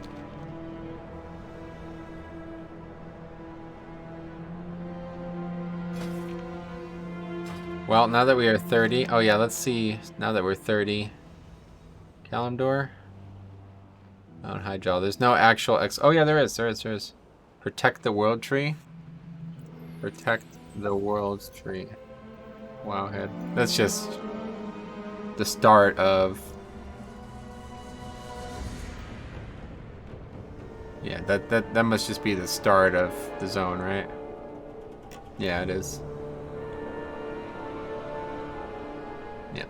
Well, now that we are 30, oh yeah, let's see, now that we're 30, Kalimdor, Mount Hyjal, there's no actual oh yeah, there is. Protect the World Tree. Protect the World Tree. Wowhead. That's just the start of, yeah, that must just be the start of the zone, right? Yeah, it is. Yeah.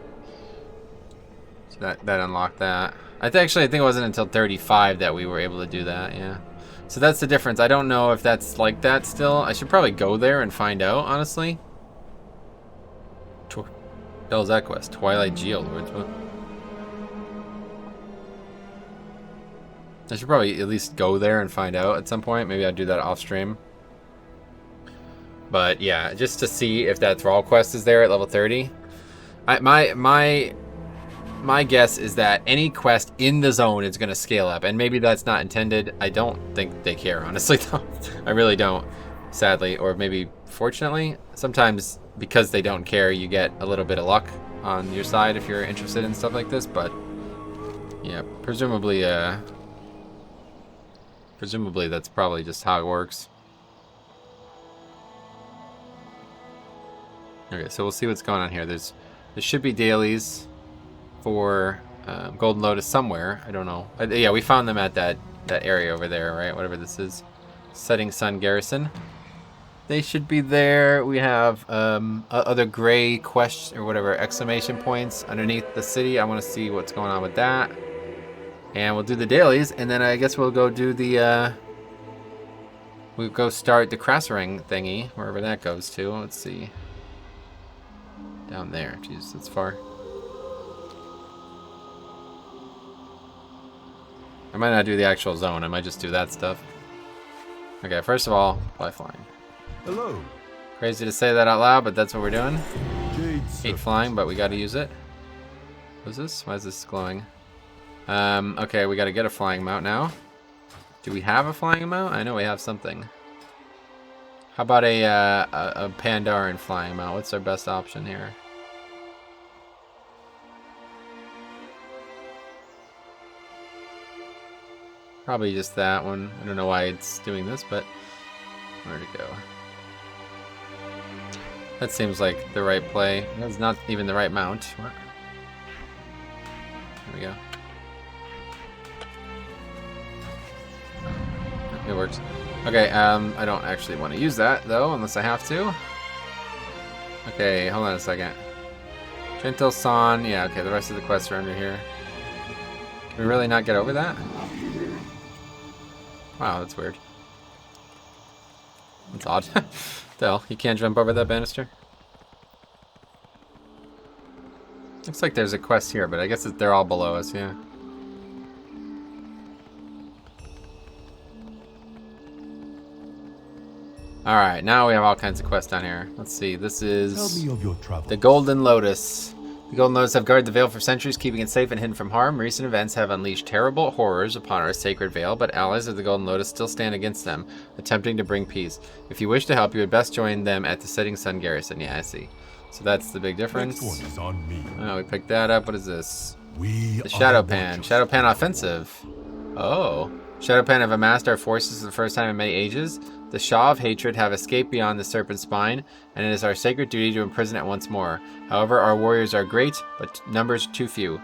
So that unlocked that. I think it wasn't until 35 that we were able to do that, yeah. So that's the difference. I don't know if that's like that still. I should probably go there and find out, honestly. What the hell is that quest? Twilight Geolords, what? I should probably at least go there and find out at some point. Maybe I'll do that off stream. But yeah, just to see if that Thrall quest is there at level 30. My guess is that any quest in the zone is going to scale up, and maybe that's not intended. I don't think they care, honestly. I really don't, sadly, or maybe fortunately. Sometimes because they don't care, you get a little bit of luck on your side if you're interested in stuff like this. But yeah, presumably that's probably just how it works. Okay, so we'll see what's going on here. There should be dailies for Golden Lotus somewhere. I don't know. Yeah, we found them at that area over there, right? Whatever this is. Setting Sun Garrison. They should be there. We have other gray quests or whatever exclamation points underneath the city. I want to see what's going on with that. And we'll do the dailies, and then I guess we'll go do the we'll go start the Krassering thingy, wherever that goes to. Let's see. Down there. Jeez, that's far. I might not do the actual zone. I might just do that stuff. Okay, first of all, fly flying. Hello. Crazy to say that out loud, but that's what we're doing. Jade Hate flying, but we got to use it. What's this? Why is this glowing? Okay, we got to get a flying mount now. Do we have a flying mount? I know we have something. How about a Pandaren flying mount? What's our best option here? Probably just that one. I don't know why it's doing this, but where'd it go? That seems like the right play. That's not even the right mount. What? There we go. It works. Okay, I don't actually want to use that, though, unless I have to. Okay, hold on a second. Gentle Son. Yeah, okay, the rest of the quests are under here. Can we really not get over that? Wow, that's weird. That's odd. The hell? You can't jump over that banister? Looks like there's a quest here, but I guess they're all below us, yeah. Alright, now we have all kinds of quests down here. Let's see, this is Tell me of your travels. the Golden Lotus. The Golden Lotus have guarded the Veil for centuries, keeping it safe and hidden from harm. Recent events have unleashed terrible horrors upon our sacred Veil, but allies of the Golden Lotus still stand against them, attempting to bring peace. If you wish to help, you would best join them at the Setting Sun Garrison. Yeah, I see. So that's the big difference. Next one is on me. Oh, we picked that up. What is this? We The Shadowpan. Shadowpan offensive. Oh. Shadowpan have amassed our forces for the first time in many ages. The Shaw of Hatred have escaped beyond the Serpent's Spine, and it is our sacred duty to imprison it once more. However, our warriors are great, but numbers too few.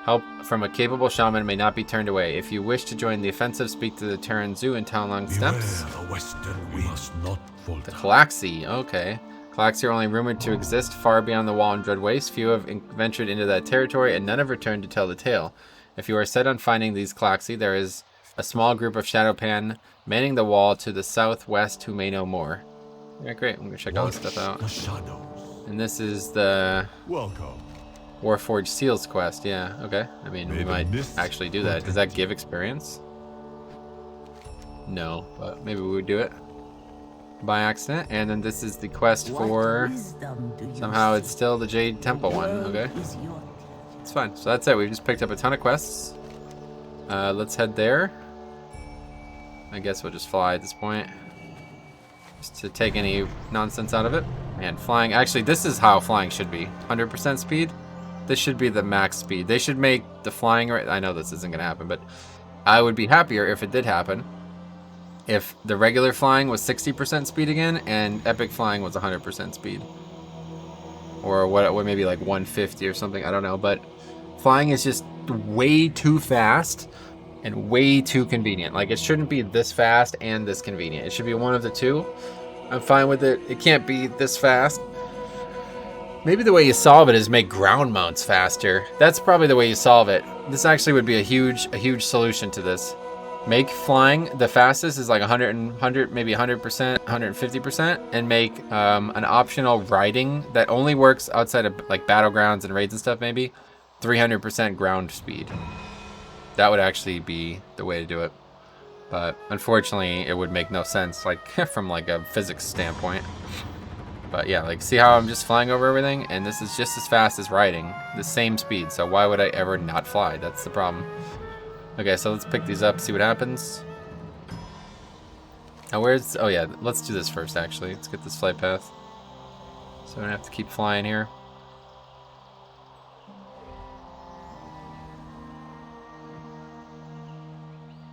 Help from a capable shaman may not be turned away. If you wish to join the offensive, speak to the Terran Zoo in Taolong Steppes. The Western we must not falter. The Calaxy, okay. Calaxy are only rumored to exist far beyond the wall in Dread Waste. Few have ventured into that territory, and none have returned to tell the tale. If you are set on finding these Calaxy, there is a small group of Shadowpan manning the wall to the southwest who may know more. Yeah, great. I'm gonna check all this stuff out. The shadows. And this is the Welcome. Warforged Seals quest. Yeah, okay. I mean, we might actually do that. Does that give experience? No, but maybe we would do it by accident. And then this is the quest for... Somehow it's still the Jade Temple one. Okay. It's fine. So that's it. We've just picked up a ton of quests. Let's head there. I guess we'll just fly at this point. Just to take any nonsense out of it. Man, flying... Actually, this is how flying should be. 100% speed. This should be the max speed. They should make the flying... I know this isn't going to happen, but I would be happier if it did happen. If the regular flying was 60% speed again, and epic flying was 100% speed. Or what, maybe like 150 or something. I don't know, but flying is just way too fast and way too convenient. Like, it shouldn't be this fast and this convenient. It should be one of the two. I'm fine with it. It can't be this fast. Maybe the way you solve it is make ground mounts faster. That's probably the way you solve it. This actually would be a huge solution to this. Make flying the fastest is like 100, maybe 100%, 150%, and make an optional riding that only works outside of like battlegrounds and raids and stuff, maybe 300% ground speed. That would actually be the way to do it. But unfortunately, it would make no sense, like from like a physics standpoint. But yeah, like, see how I'm just flying over everything? And this is just as fast as riding, the same speed. So why would I ever not fly? That's the problem. Okay, so let's pick these up, see what happens. Now where's... Oh yeah, let's do this first, actually. Let's get this flight path. So I don't have to keep flying here.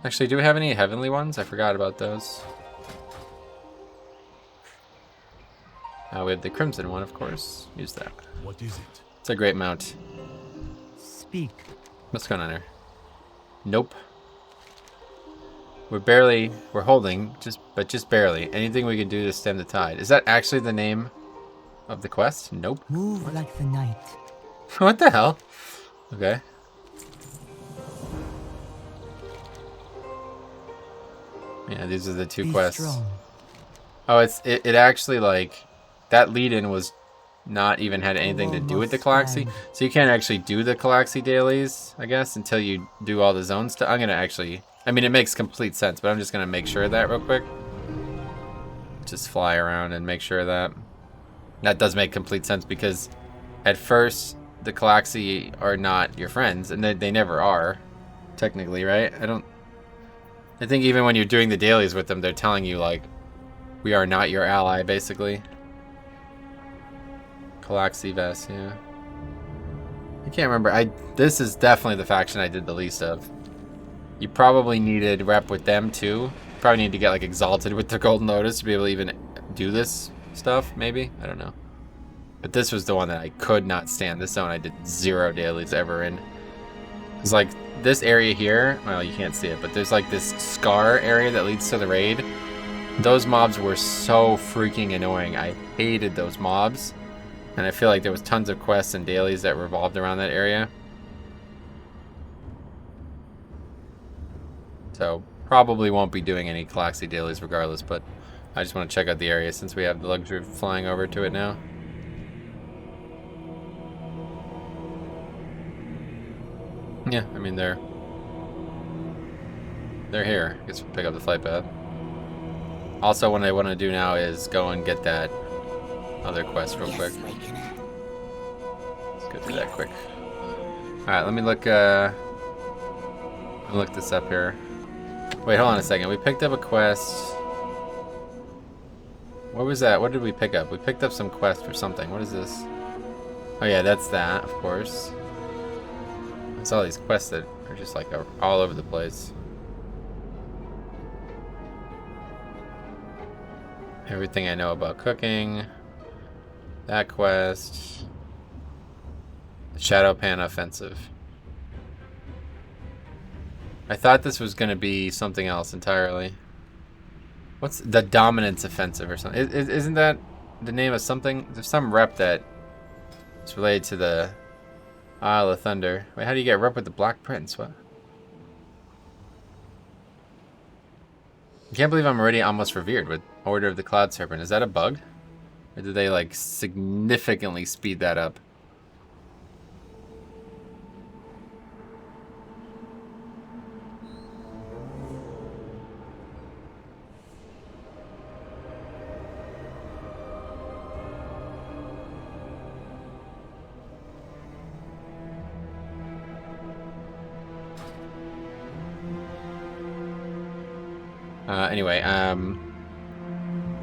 Actually, do we have any heavenly ones? I forgot about those. We have the crimson one, of course. Use that. What is it? It's a great mount. Speak. What's going on here? Nope. We're holding, but just barely. Anything we can do to stem the tide. Is that actually the name of the quest? Nope. Move like the night. What the hell? Okay. Yeah, these are the two quests. Strong. Oh, it actually, like, that lead-in was not even had anything to do with the Calaxy. So you can't actually do the Calaxy dailies, I guess, until you do all the zone stuff. I'm gonna actually, I mean, it makes complete sense, but I'm just gonna make sure of that real quick. Just fly around and make sure of that. That does make complete sense, because at first the Calaxy are not your friends, and they never are, technically, right? I think even when you're doing the dailies with them, they're telling you, like, We are not your ally, basically. Calaxivas, yeah. I can't remember. This is definitely the faction I did the least of. You probably needed rep with them too. Probably need to get like exalted with the Golden Lotus to be able to even do this stuff, maybe? I don't know. But this was the one that I could not stand. This zone I did 0 dailies ever in. It's like this area here, well, you can't see it, but there's like this scar area that leads to the raid. Those mobs were so freaking annoying. I hated those mobs. And I feel like there was tons of quests and dailies that revolved around that area. So, probably won't be doing any Calaxy dailies regardless, but I just want to check out the area since we have the luxury of flying over to it now. Yeah, I mean, they're here. I guess we'll pick up the flight path. Also, what I want to do now is go and get that other quest real quick. Let's go through that quick. Alright, let me look this up here. Wait, hold on a second. We picked up a quest. What was that? What did we pick up? We picked up some quest for something. What is this? Oh yeah, that's that, of course. It's all these quests that are just like all over the place. Everything I know about cooking. That quest. Shadow Pan Offensive. I thought this was going to be something else entirely. What's the Dominance Offensive or something? Isn't that the name of something? There's some rep that is related to the Isle of Thunder. Wait, how do you get rep with the Black Prince? What? I can't believe I'm already almost revered with Order of the Cloud Serpent. Is that a bug? Or did they like significantly speed that up? Anyway,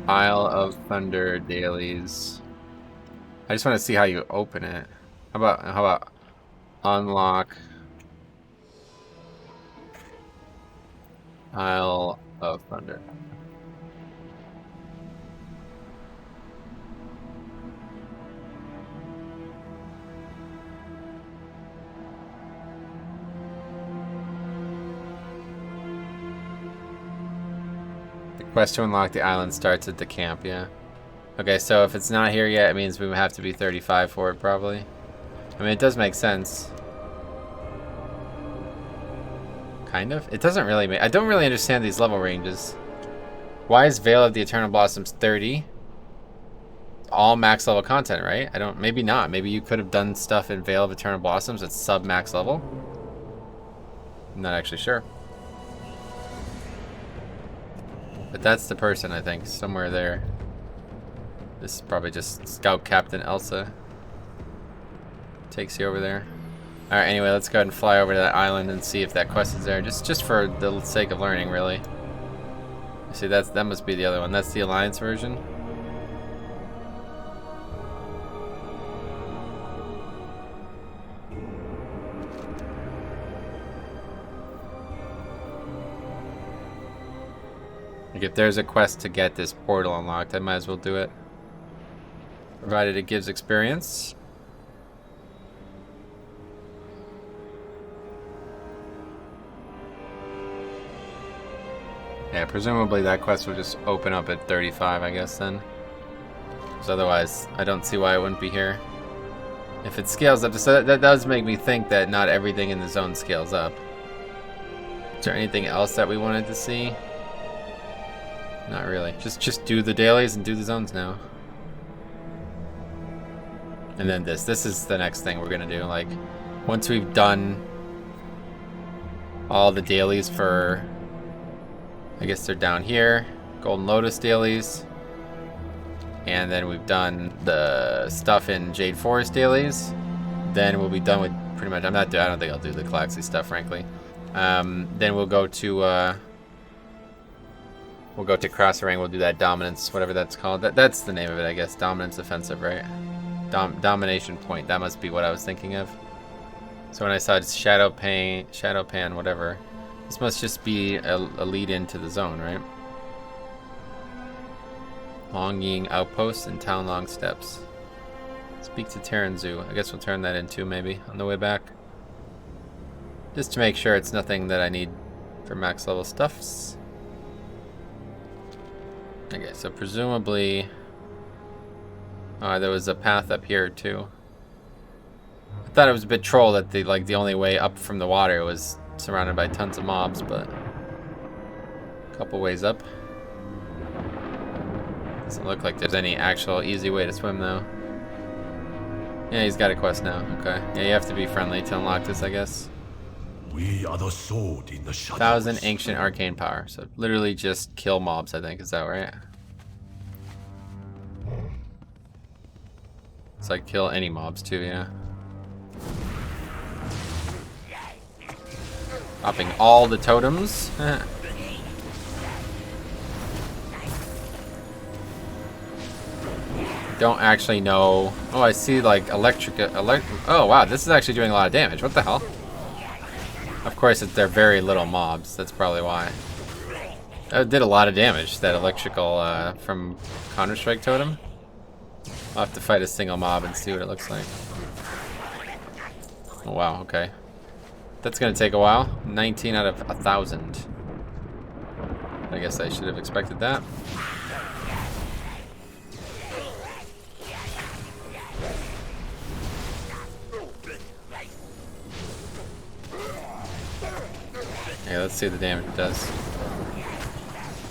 Isle of Thunder dailies. I just want to see how you open it. How about unlock Isle of Thunder? Quest to unlock the island starts at the camp, yeah. Okay, so if it's not here yet, it means we would have to be 35 for it, probably. I mean, it does make sense. Kind of? It doesn't really make... I don't really understand these level ranges. Why is Veil of the Eternal Blossoms 30? All max level content, right? I don't... Maybe not. Maybe you could have done stuff in Veil of Eternal Blossoms at sub-max level. I'm not actually sure. But that's the person, I think, somewhere there. This is probably just Scout Captain Elsa. Takes you over there. Alright, anyway, let's go ahead and fly over to that island and see if that quest is there. Just for the sake of learning, really. See, that must be the other one. That's the Alliance version. If there's a quest to get this portal unlocked, I might as well do it. Provided it gives experience. Yeah, presumably that quest will just open up at 35, I guess, then. Because otherwise, I don't see why it wouldn't be here. If it scales up, so that does make me think that not everything in the zone scales up. Is there anything else that we wanted to see? Not really. Just do the dailies and do the zones now. And then this is the next thing we're gonna do. Like, once we've done all the dailies for, I guess they're down here, Golden Lotus dailies, and then we've done the stuff in Jade Forest dailies, then we'll be done with pretty much. I don't think I'll do the Calaxy stuff, frankly. Then we'll go to we'll go to cross ring. We'll do that dominance, whatever that's called. That's the name of it, I guess. Dominance offensive, right? Domination point. That must be what I was thinking of. So when I saw shadow pan, whatever, this must just be a lead into the zone, right? Long Ying Outpost and Town Long Steps. Speak to Terran Zoo. I guess we'll turn that into maybe on the way back. Just to make sure it's nothing that I need for max level stuffs. Okay, so presumably there was a path up here too. I thought it was a bit troll that the only way up from the water was surrounded by tons of mobs, but a couple ways up. Doesn't look like there's any actual easy way to swim though. Yeah, he's got a quest now. Okay. Yeah, you have to be friendly to unlock this, I guess. We are the sword in the shadows. 1000 ancient arcane power. So literally just kill mobs, I think. Is that right? It's like kill any mobs too, yeah. Popping all the totems. Don't actually know. Oh, I see like electric. Oh wow, this is actually doing a lot of damage. What the hell? Of course, they're very little mobs. That's probably why. That did a lot of damage. That electrical from Counter-Strike totem. I'll have to fight a single mob and see what it looks like. Oh wow. Okay. That's gonna take a while. 19 out of 1,000. I guess I should have expected that. Okay, let's see the damage it does.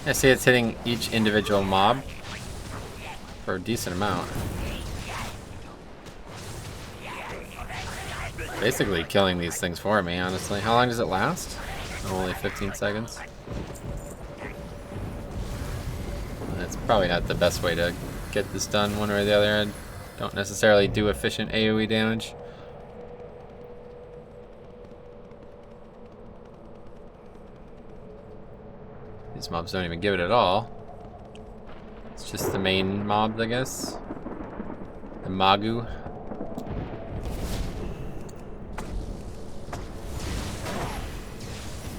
I see it's hitting each individual mob for a decent amount. Basically killing these things for me, honestly. How long does it last? Only 15 seconds. That's probably not the best way to get this done one way or the other. I don't necessarily do efficient AoE damage. These mobs don't even give it at all. It's just the main mob, I guess. The Magu.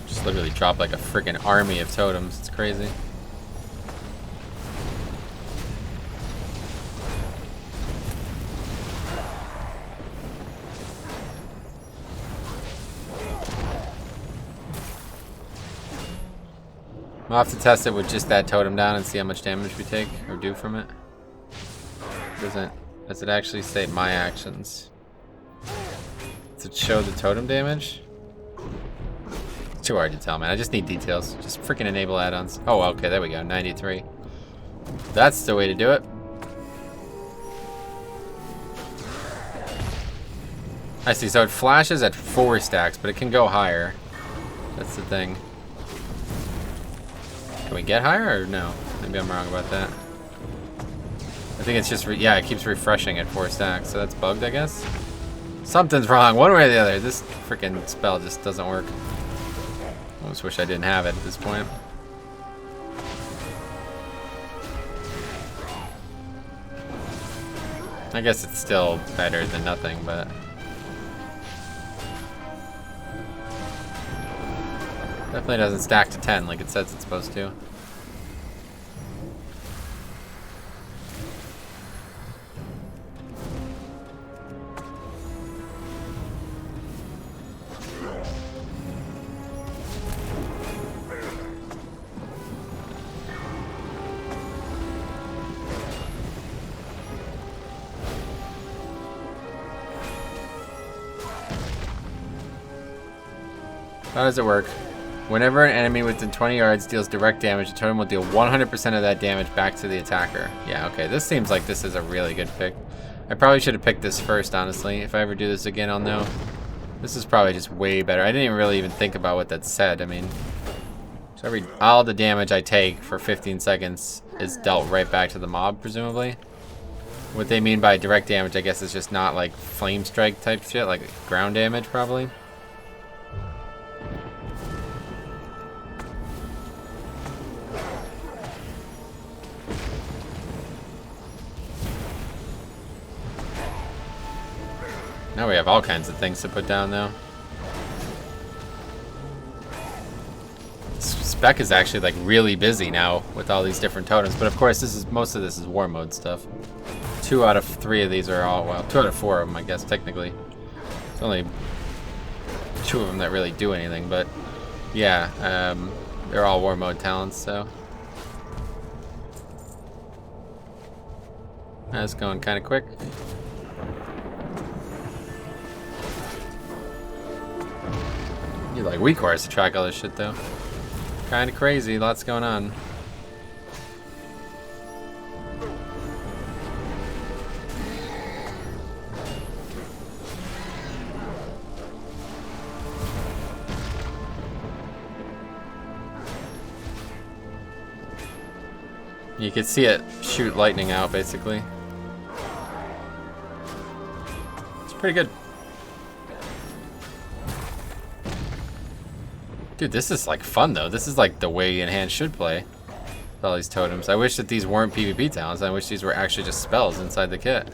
Just literally drop like a freaking army of totems. It's crazy. I'll have to test it with just that totem down and see how much damage we take or do from it. Does it actually state my actions? Does it show the totem damage? It's too hard to tell, man. I just need details. Just freaking enable add-ons. Oh, okay, there we go. 93. That's the way to do it. I see. So it flashes at 4 stacks, but it can go higher. That's the thing. Can we get higher or no? Maybe I'm wrong about that. I think it's just, yeah, it keeps refreshing at 4 stacks, so that's bugged, I guess. Something's wrong, one way or the other. This freaking spell just doesn't work. I almost wish I didn't have it at this point. I guess it's still better than nothing, but... definitely doesn't stack to 10 like it says it's supposed to. How does it work? Whenever an enemy within 20 yards deals direct damage, the totem will deal 100% of that damage back to the attacker. Yeah, okay, this seems like this is a really good pick. I probably should have picked this first, honestly. If I ever do this again, I'll know. This is probably just way better. I didn't really even think about what that said. I mean, so all the damage I take for 15 seconds is dealt right back to the mob, presumably. What they mean by direct damage, I guess, is just not like flame strike type shit, like ground damage, probably. Now we have all kinds of things to put down, though. Spec is actually like really busy now with all these different totems, but of course most of this is war mode stuff. 2 out of 3 of these are all, well, 2 out of 4 of them, I guess, technically. It's only 2 of them that really do anything, but yeah, they're all war mode talents, so. That's going kind of quick. Need like weak cores to track all this shit, though. Kind of crazy, lots going on. You can see it shoot lightning out, basically. It's pretty good. Dude, this is like fun though. This is like the way Enhanced should play. With all these totems. I wish that these weren't PvP talents. I wish these were actually just spells inside the kit.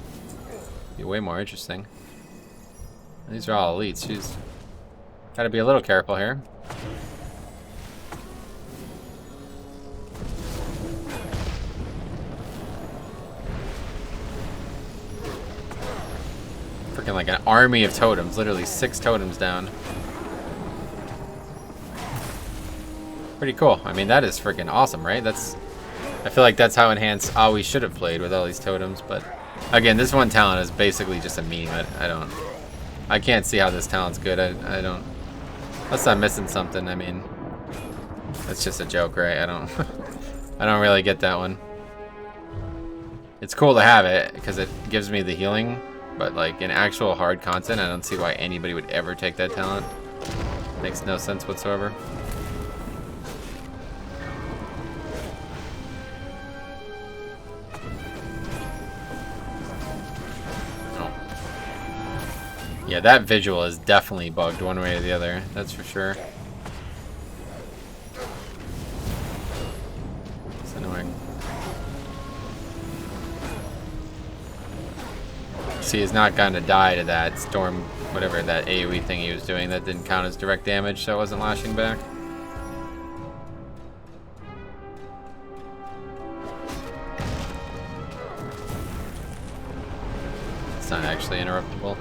Be way more interesting. These are all elites. Jeez. Gotta be a little careful here. Freaking like an army of totems. Literally 6 totems down. Pretty cool. I mean, that is freaking awesome, right? I feel like that's how Enhanced always should have played with all these totems, but again, this one talent is basically just a meme. I can't see how this talent's good. I don't, unless I'm missing something. I mean, that's just a joke, right? I don't really get that one. It's cool to have it because it gives me the healing, but like in actual hard content, I don't see why anybody would ever take that talent. Makes no sense whatsoever. Yeah, that visual is definitely bugged one way or the other, that's for sure. It's annoying. See, he's not gonna die to that storm, whatever that AoE thing he was doing. That didn't count as direct damage, so it wasn't lashing back. It's not actually interruptible.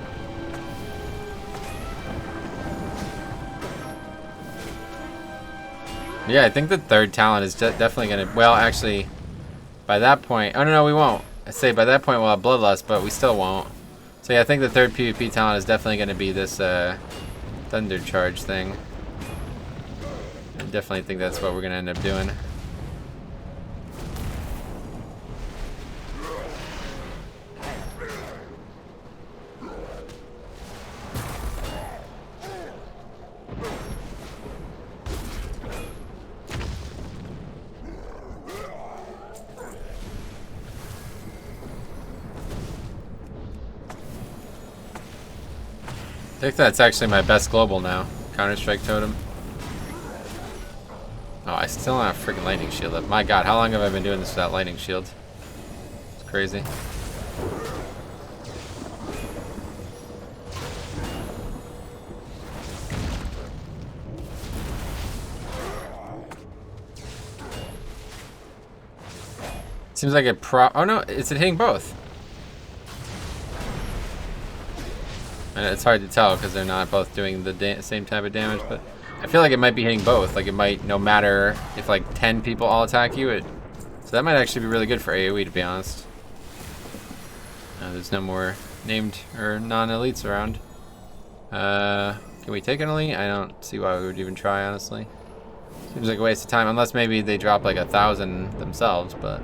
Yeah, I think the 3rd talent is definitely gonna, well, actually, by that point, oh no, we won't. I say by that point we'll have Bloodlust, but we still won't. So yeah, I think the 3rd PvP talent is definitely gonna be this Thunder Charge thing. I definitely think that's what we're gonna end up doing. I think that's actually my best global now. Counter-Strike Totem. Oh, I still don't have freaking Lightning Shield up. My god, how long have I been doing this without Lightning Shield? It's crazy. Seems like it oh no, is it hitting both? And it's hard to tell because they're not both doing the same type of damage, but I feel like it might be hitting both. Like it might, no matter if like 10 people all attack you, so that might actually be really good for AoE, to be honest. There's no more named or non-elites around. Can we take an elite? I don't see why we would even try, honestly. Seems like a waste of time, unless maybe they drop like 1,000 themselves, but.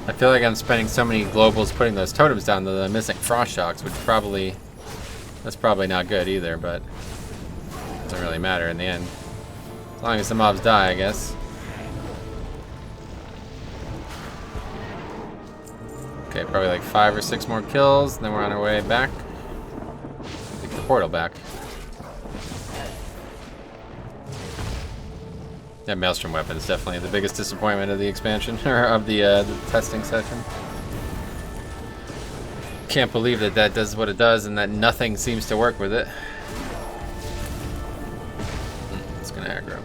I feel like I'm spending so many globals putting those totems down that I'm missing Frost Shocks, which that's probably not good either, but it doesn't really matter in the end. As long as the mobs die, I guess. Okay, probably like 5 or 6 more kills, and then we're on our way back. Take the portal back. That Maelstrom weapon is definitely the biggest disappointment of the expansion, or of the testing session. Can't believe that that does what it does and that nothing seems to work with it. It's gonna aggro.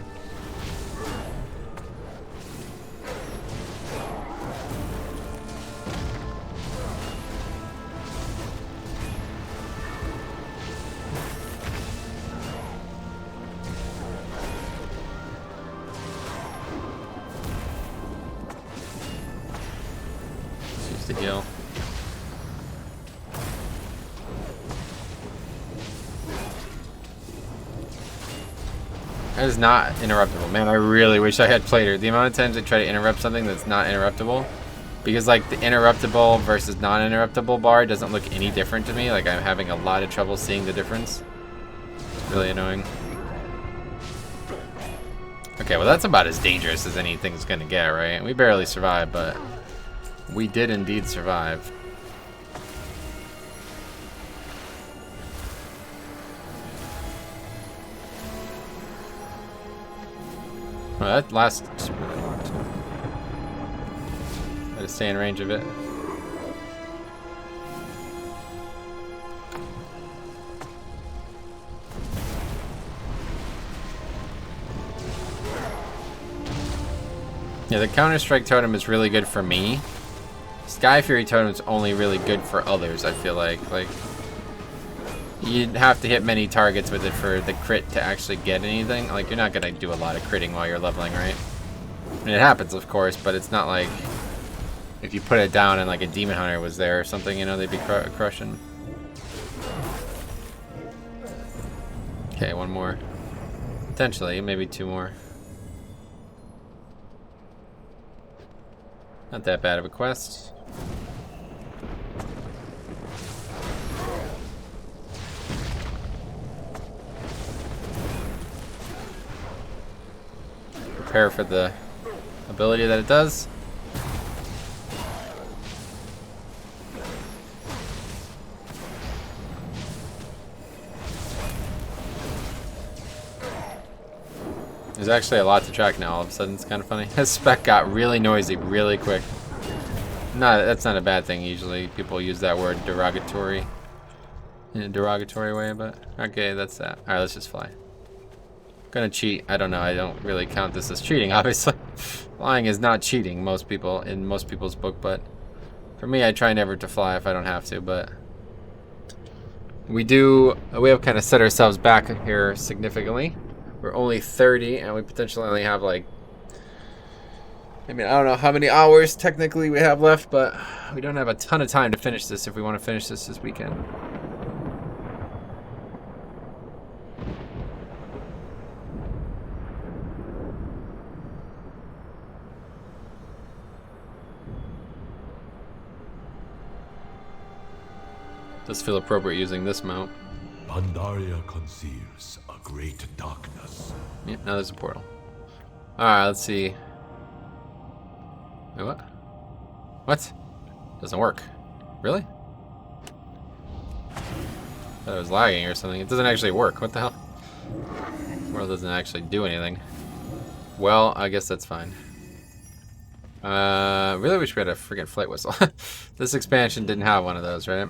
Use the heal. That is not interruptible. Man, I really wish I had played her. The amount of times I try to interrupt something that's not interruptible, because like the interruptible versus non-interruptible bar doesn't look any different to me. Like I'm having a lot of trouble seeing the difference. It's really annoying. Okay, well that's about as dangerous as anything's gonna get, right? We barely survived, but we did indeed survive. Well, that last really worked. Gotta stay in range of it. Yeah, the Counter-Strike totem is really good for me. Sky Fury totem is only really good for others, I feel like. Like, you'd have to hit many targets with it for the crit to actually get anything. Like, you're not gonna do a lot of critting while you're leveling, right? I mean, it happens, of course, but it's not like if you put it down and like a Demon Hunter was there or something, you know, they'd be crushing. Okay, one more. Potentially, maybe 2 more. Not that bad of a quest. Prepare for the ability that it does. There's actually a lot to track now. All of a sudden, it's kind of funny. His spec got really noisy really quick. No, that's not a bad thing. Usually, people use that word derogatory in a derogatory way, but okay, that's that. All right, let's just fly. Gonna cheat. I don't know. I don't really count this as cheating, obviously. Flying is not cheating, most people in most people's book, but for me, I try never to fly if I don't have to. But we have kind of set ourselves back here significantly. We're only 30, and we potentially only have like, I mean, I don't know how many hours technically we have left, but we don't have a ton of time to finish this if we want to finish this weekend. Does feel appropriate using this mount. Pandaria conceals a great darkness. Yeah, now there's a portal. Alright, let's see. Wait, what? What? Doesn't work. Really? Thought it was lagging or something. It doesn't actually work. What the hell? World doesn't actually do anything. Well, I guess that's fine. Really wish we had a freaking flight whistle. This expansion didn't have one of those, right?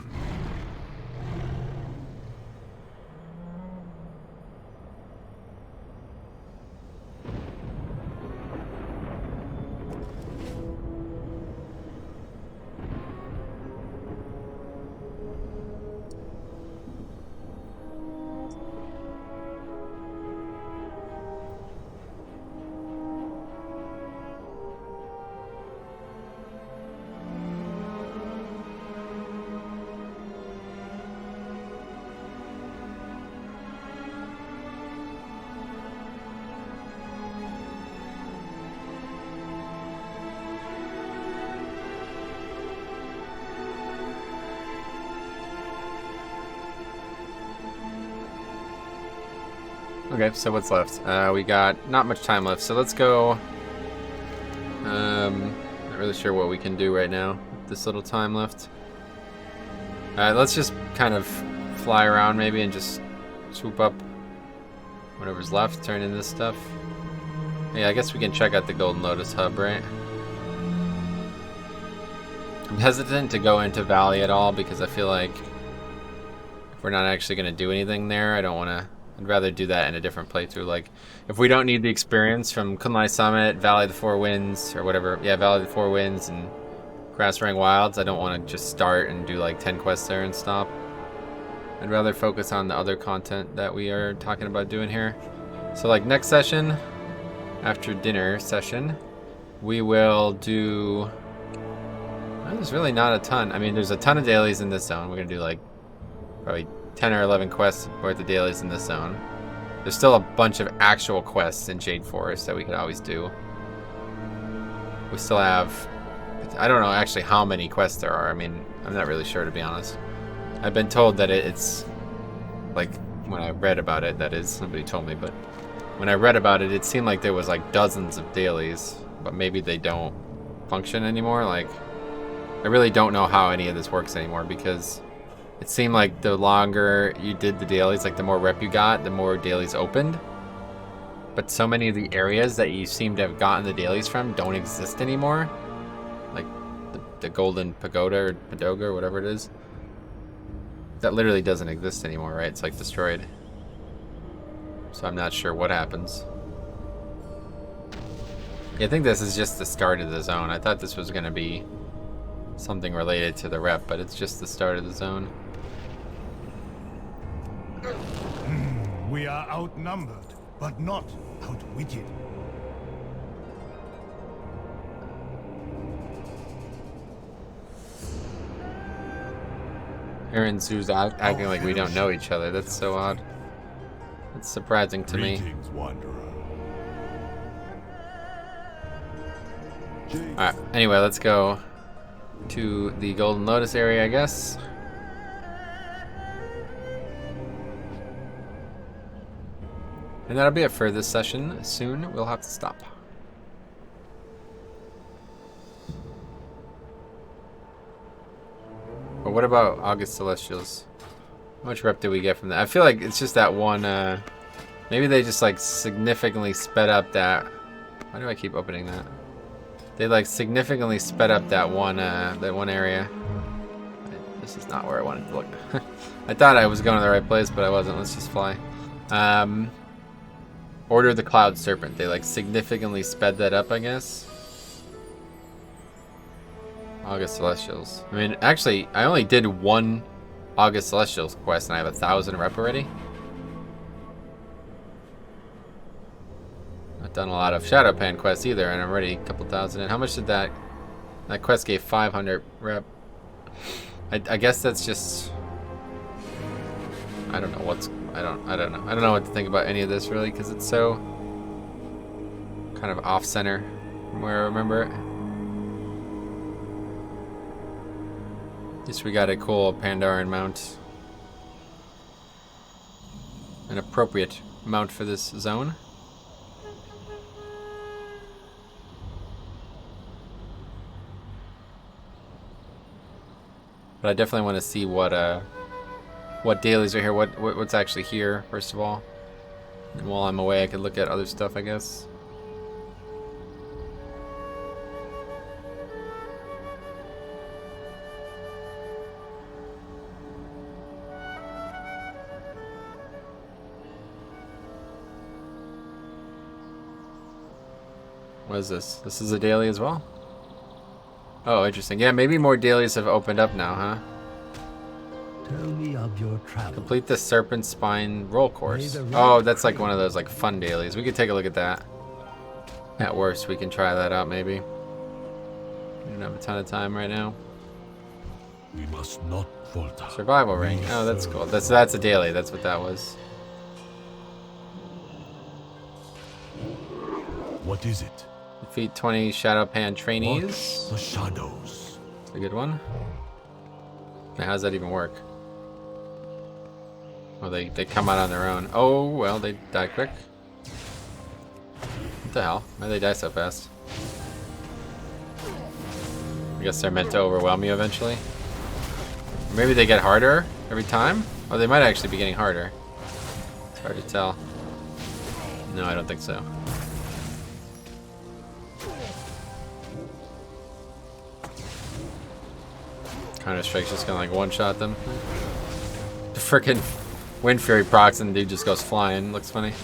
Okay, so what's left? We got not much time left, so let's go. Not really sure what we can do right now. this little time left. Alright, let's just kind of fly around maybe and just swoop up whatever's left, turn in this stuff. Yeah, I guess we can check out the Golden Lotus hub, right? I'm hesitant to go into Valley at all because I feel like if we're not actually going to do anything there, I don't want to. I'd rather do that in a different playthrough. Like, if we don't need the experience from Kunlai Summit, Valley of the Four Winds, or whatever. Yeah, Valley of the Four Winds and Grassrang Wilds, I don't want to just start and do like 10 quests there and stop. I'd rather focus on the other content that we are talking about doing here. So like next session, after dinner session, we will do... Well, there's really not a ton. I mean, there's a ton of dailies in this zone. We're going to do like probably 10 or 11 quests worth of dailies in this zone. There's still a bunch of actual quests in Jade Forest that we could always do. We still have... I don't know actually how many quests there are. I mean, I'm not really sure, to be honest. I've been told that it's like, when I read about it, that is, somebody told me, but when I read about it, it seemed like there was like dozens of dailies, but maybe they don't function anymore. Like, I really don't know how any of this works anymore, because it seemed like the longer you did the dailies, like the more rep you got, the more dailies opened. But so many of the areas that you seem to have gotten the dailies from don't exist anymore. Like the Golden Pagoda or Padoga or whatever it is. That literally doesn't exist anymore, right? It's like destroyed. So I'm not sure what happens. Yeah, I think this is just the start of the zone. I thought this was going to be something related to the rep, but it's just the start of the zone. We are outnumbered, but not outwitted. Aaron Zoo's acting like we don't know each other. That's so odd. It's surprising to me. Alright, anyway, let's go to the Golden Lotus area, I guess. And that'll be it for this session. Soon we'll have to stop. But what about August Celestials? How much rep did we get from that? I feel like it's just that one, maybe they just like significantly sped up that. Why do I keep opening that? They like significantly sped up that one area. This is not where I wanted to look. I thought I was going to the right place, but I wasn't. Let's just fly. Order of the Cloud Serpent. They like significantly sped that up, I guess. August Celestials. I mean, actually, I only did one August Celestials quest, and I have 1,000 rep already. Not done a lot of Shadowpan quests either, and I'm already a couple thousand in. How much did that quest gave 500 rep? I guess that's just, I don't know what's, I don't know what to think about any of this really, because it's so kind of off center from where I remember it. At least we got a cool Pandaren mount. An appropriate mount for this zone. But I definitely want to see what dailies are here, what's actually here, first of all. And while I'm away, I could look at other stuff, I guess. What is this? This is a daily as well? Oh, interesting. Yeah, maybe more dailies have opened up now, huh? Tell me of your travel. Complete the Serpent Spine roll course. Oh, that's like one of those like fun dailies. We could take a look at that. At worst, we can try that out maybe. We don't have a ton of time right now. We must not falter. Survival ring. Oh, that's cool. That's a daily. That's what that was. What is it? Defeat 20 Shadowpan trainees. Watch the shadows. That's a good one. Now, how does that even work? Oh, they come out on their own. Oh, well, they die quick. What the hell? Why do they die so fast? guess they're meant to overwhelm you eventually. Or maybe they get harder every time? Or they might actually be getting harder. It's hard to tell. No, I don't think so. Counter-Strike's just gonna like one-shot them. The frickin' Wind Fury procs and dude just goes flying. Looks funny.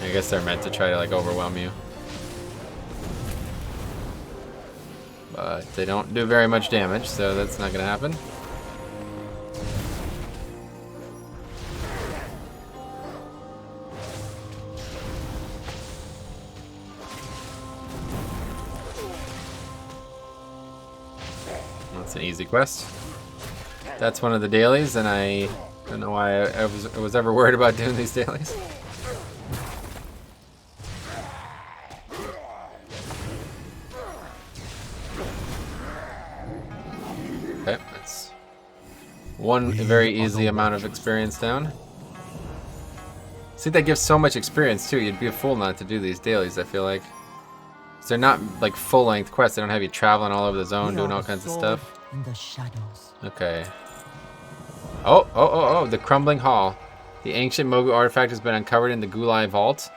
I guess they're meant to try to like overwhelm you. But they don't do very much damage, so that's not gonna happen. That's an easy quest. That's one of the dailies, and I don't know why I was ever worried about doing these dailies. Okay, that's one very easy amount of experience down. See, that gives so much experience too. You'd be a fool not to do these dailies, I feel like. They're not like full-length quests. They don't have you traveling all over the zone, doing all kinds of stuff. In the shadows. Okay. Oh, the Crumbling Hall. The ancient Mogu artifact has been uncovered in the Gulai Vault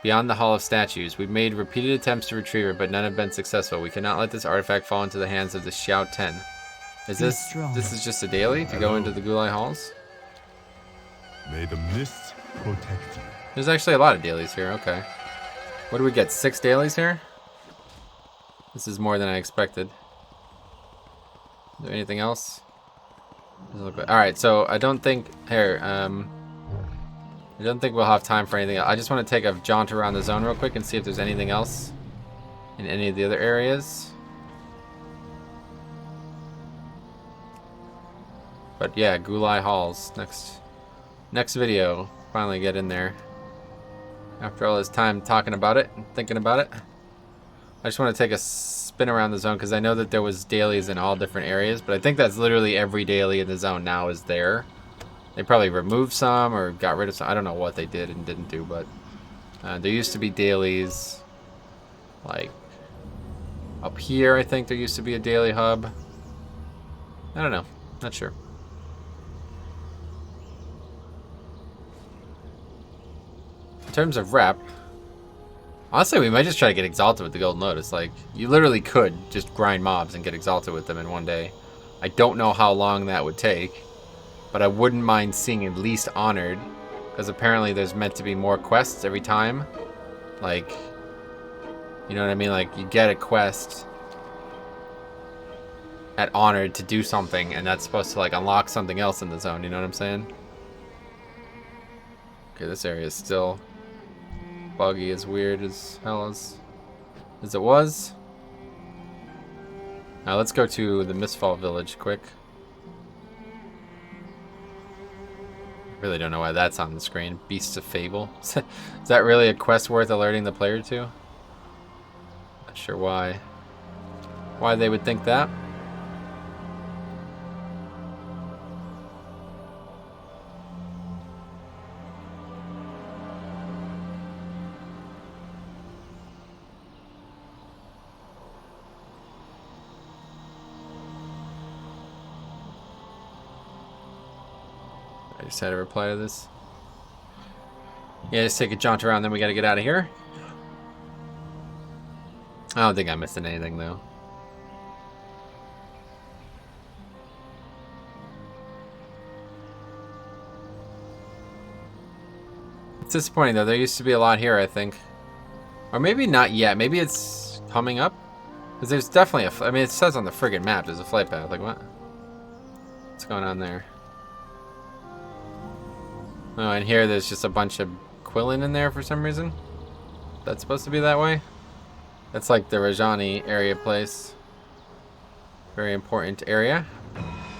beyond the Hall of Statues. We've made repeated attempts to retrieve it, but none have been successful. We cannot let this artifact fall into the hands of the Xiao Ten. Is this is just a daily to go into the Gulai Halls? May the mists protect you. There's actually a lot of dailies here, okay. What do we get, 6 dailies here? This is more than I expected. Is there anything else? Alright, so I don't think I don't think we'll have time for anything else. I just want to take a jaunt around the zone real quick and see if there's anything else in any of the other areas. But yeah, Gulai Halls. Next video. Finally get in there. After all this time talking about it and thinking about it. I just want to take a spin around the zone because I know that there was dailies in all different areas, but I think that's literally every daily in the zone now is there. They probably removed some or got rid of some. I don't know what they did and didn't do, but there used to be dailies like up here. I think there used to be a daily hub. I don't know. Not sure. In terms of rep, honestly, we might just try to get exalted with the Golden Lotus. Like, you literally could just grind mobs and get exalted with them in one day. I don't know how long that would take, but I wouldn't mind seeing at least Honored, because apparently there's meant to be more quests every time. Like, you know what I mean? Like, you get a quest at Honored to do something, and that's supposed to, like, unlock something else in the zone. You know what I'm saying? Okay, this area is still buggy, as weird as hell as it was. Now let's go to the Mistfall village quick. Really don't know why that's on the screen. Beasts of Fable. Is that really a quest worth alerting the player to? Not sure why they would think that. I just had to reply to this. Yeah, just take a jaunt around, then we gotta get out of here. I don't think I'm missing anything, though. It's disappointing, though. There used to be a lot here, I think. Or maybe not yet. Maybe it's coming up. Because there's definitely a... I mean, it says on the friggin' map there's a flight path. Like, what? What's going on there? Oh, and here there's just a bunch of Quillen in there for some reason. That's supposed to be that way? That's like the Rajani area place. Very important area.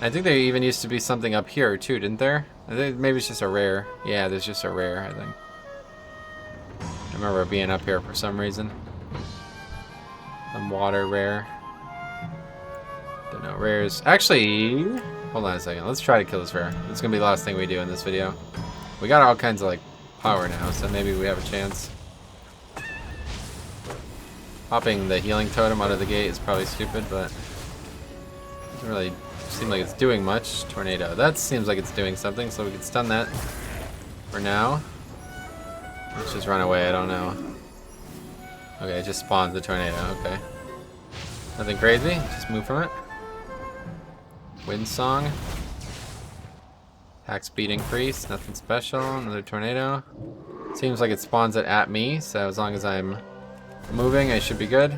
I think there even used to be something up here too, didn't there? I think maybe it's just a rare. Yeah, there's just a rare, I think. I remember it being up here for some reason. Some water rare. Don't know, rares. Actually, hold on a second. Let's try to kill this rare. This is gonna be the last thing we do in this video. We got all kinds of like power now, so maybe we have a chance. Popping the healing totem out of the gate is probably stupid, but doesn't really seem like it's doing much. Tornado. That seems like it's doing something, so we can stun that for now. Let's just run away, I don't know. Okay, it just spawns the tornado, okay. Nothing crazy, just move from it. Wind Song. Attack speed increase, nothing special. Another tornado. Seems like it spawns it at me, so as long as I'm moving, I should be good.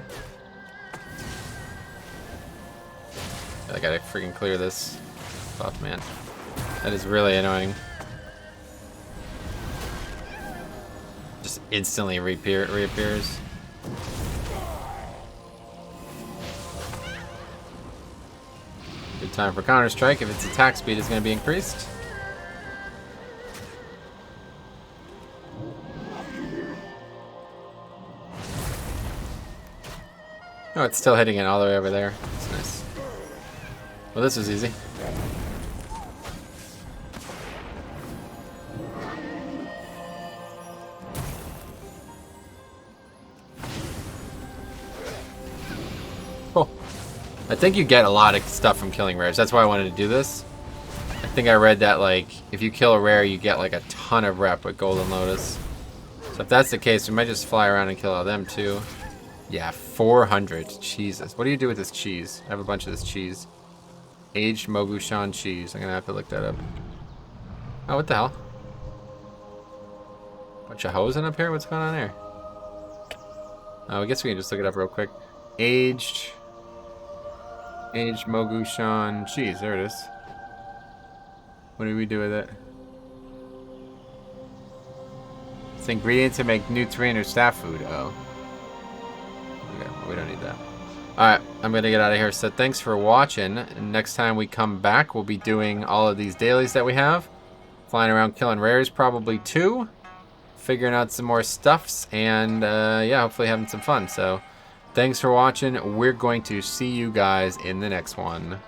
I gotta freaking clear this buff, man. That is really annoying. Just instantly reappears. Good time for Counter-Strike if its attack speed is going to be increased. Oh, it's still hitting it all the way over there. That's nice. Well, this was easy. Cool. I think you get a lot of stuff from killing rares. That's why I wanted to do this. I think I read that, like, if you kill a rare, you get, like, a ton of rep with Golden Lotus. So if that's the case, we might just fly around and kill all them, too. Yeah, 400. Jesus. What do you do with this cheese? I have a bunch of this cheese. Aged Mogushan cheese. I'm gonna have to look that up. Oh, what the hell? Bunch of hosing up here? What's going on there? Oh, I guess we can just look it up real quick. Aged Mogushan cheese. There it is. What do we do with it? It's an ingredient to make nutrient or staff food. Oh. Okay, well, we don't need that. Alright, I'm going to get out of here. So thanks for watching. And next time we come back, we'll be doing all of these dailies that we have. Flying around killing rares, probably 2. Figuring out some more stuffs. And yeah, hopefully having some fun. So thanks for watching. We're going to see you guys in the next one.